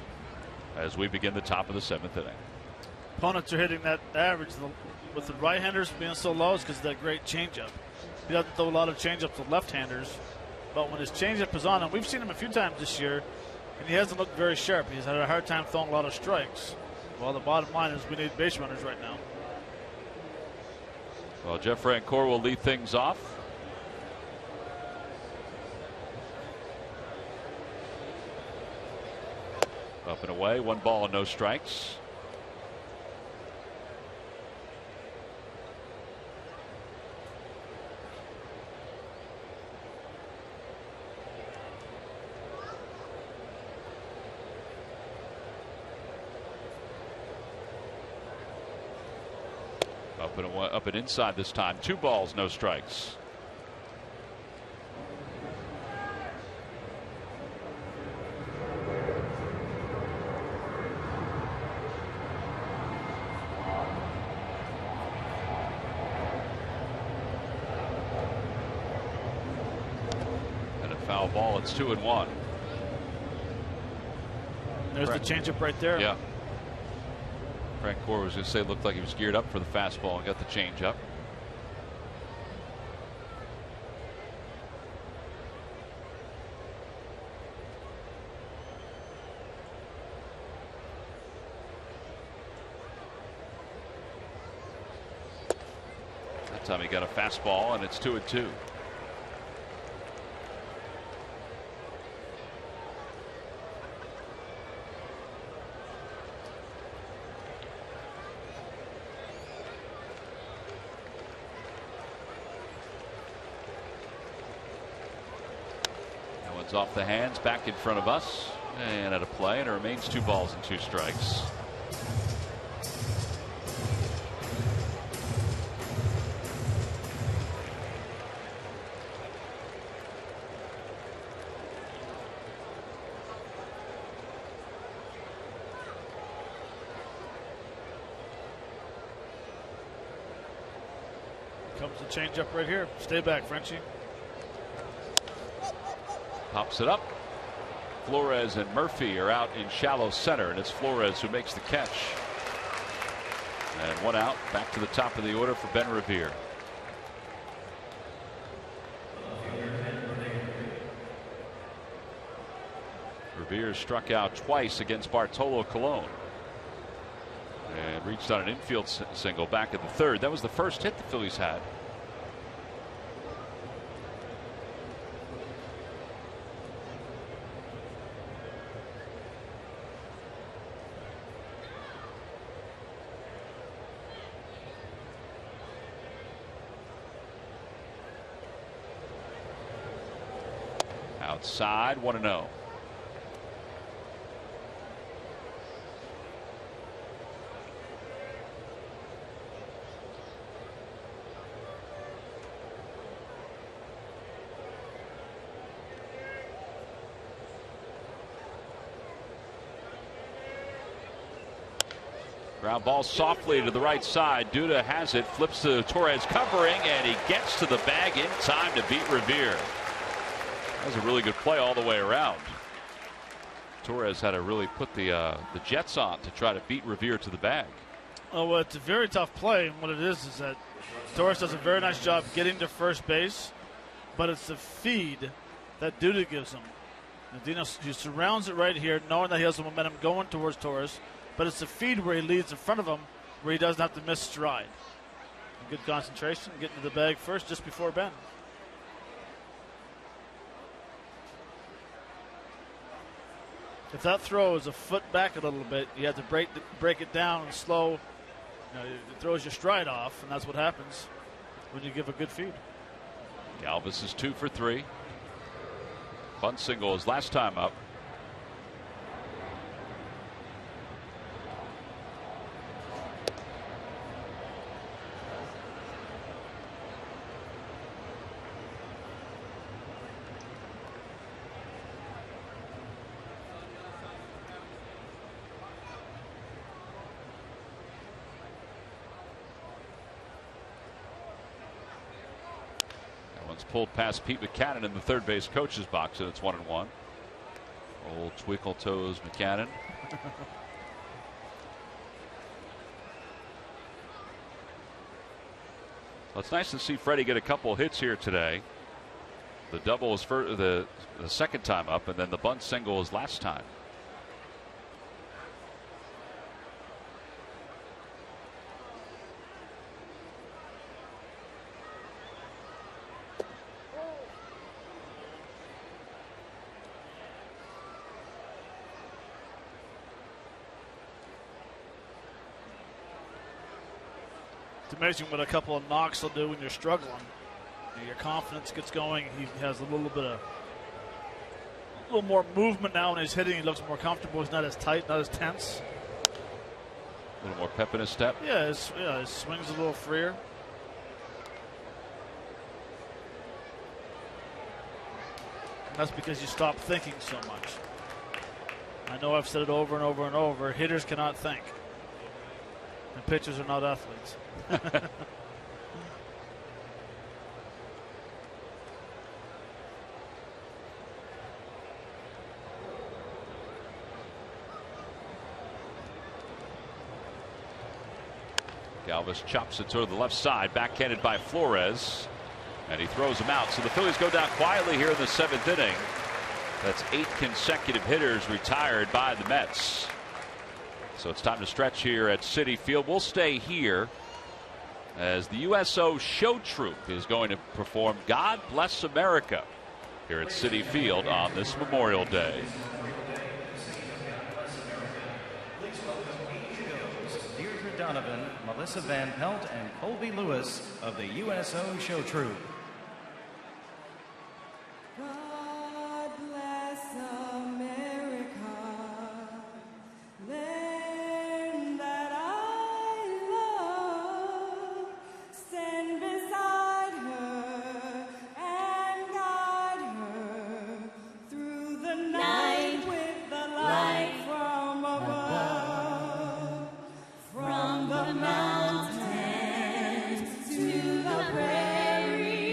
as we begin the top of the 7th inning. Opponents are hitting that average with the right-handers being so low is because of that great changeup. He doesn't throw a lot of changeups to left-handers, but when his changeup is on, and we've seen him a few times this year, and he hasn't looked very sharp. He's had a hard time throwing a lot of strikes. Well, the bottom line is we need base runners right now. Well, Jeff Francoeur will lead things off. Up and away, 1 ball and no strikes. Up and away, up and inside this time. 2 balls, no strikes. Foul ball. It's 2-1. There's the changeup right there. Yeah. Francoeur was going to say it looked like he was geared up for the fastball and got the changeup. That time he got a fastball, and it's 2-2. Off the hands, back in front of us, and at a play, and it remains 2 balls and 2 strikes. Comes the changeup right here. Stay back, Frenchie. Pops it up. Flores and Murphy are out in shallow center, and it's Flores who makes the catch. And 1 out. Back to the top of the order for Ben Revere. Revere struck out twice against Bartolo Colon and reached on an infield single back in the third. That was the first hit the Phillies had. Outside, 1-0. Ground ball softly to the right side. Duda has it, flips to Torres covering, and he gets to the bag in time to beat Revere. That was a really good play all the way around. Torres had to really put the Jets on to try to beat Revere to the bag. Oh, well, it's a very tough play, and what it is that Torres does a very nice job getting to first base, but it's the feed that Duda gives him. Dino, he surrounds it right here, knowing that he has the momentum going towards Torres, but it's the feed where he leads in front of him, where he doesn't have to miss stride. Good concentration, getting to the bag first just before Ben. If that throw is a foot back a little bit, you have to break it down and slow. It throws your stride off, and that's what happens when you give a good feed. Galvis is 2 for 3. Bunt single his last time up. Pulled past Pete McCannon in the third base coach's box, and it's 1-1. Old twinkle toes McCannon. Well, it's nice to see Freddie get a couple hits here today. The double was for the second time up, and then the bunt single was last time. It's amazing what a couple of knocks will do when you're struggling. Your confidence gets going. He has a little more movement now when he's hitting. He looks more comfortable. He's not as tight, not as tense. A little more pep in his step. Yeah, his swing's a little freer. And that's because you stop thinking so much. I know I've said it over and over and over. Hitters cannot think. And pitchers are not athletes. Galvis chops it toward the left side, backhanded by Flores, and he throws him out. So the Phillies go down quietly here in the 7th inning. That's 8 consecutive hitters retired by the Mets. So it's time to stretch here at Citi Field. We'll stay here as the USO Show Troupe is going to perform God Bless America here at Citi Field on this Memorial Day. Deirdre Donovan, Melissa Van Pelt, and Colby Lewis of the USO Show Troupe. From the mountains to the prairie.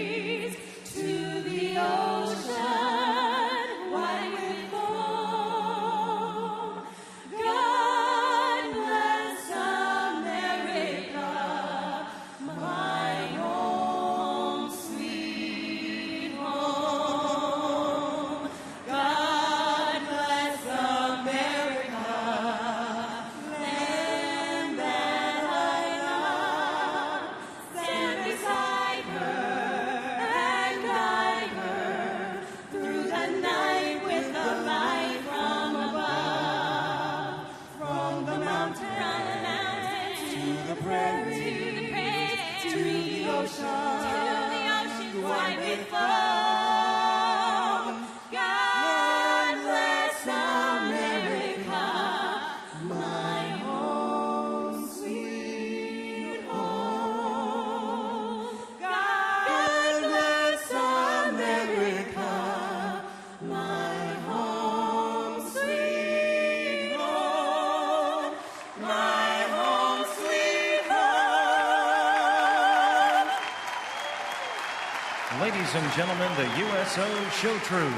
ladies and gentlemen, the USO Show Troupe.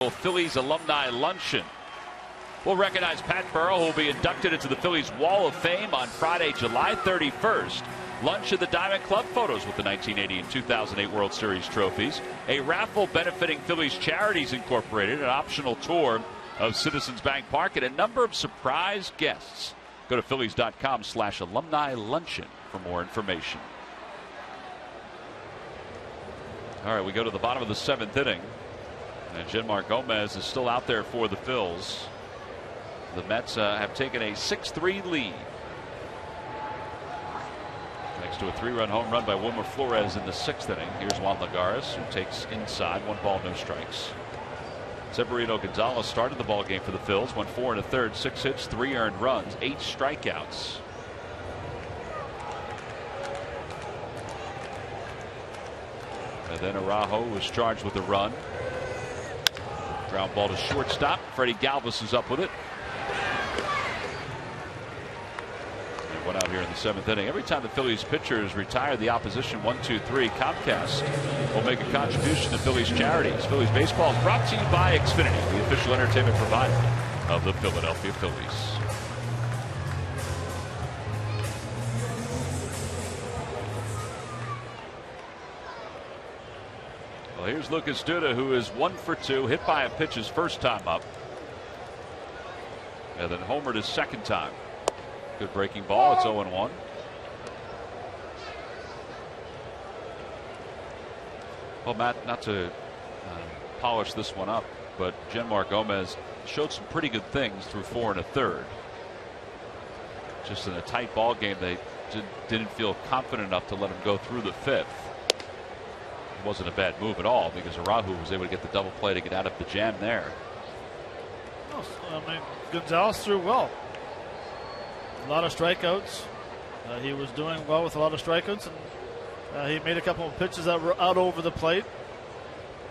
Phillies Alumni Luncheon. We'll recognize Pat Burrell, who will be inducted into the Phillies Wall of Fame on Friday, July 31st. Lunch at the Diamond Club, photos with the 1980 and 2008 World Series trophies, a raffle benefiting Phillies Charities Incorporated, an optional tour of Citizens Bank Park, and a number of surprise guests. Go to Phillies.com/alumni luncheon for more information. All right, we go to the bottom of the 7th inning. And Genmar Gomez is still out there for the Phils. The Mets have taken a 6-3 lead. Thanks to a 3-run home run by Wilmer Flores in the 6th inning. Here's Juan Lagares, who takes inside, 1 ball, no strikes. Severino Gonzalez started the ball game for the Phils, went 4 1/3, 6 hits, 3 earned runs, 8 strikeouts. And then Araujo was charged with a run. Ground ball to shortstop. Freddie Galvis is up with it. And went out here in the 7th inning. Every time the Phillies pitchers retire the opposition 1-2-3, Comcast will make a contribution to Phillies charities. Phillies baseball is brought to you by Xfinity, the official entertainment provider of the Philadelphia Phillies. Well, here's Lucas Duda, who is 1 for 2, hit by a pitch his first time up, and then homered his second time. Good breaking ball. It's 0-1. Well, Matt, not to polish this one up, but Genmar Gomez showed some pretty good things through 4 1/3. Just in a tight ball game, they didn't feel confident enough to let him go through the 5th. Wasn't a bad move at all because Araujo was able to get the double play to get out of the jam there. I mean, Gonzalez threw well. A lot of strikeouts. He was doing well with a lot of strikeouts, and he made a couple of pitches that were out over the plate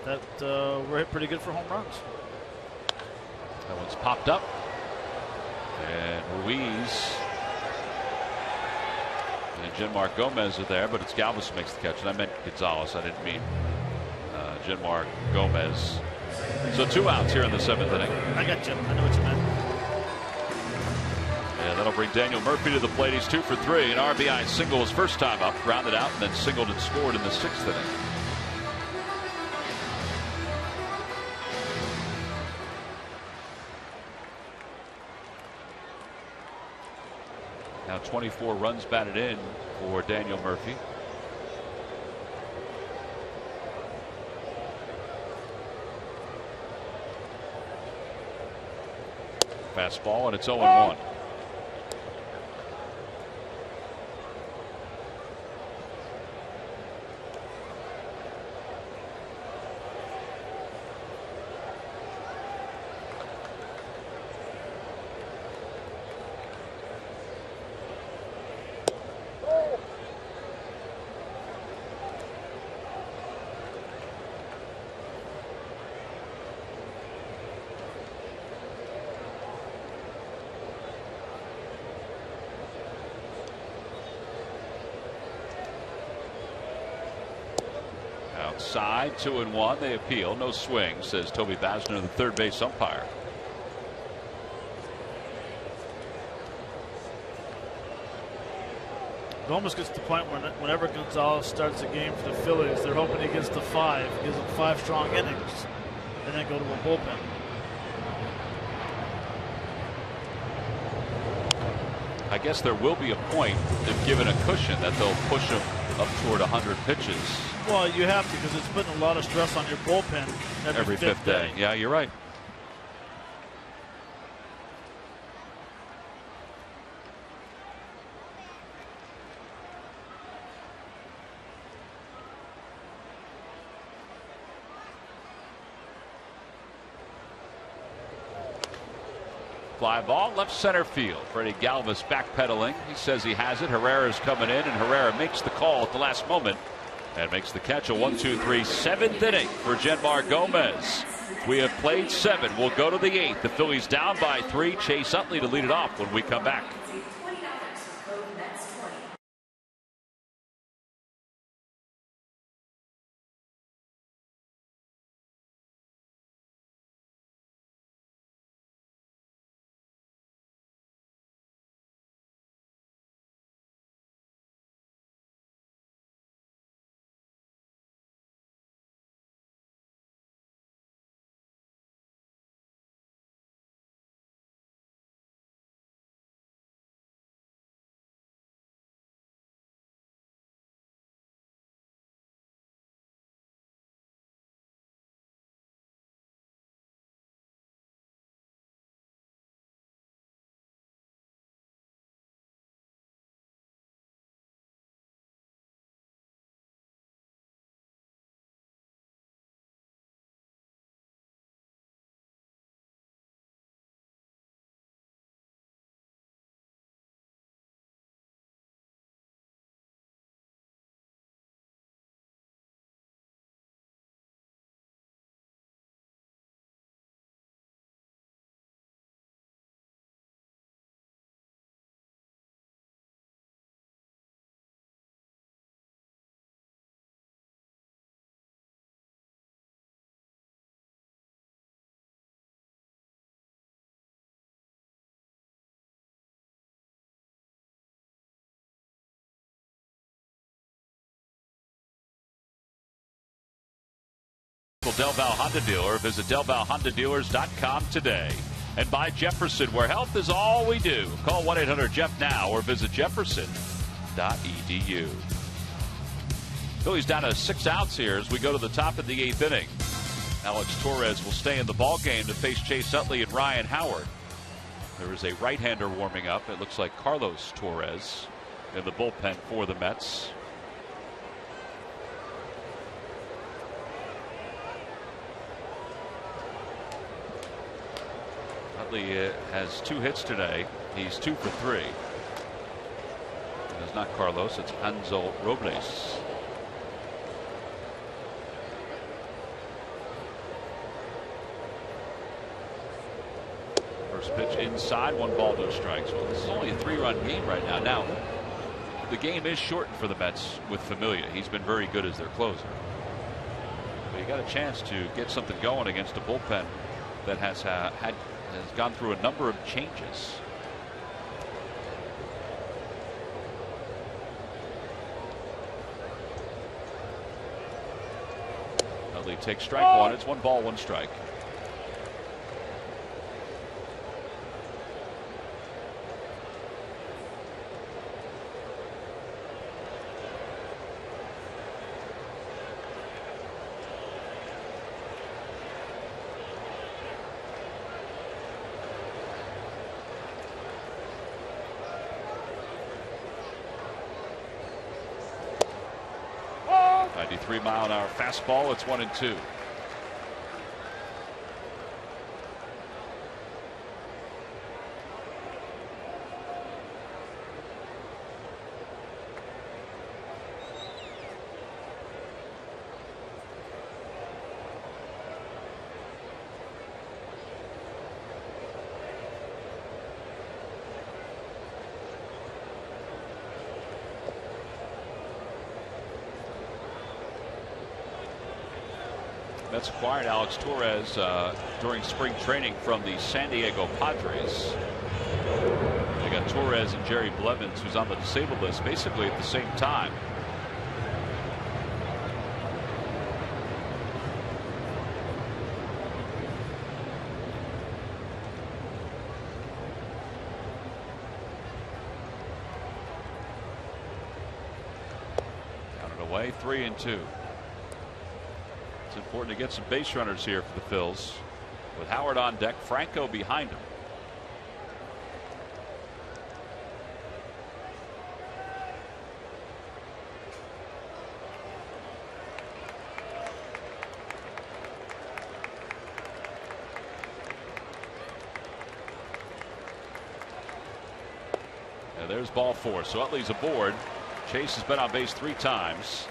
that were hit pretty good for home runs. That one's popped up, and Ruiz and Genmar Gomez are there, but it's Galvis who makes the catch. And I meant Gonzalez. I didn't mean Genmar Gomez. So 2 outs here in the 7th inning. I got you. I know what you meant. And that'll bring Daniel Murphy to the plate. He's 2 for 3. An RBI single his first time up, grounded out, and then singled and scored in the 6th inning. Now 24 runs batted in for Daniel Murphy. Fastball, and it's 0-1. inside, 2-1. They appeal. No swing, says Toby Basner, the third base umpire. It almost gets to the point where whenever Gonzalez starts a game for the Phillies, they're hoping he gets to 5, gives them 5 strong innings, and then go to a bullpen. I guess there will be a point, if given a cushion, that they'll push him up toward 100 pitches. Well, you have to, because it's putting a lot of stress on your bullpen every fifth day. Yeah, you're right. Fly ball left center field. Freddie Galvis backpedaling. He says he has it. Herrera's coming in, and Herrera makes the call at the last moment and makes the catch. A 1-2-3 7th inning for Jenmar Gomez. We have played 7. We'll go to the 8th. The Phillies down by 3. Chase Utley to lead it off when we come back. Del Val Honda dealer. Visit DelValHondaDealers.com today. And by Jefferson, where health is all we do. Call 1-800-JEFF now or visit Jefferson.edu. Phillies down to 6 outs here as we go to the top of the 8th inning. Alex Torres will stay in the ball game to face Chase Utley and Ryan Howard. There is a right-hander warming up. It looks like Carlos Torres in the bullpen for the Mets. Utley has 2 hits today. He's 2 for 3. It's not Carlos, it's Hansel Robles. First pitch inside, 1 ball, no strikes. Well, this is only a 3-run game right now. Now, the game is shortened for the Mets with Familia. He's been very good as their closer. But you got a chance to get something going against a bullpen that has gone through a number of changes. Utley takes strike 1. It's 1 ball, 1 strike. .3-mile-an-hour fastball. It's 1-2. Mets acquired Alex Torres during spring training from the San Diego Padres. They got Torres and Jerry Blevins, who's on the disabled list, basically at the same time. Counted away, 3-2. It's important to get some base runners here for the Phils. With Howard on deck, Franco behind him. And there's ball 4. So Utley's aboard. Chase has been on base 3 times.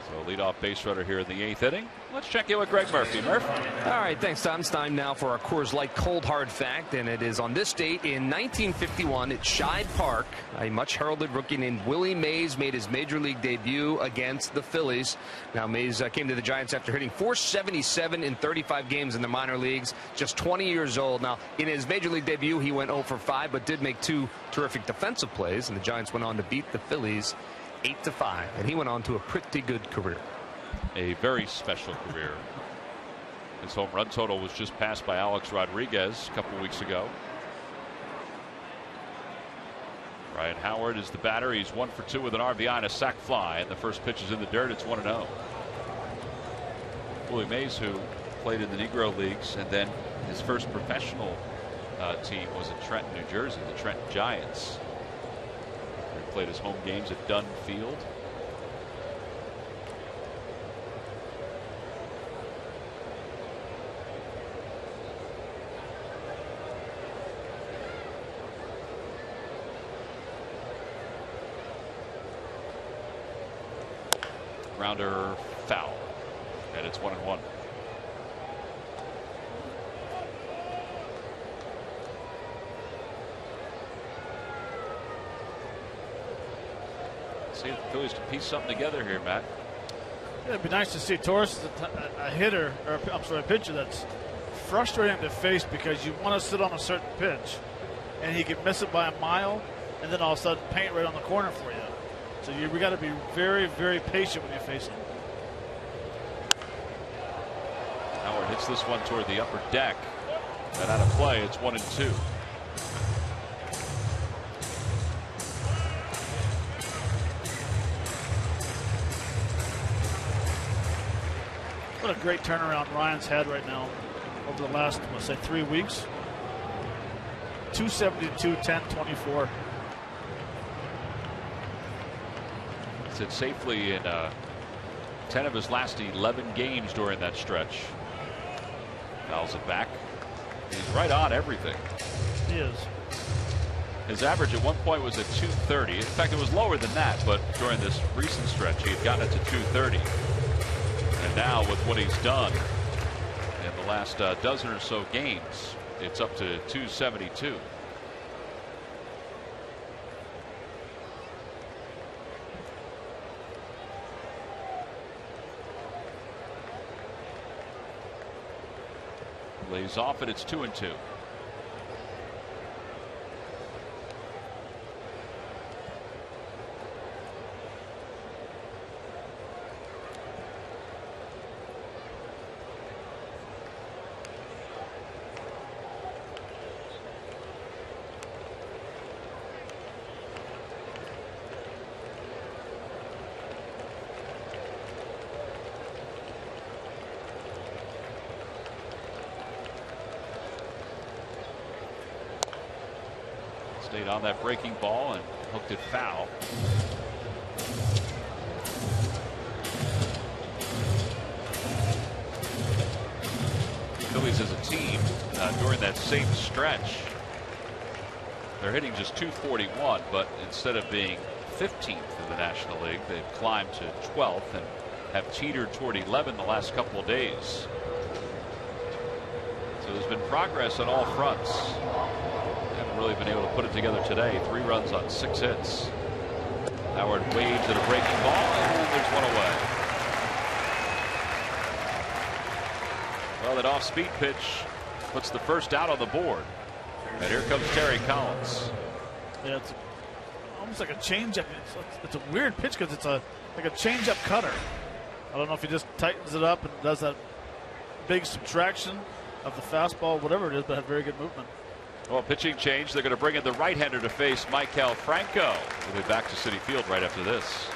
So leadoff base runner here in the 8th inning. Let's check in with Greg Murphy. Murph. All right, thanks, Tom. It's time now for our Coors Light Cold Hard Fact, and it is on this date in 1951 at Scheid Park. A much heralded rookie named Willie Mays made his major league debut against the Phillies. Now, Mays came to the Giants after hitting .477 in 35 games in the minor leagues, just 20 years old. Now, in his major league debut, he went 0 for 5, but did make 2 terrific defensive plays, and the Giants went on to beat the Phillies 8-5, and he went on to a pretty good career. A very special career. His home run total was just passed by Alex Rodriguez a couple weeks ago. Ryan Howard is the batter. He's 1 for 2 with an RBI and a sac fly, and the first pitch is in the dirt. It's 1-0. Willie Mays, who played in the Negro Leagues, and then his first professional team was in Trenton, New Jersey, the Trenton Giants. He played his home games at Dunn Field. Grounder foul, and it's 1-1. See if the Phillies can piece something together here, Matt. Yeah, it'd be nice to see Torres a hitter, or I'm sorry, a pitcher that's frustrating to face because you want to sit on a certain pitch, and he can miss it by a mile, and then all of a sudden paint right on the corner for you. So we got to be very, very patient when you face him. Howard hits this one toward the upper deck, and out of play, it's 1-2. What a great turnaround Ryan's had right now over the last, let's say, 3 weeks. 272, 10, 24. Sit safely in 10 of his last 11 games during that stretch. Fouls it back. He's right on everything. He is. His average at one point was at 230. In fact, it was lower than that, but during this recent stretch, he had gotten it to 230. And now with what he's done in the last dozen or so games, it's up to 272. Lays off and it's 2-2. Stayed on that breaking ball and hooked it foul. Phillies as a team during that same stretch, they're hitting just 241, but instead of being 15th in the National League, they've climbed to 12th and have teetered toward 11 the last couple of days. So there's been progress on all fronts. Haven't really been able to put it together today. 3 runs on 6 hits. Howard waves at a breaking ball, and there's one away. Well, that off-speed pitch puts the first out on the board. And here comes Terry Collins. Yeah, it's almost like a changeup. It's a weird pitch because it's like a changeup cutter. I don't know if he just tightens it up and does that big subtraction of the fastball, whatever it is, but had very good movement. Well, pitching change. They're going to bring in the right-hander to face Maikel Franco. We'll be back to Citi Field right after this.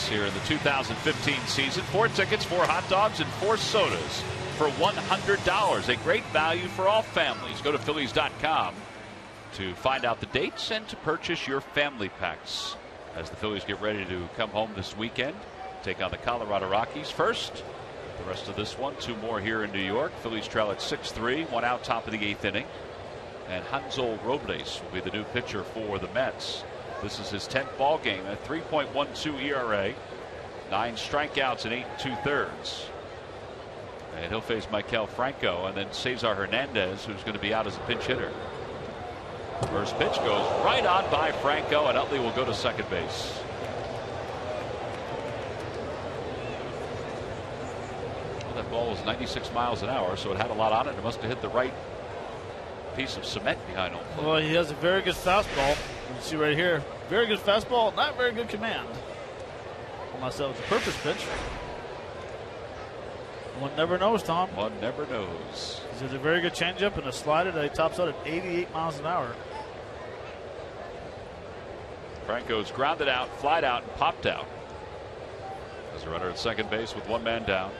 Here in the 2015 season. 4 tickets, 4 hot dogs, and 4 sodas for $100. A great value for all families. Go to Phillies.com to find out the dates and to purchase your family packs as the Phillies get ready to come home this weekend. Take on the Colorado Rockies first. The rest of this one, 2 more here in New York. Phillies trail at 6-3, 1 out, top of the 8th inning. And Hansel Robles will be the new pitcher for the Mets. This is his 10th ball game at 3.12 ERA, 9 strikeouts in 8 2/3. And he'll face Maikel Franco and then Cesar Hernandez, who's going to be out as a pinch hitter. First pitch goes right on by Franco, and Utley will go to second base. Well, that ball was 96 miles an hour, so it had a lot on it. It must have hit the right piece of cement behind home plate. Well, he has a very good fastball. You can see right here, very good fastball, not very good command. Unless that was a purpose pitch. One never knows, Tom. One never knows. He has a very good changeup and a slider that he tops out at 88 miles an hour. Franco's grounded out, flied out, and popped out. As a runner at second base with 1 man down.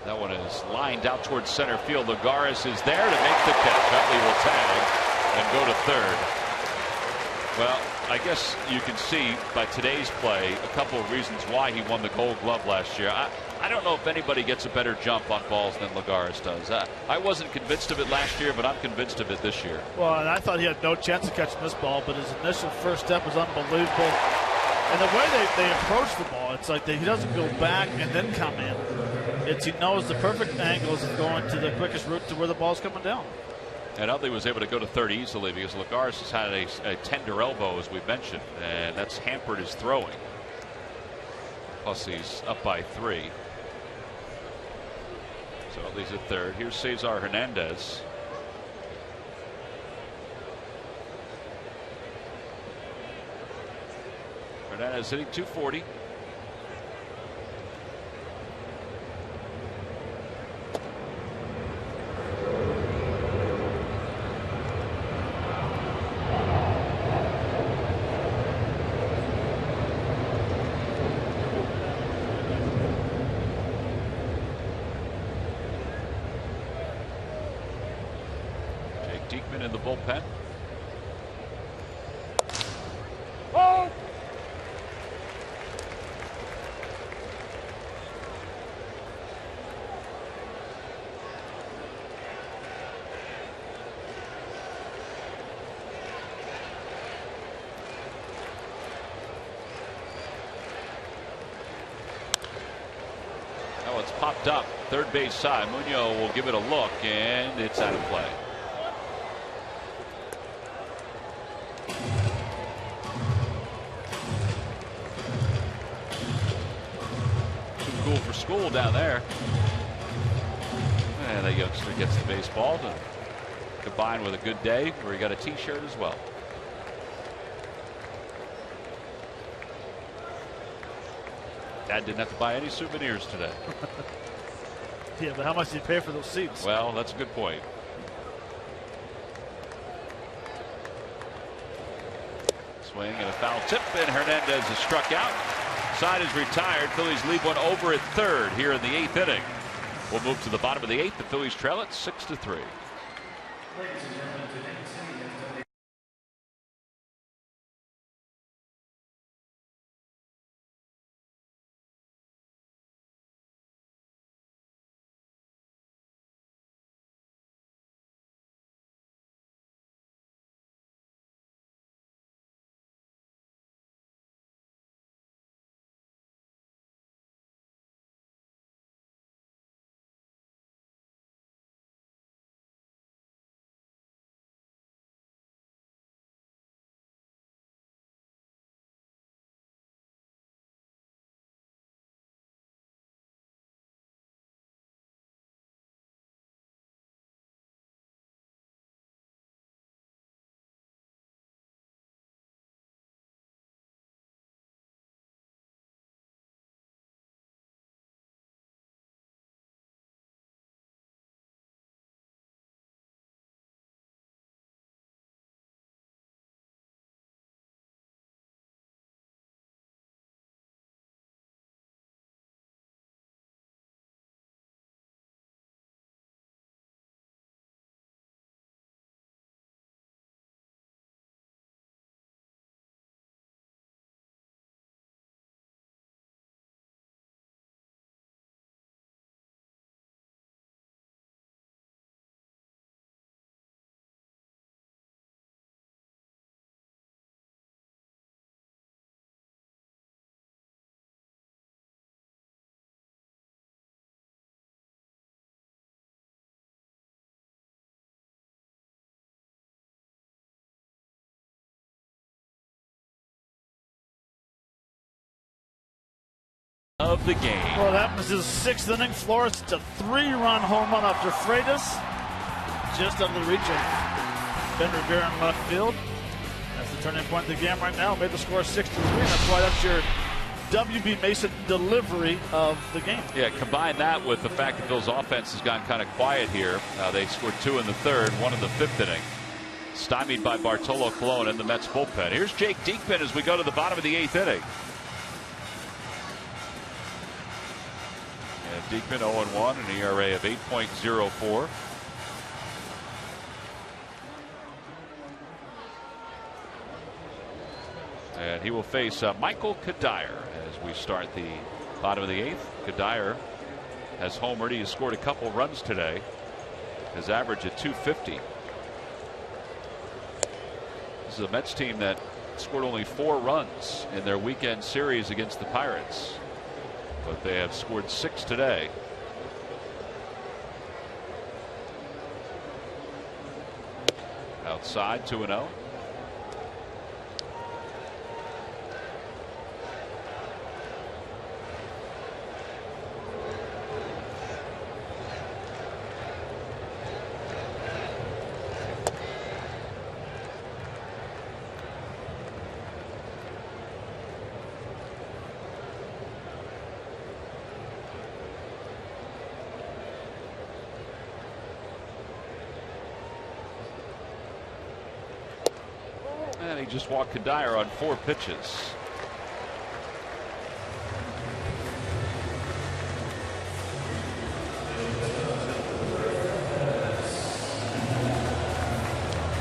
That one is lined out towards center field. Lagares is there to make the catch. Utley will tag and go to third. Well, I guess you can see by today's play a couple of reasons why he won the Gold Glove last year. I don't know if anybody gets a better jump on balls than Lagares does. I wasn't convinced of it last year, but I'm convinced of it this year. Well, and I thought he had no chance of catching this ball, but his initial first step was unbelievable. And the way they approach the ball, it's like he doesn't go back and then come in. He knows the perfect angles of going to the quickest route to where the ball's coming down. And Utley was able to go to third easily because Lagares has had a tender elbow, as we mentioned, and that's hampered his throwing. Plus, he's up by 3. So Utley's at third. Here's Cesar Hernandez. Hernandez hitting .240. Diekman in the bullpen. Oh! It's popped up third base side. Munoz will give it a look, and it's out of play. Too cool for school down there. And the youngster gets the baseball to combine with a good day where he got a T-shirt as well. Dad didn't have to buy any souvenirs today. Yeah, but how much did you pay for those seats? Well, that's a good point. Swing and a foul tip, and Hernandez is struck out. Side is retired. Phillies leave one over at third here in the 8th inning. We'll move to the bottom of the 8th. The Phillies trail it 6-3. Of the game. Well, that was his 6th inning. Flores to 3-run home run after Freitas. Just under the reach of Ben Rivera in left field. That's the turning point of the game right now. Made the score 6-3. That's why that's your WB Mason delivery of the game. Yeah, combine that with the fact that Bill's offense has gone kind of quiet here. They scored 2 in the 3rd, 1 in the 5th inning. Stymied by Bartolo Colon and the Mets bullpen. Here's Jake Diekman as we go to the bottom of the 8th inning. Diekman 0-1, an ERA of 8.04. And he will face Michael Kadire as we start the bottom of the 8th. Kadire has homered. He has scored a couple runs today. His average at 250. This is a Mets team that scored only 4 runs in their weekend series against the Pirates. But they have scored 6 today. Outside 2-0. And he just walked Kadire on 4 pitches.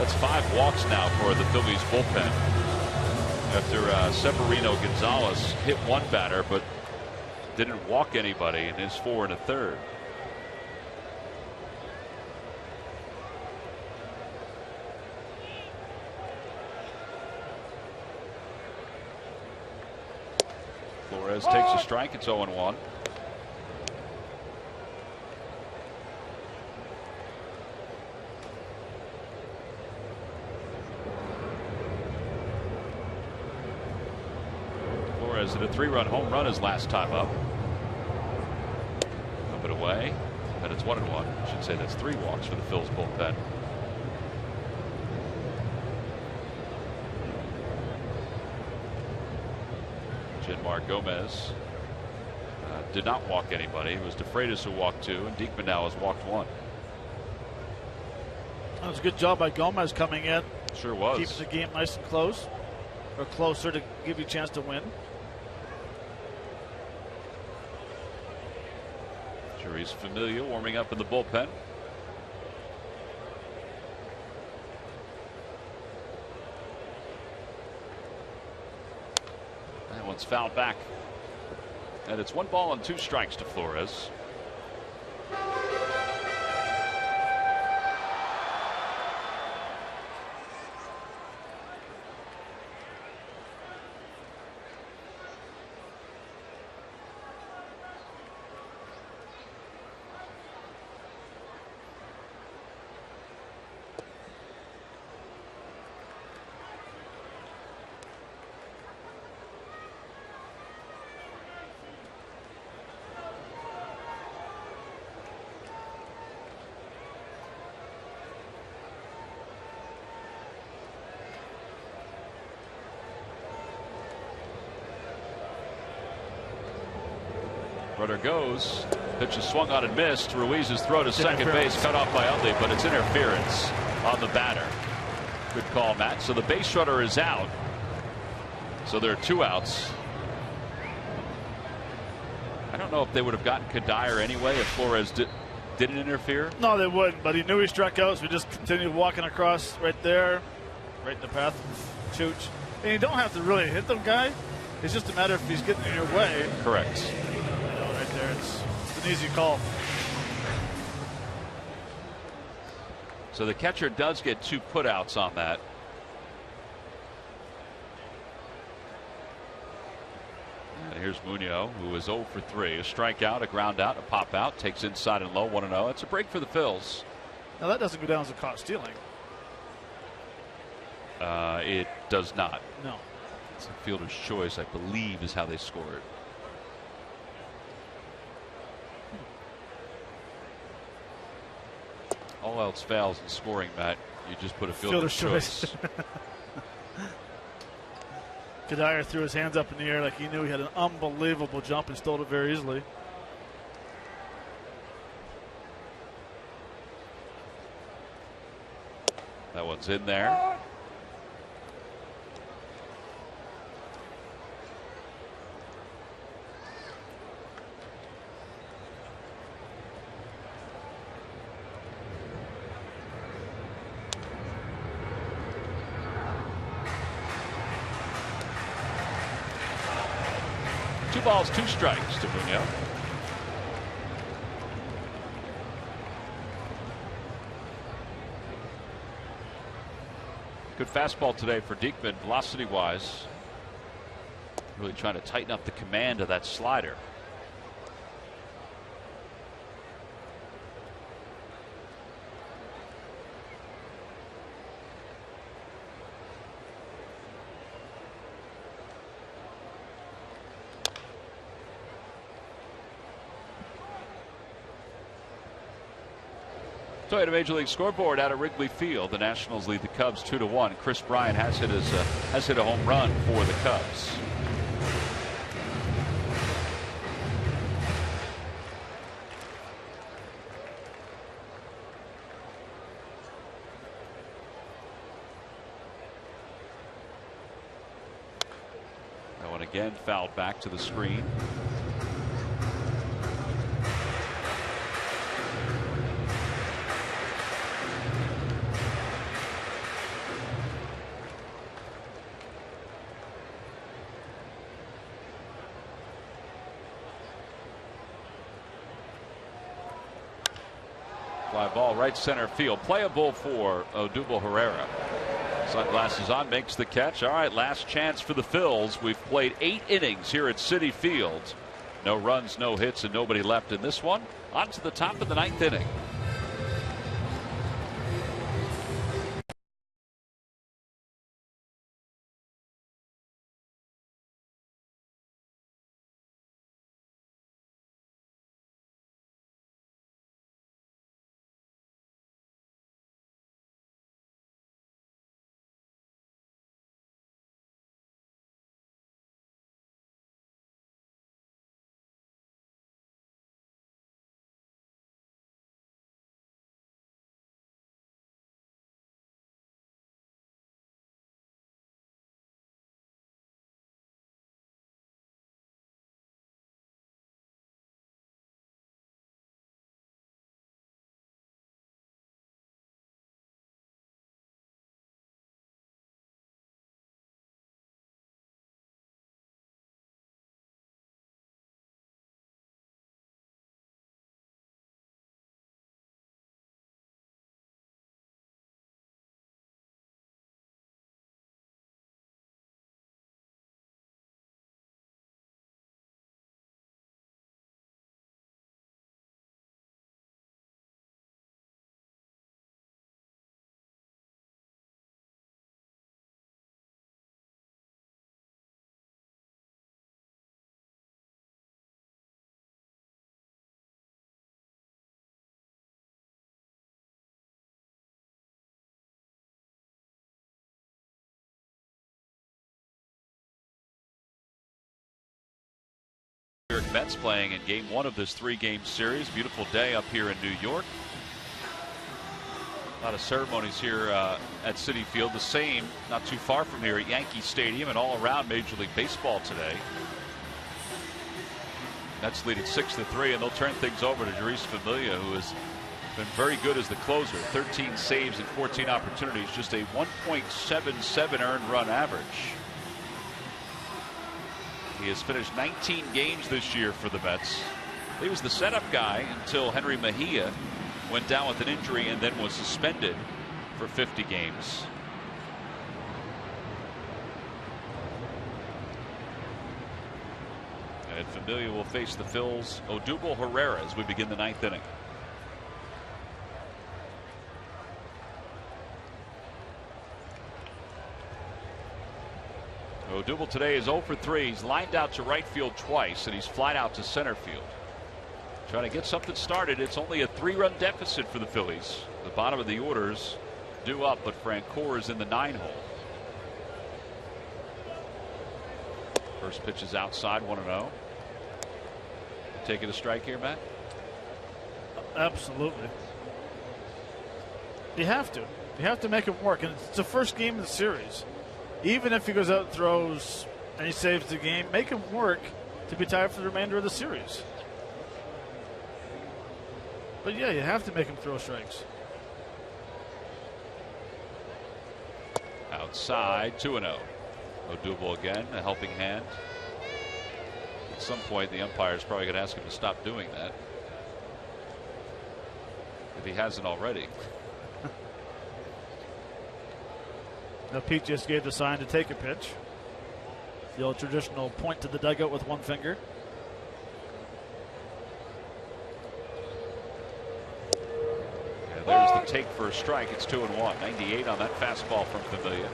That's 5 walks now for the Phillies bullpen. After Severino Gonzalez hit one batter, but didn't walk anybody in his 4 1/3. Flores takes a strike. It's 0-1. Flores hit a 3-run home run his last time up. Up and away. And it's 1-1. I should say that's 3 walks for the Phillies bullpen. Mark Gomez did not walk anybody. It was DeFreitas who walked 2, and Diekman now has walked 1. That was a good job by Gomez coming in. Sure was. Keeps the game nice and close, or closer, to give you a chance to win. Jeurys Familia warming up in the bullpen. One's fouled back, and it's 1 ball and 2 strikes to Flores. Runner goes. Pitch is swung on and missed. Ruiz's throw to second base, cut off by Utley, but it's interference on the batter. Good call, Matt. So the base runner is out. So there are 2 outs. I don't know if they would have gotten Kadire anyway if Flores didn't interfere. No, they wouldn't, but he knew he struck out, so we just continued walking across right there, right in the path of Chooch. And you don't have to really hit them, guy. It's just a matter if he's getting in your way. Correct. Right there, it's an easy call. So the catcher does get 2 putouts on that. And here's Munoz, who is 0 for 3. A strikeout, a ground out, a pop out, takes inside and low, 1-0. It's a break for the Phils. Now that doesn't go down as a caught stealing. It does not. No. It's a fielder's choice, I believe, is how they score it. All else fails in scoring, Matt. You just put a fielder's choice. Kadire threw his hands up in the air like he knew he had an unbelievable jump and stole it very easily. That one's in there. Two balls, 2 strikes to Munoz. Good fastball today for Diekman, velocity-wise. Really trying to tighten up the command of that slider. So at a Major League scoreboard out at Wrigley Field, the Nationals lead the Cubs 2-1. Chris Bryant has hit a home run for the Cubs. That one again fouled back to the screen. Fly ball right center field. Playable for Odubel Herrera. Sunglasses on, makes the catch. All right, last chance for the Phils. We've played 8 innings here at Citi Field. No runs, no hits, and nobody left in this one. On to the top of the 9th inning. Mets playing in game 1 of this 3-game series. Beautiful day up here in New York. A lot of ceremonies here at Citi Field. The same not too far from here at Yankee Stadium and all around Major League Baseball today. Mets lead at 6-3, and they'll turn things over to Jeurys Familia, who has been very good as the closer. 13 saves and 14 opportunities, just a 1.77 earned run average. He has finished 19 games this year for the Mets. He was the setup guy until Henry Mejia went down with an injury and then was suspended for 50 games. And Familia will face the Phils' Odubel Herrera as we begin the 9th inning. Odubel today is 0 for 3. He's lined out to right field twice, and he's flied out to center field. Trying to get something started. It's only a 3-run deficit for the Phillies. The bottom of the orders due up, but Francoeur is in the 9-hole. First pitch is outside, 1-0. Taking a strike here, Matt? Absolutely. You have to. You have to make him work, and it's the first game of the series. Even if he goes out and throws and he saves the game, make him work to be tied for the remainder of the series. But yeah, you have to make him throw strikes. Outside, 2-0. Odubel again, a helping hand. At some point, the umpire is probably going to ask him to stop doing that, if he hasn't already. Now Pete just gave the sign to take a pitch. The old traditional point to the dugout with one finger. And there's the take for a strike. It's 2-1. 98 on that fastball from Familia.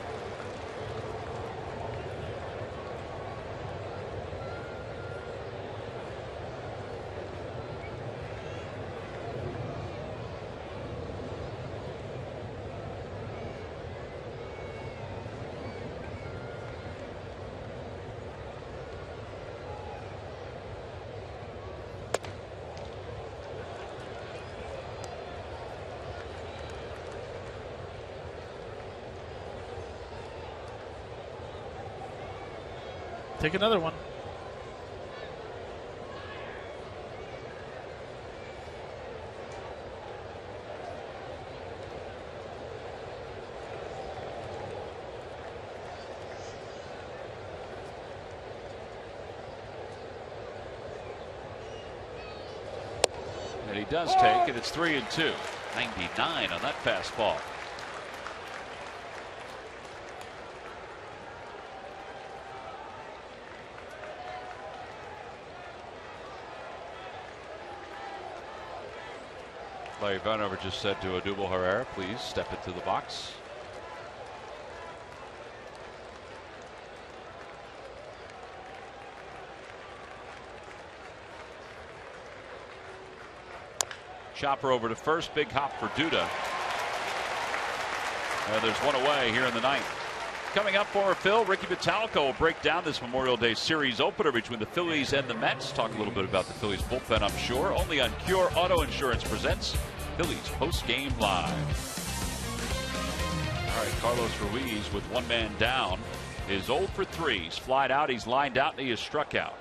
Take another one. And he does take it. It's 3-2. 99 on that fastball. Larry Vanover just said to Odubel Herrera, please step into the box. Chopper over to first. Big hop for Duda. There's one away here in the ninth. Coming up for Phil, Ricky Metallico will break down this Memorial Day Series opener between the Phillies and the Mets. Talk a little bit about the Phillies bullpen, I'm sure. Only on Cure Auto Insurance presents Phillies post-game live. All right, Carlos Ruiz with one man down is 0 for 3. He's flied out, he's lined out, and he is struck out.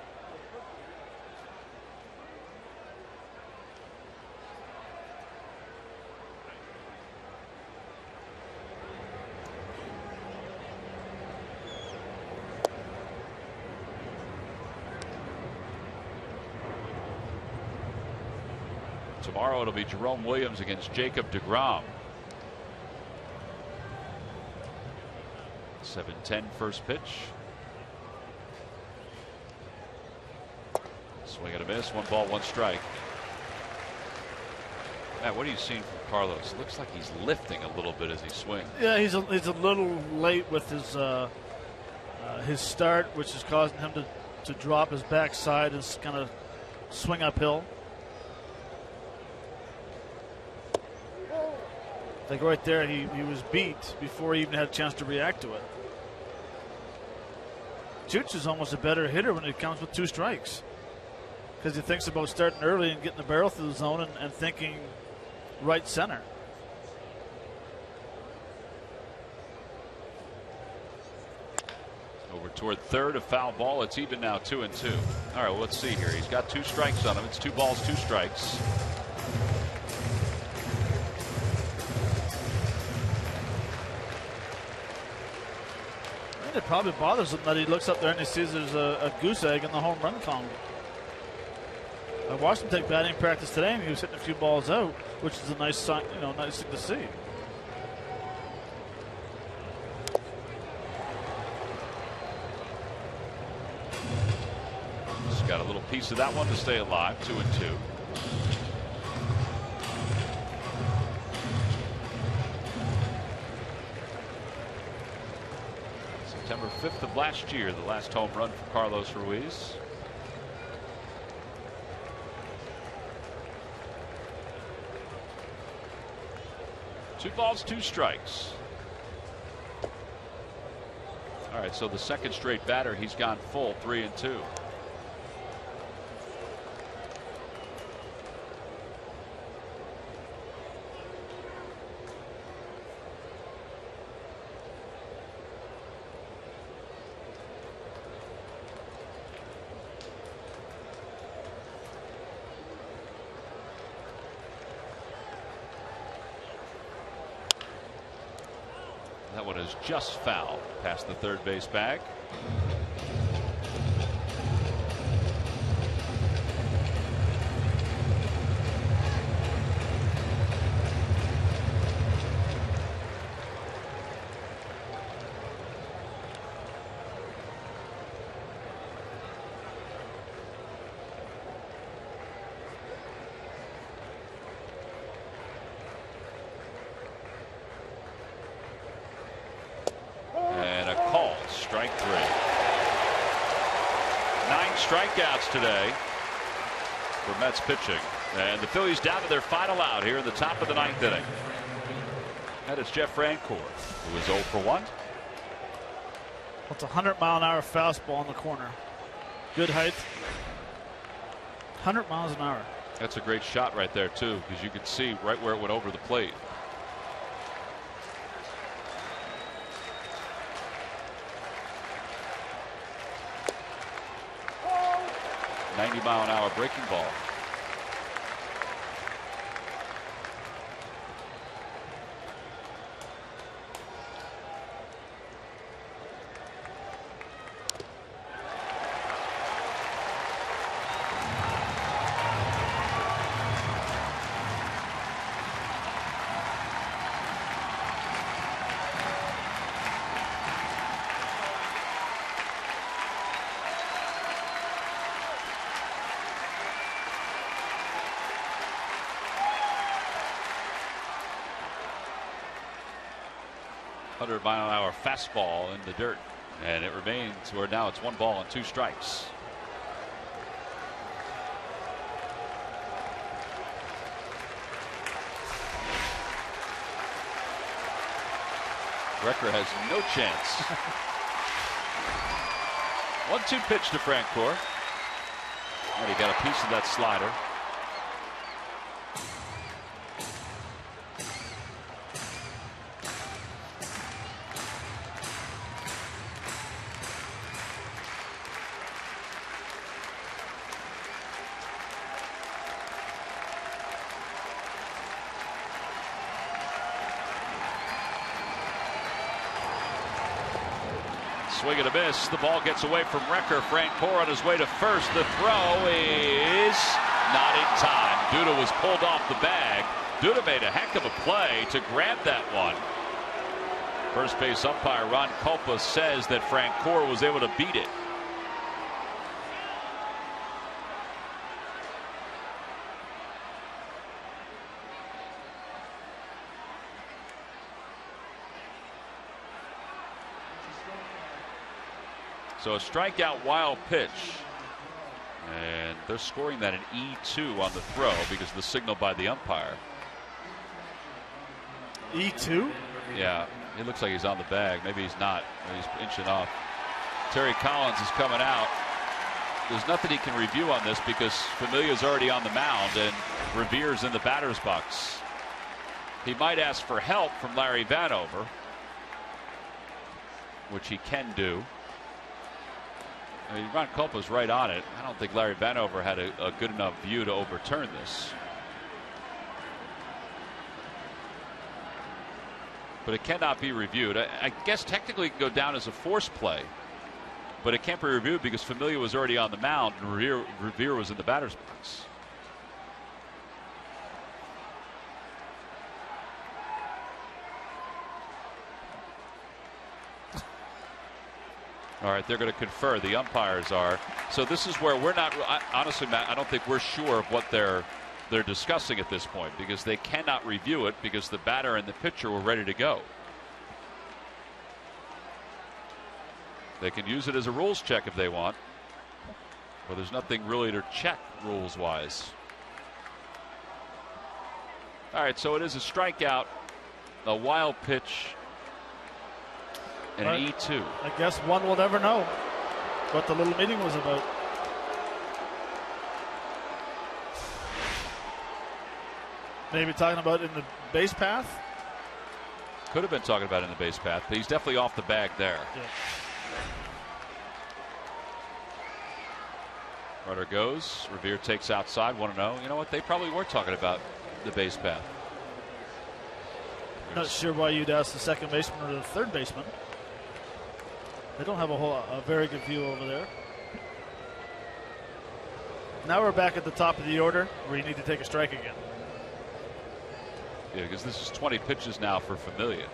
Tomorrow it'll be Jerome Williams against Jacob deGrom. 7:10 first pitch. Swing and a miss. 1 ball, 1 strike. Matt, what are you seeing from Carlos? It looks like he's lifting a little bit as he swings. Yeah, he's a little late with his start, which is causing him to drop his backside and kind of swing uphill. Like right there, he was beat before he even had a chance to react to it. Chooch is almost a better hitter when it comes with 2 strikes, because he thinks about starting early and getting the barrel through the zone and thinking right center. Over toward third, a foul ball. It's even now 2-2. All right, well, let's see here. He's got 2 strikes on him. It's 2 balls, 2 strikes. It probably bothers him that he looks up there and he sees there's a goose egg in the home run column. I watched him take batting practice today, and he was hitting a few balls out, which is a nice sign, nice thing to see. Just got a little piece of that one to stay alive. 2-2. September 5th of last year, the last home run for Carlos Ruiz. Two balls, 2 strikes. All right, so the second straight batter, he's gone full, 3-2. That one is just foul past the third base bag. Strikeouts today for Mets pitching, and the Phillies down to their final out here in the top of the 9th inning. That is Jeff Francoeur, who is 0 for 1. It's a 100-mile-an-hour fastball in the corner. Good height. 100 miles an hour. That's a great shot right there too, because you can see right where it went over the plate. .90-mile-an-hour breaking ball. 100-mile-an-hour fastball in the dirt, and it remains where now it's 1 ball and 2 strikes. Recker has no chance. 1-2 pitch to Francoeur. And he got a piece of that slider. Swing and a miss. The ball gets away from Recker. Francoeur on his way to first. The throw is not in time. Duda was pulled off the bag. Duda made a heck of a play to grab that one. First base umpire Ron Culpa says that Francoeur was able to beat it. So a strikeout wild pitch, and they're scoring that an E2 on the throw because of the signal by the umpire. E2? Yeah, it looks like he's on the bag. Maybe he's not. He's inching off. Terry Collins is coming out. There's nothing he can review on this because Familia's already on the mound and Revere's in the batter's box. He might ask for help from Larry Vanover, which he can do. I mean, Ron Culpa's right on it. I don't think Larry Vanover had a good enough view to overturn this. But it cannot be reviewed. I guess technically it can go down as a force play, but it can't be reviewed because Familia was already on the mound and Revere was in the batter's box. All right, they're going to confer. The umpires are. So this is where we're not. Honestly, Matt, I don't think we're sure of what they're discussing at this point because they cannot review it because the batter and the pitcher were ready to go. They can use it as a rules check if they want, but there's nothing really to check rules-wise. All right, so it is a strikeout, a wild pitch, and an E2. I guess one will never know what the little meeting was about. Maybe talking about it in the base path? Could have been talking about it in the base path, but he's definitely off the bag there. Yeah. Runner goes. Revere takes outside, 1-0. You know what? They probably were talking about the base path. Not sure why you'd ask the second baseman or the third baseman. They don't have a very good view over there. Now we're back at the top of the order where you need to take a strike again. Yeah, because this is 20 pitches now for Familia.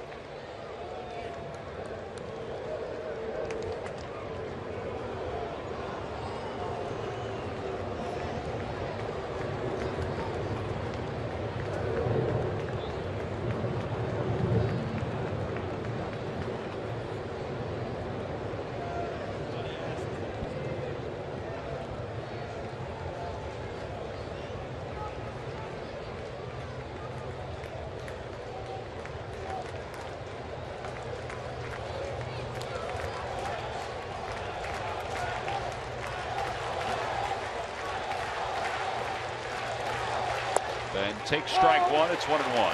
Take strike one. It's 1-1.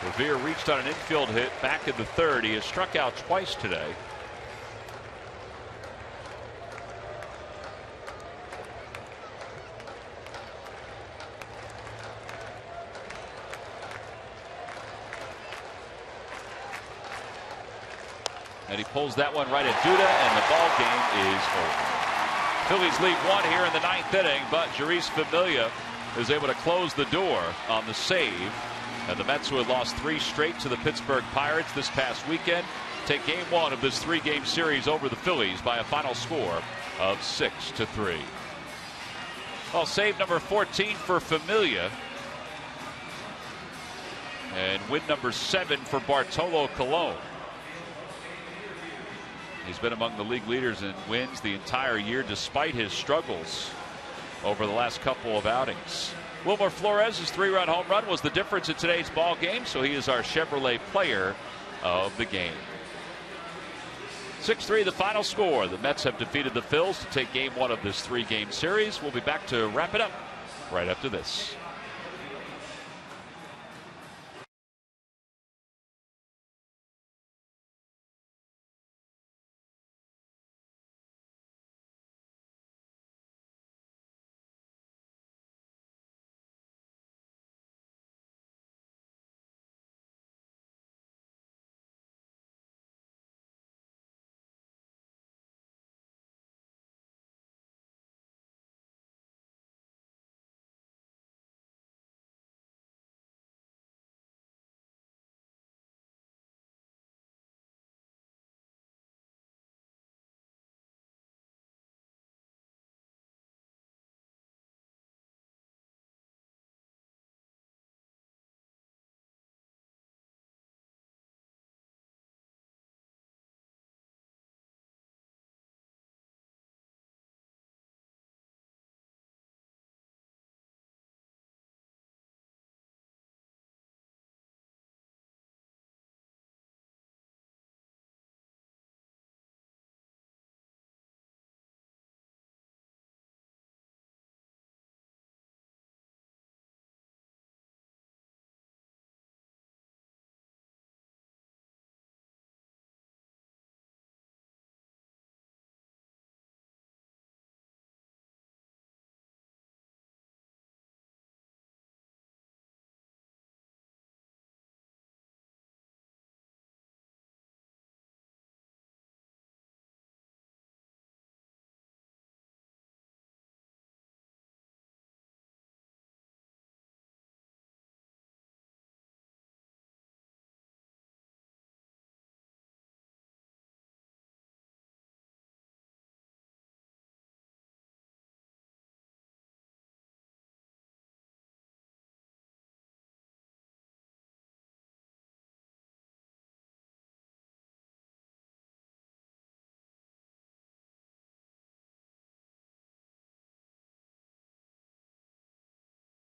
Revere reached on an infield hit back in the third. He has struck out twice today. And he pulls that one right at Duda, and the ball game is over. Phillies lead one here in the ninth inning, but Jeurys Familia is able to close the door on the save. And the Mets, who had lost 3 straight to the Pittsburgh Pirates this past weekend, take game 1 of this 3-game series over the Phillies by a final score of 6-3. Well, save number 14 for Familia. And win number 7 for Bartolo Colon. He's been among the league leaders in wins the entire year despite his struggles over the last couple of outings. Wilmer Flores' 3-run home run was the difference in today's ball game, so he is our Chevrolet player of the game. 6-3 the final score. The Mets have defeated the Phils to take game 1 of this 3-game series. We'll be back to wrap it up right after this.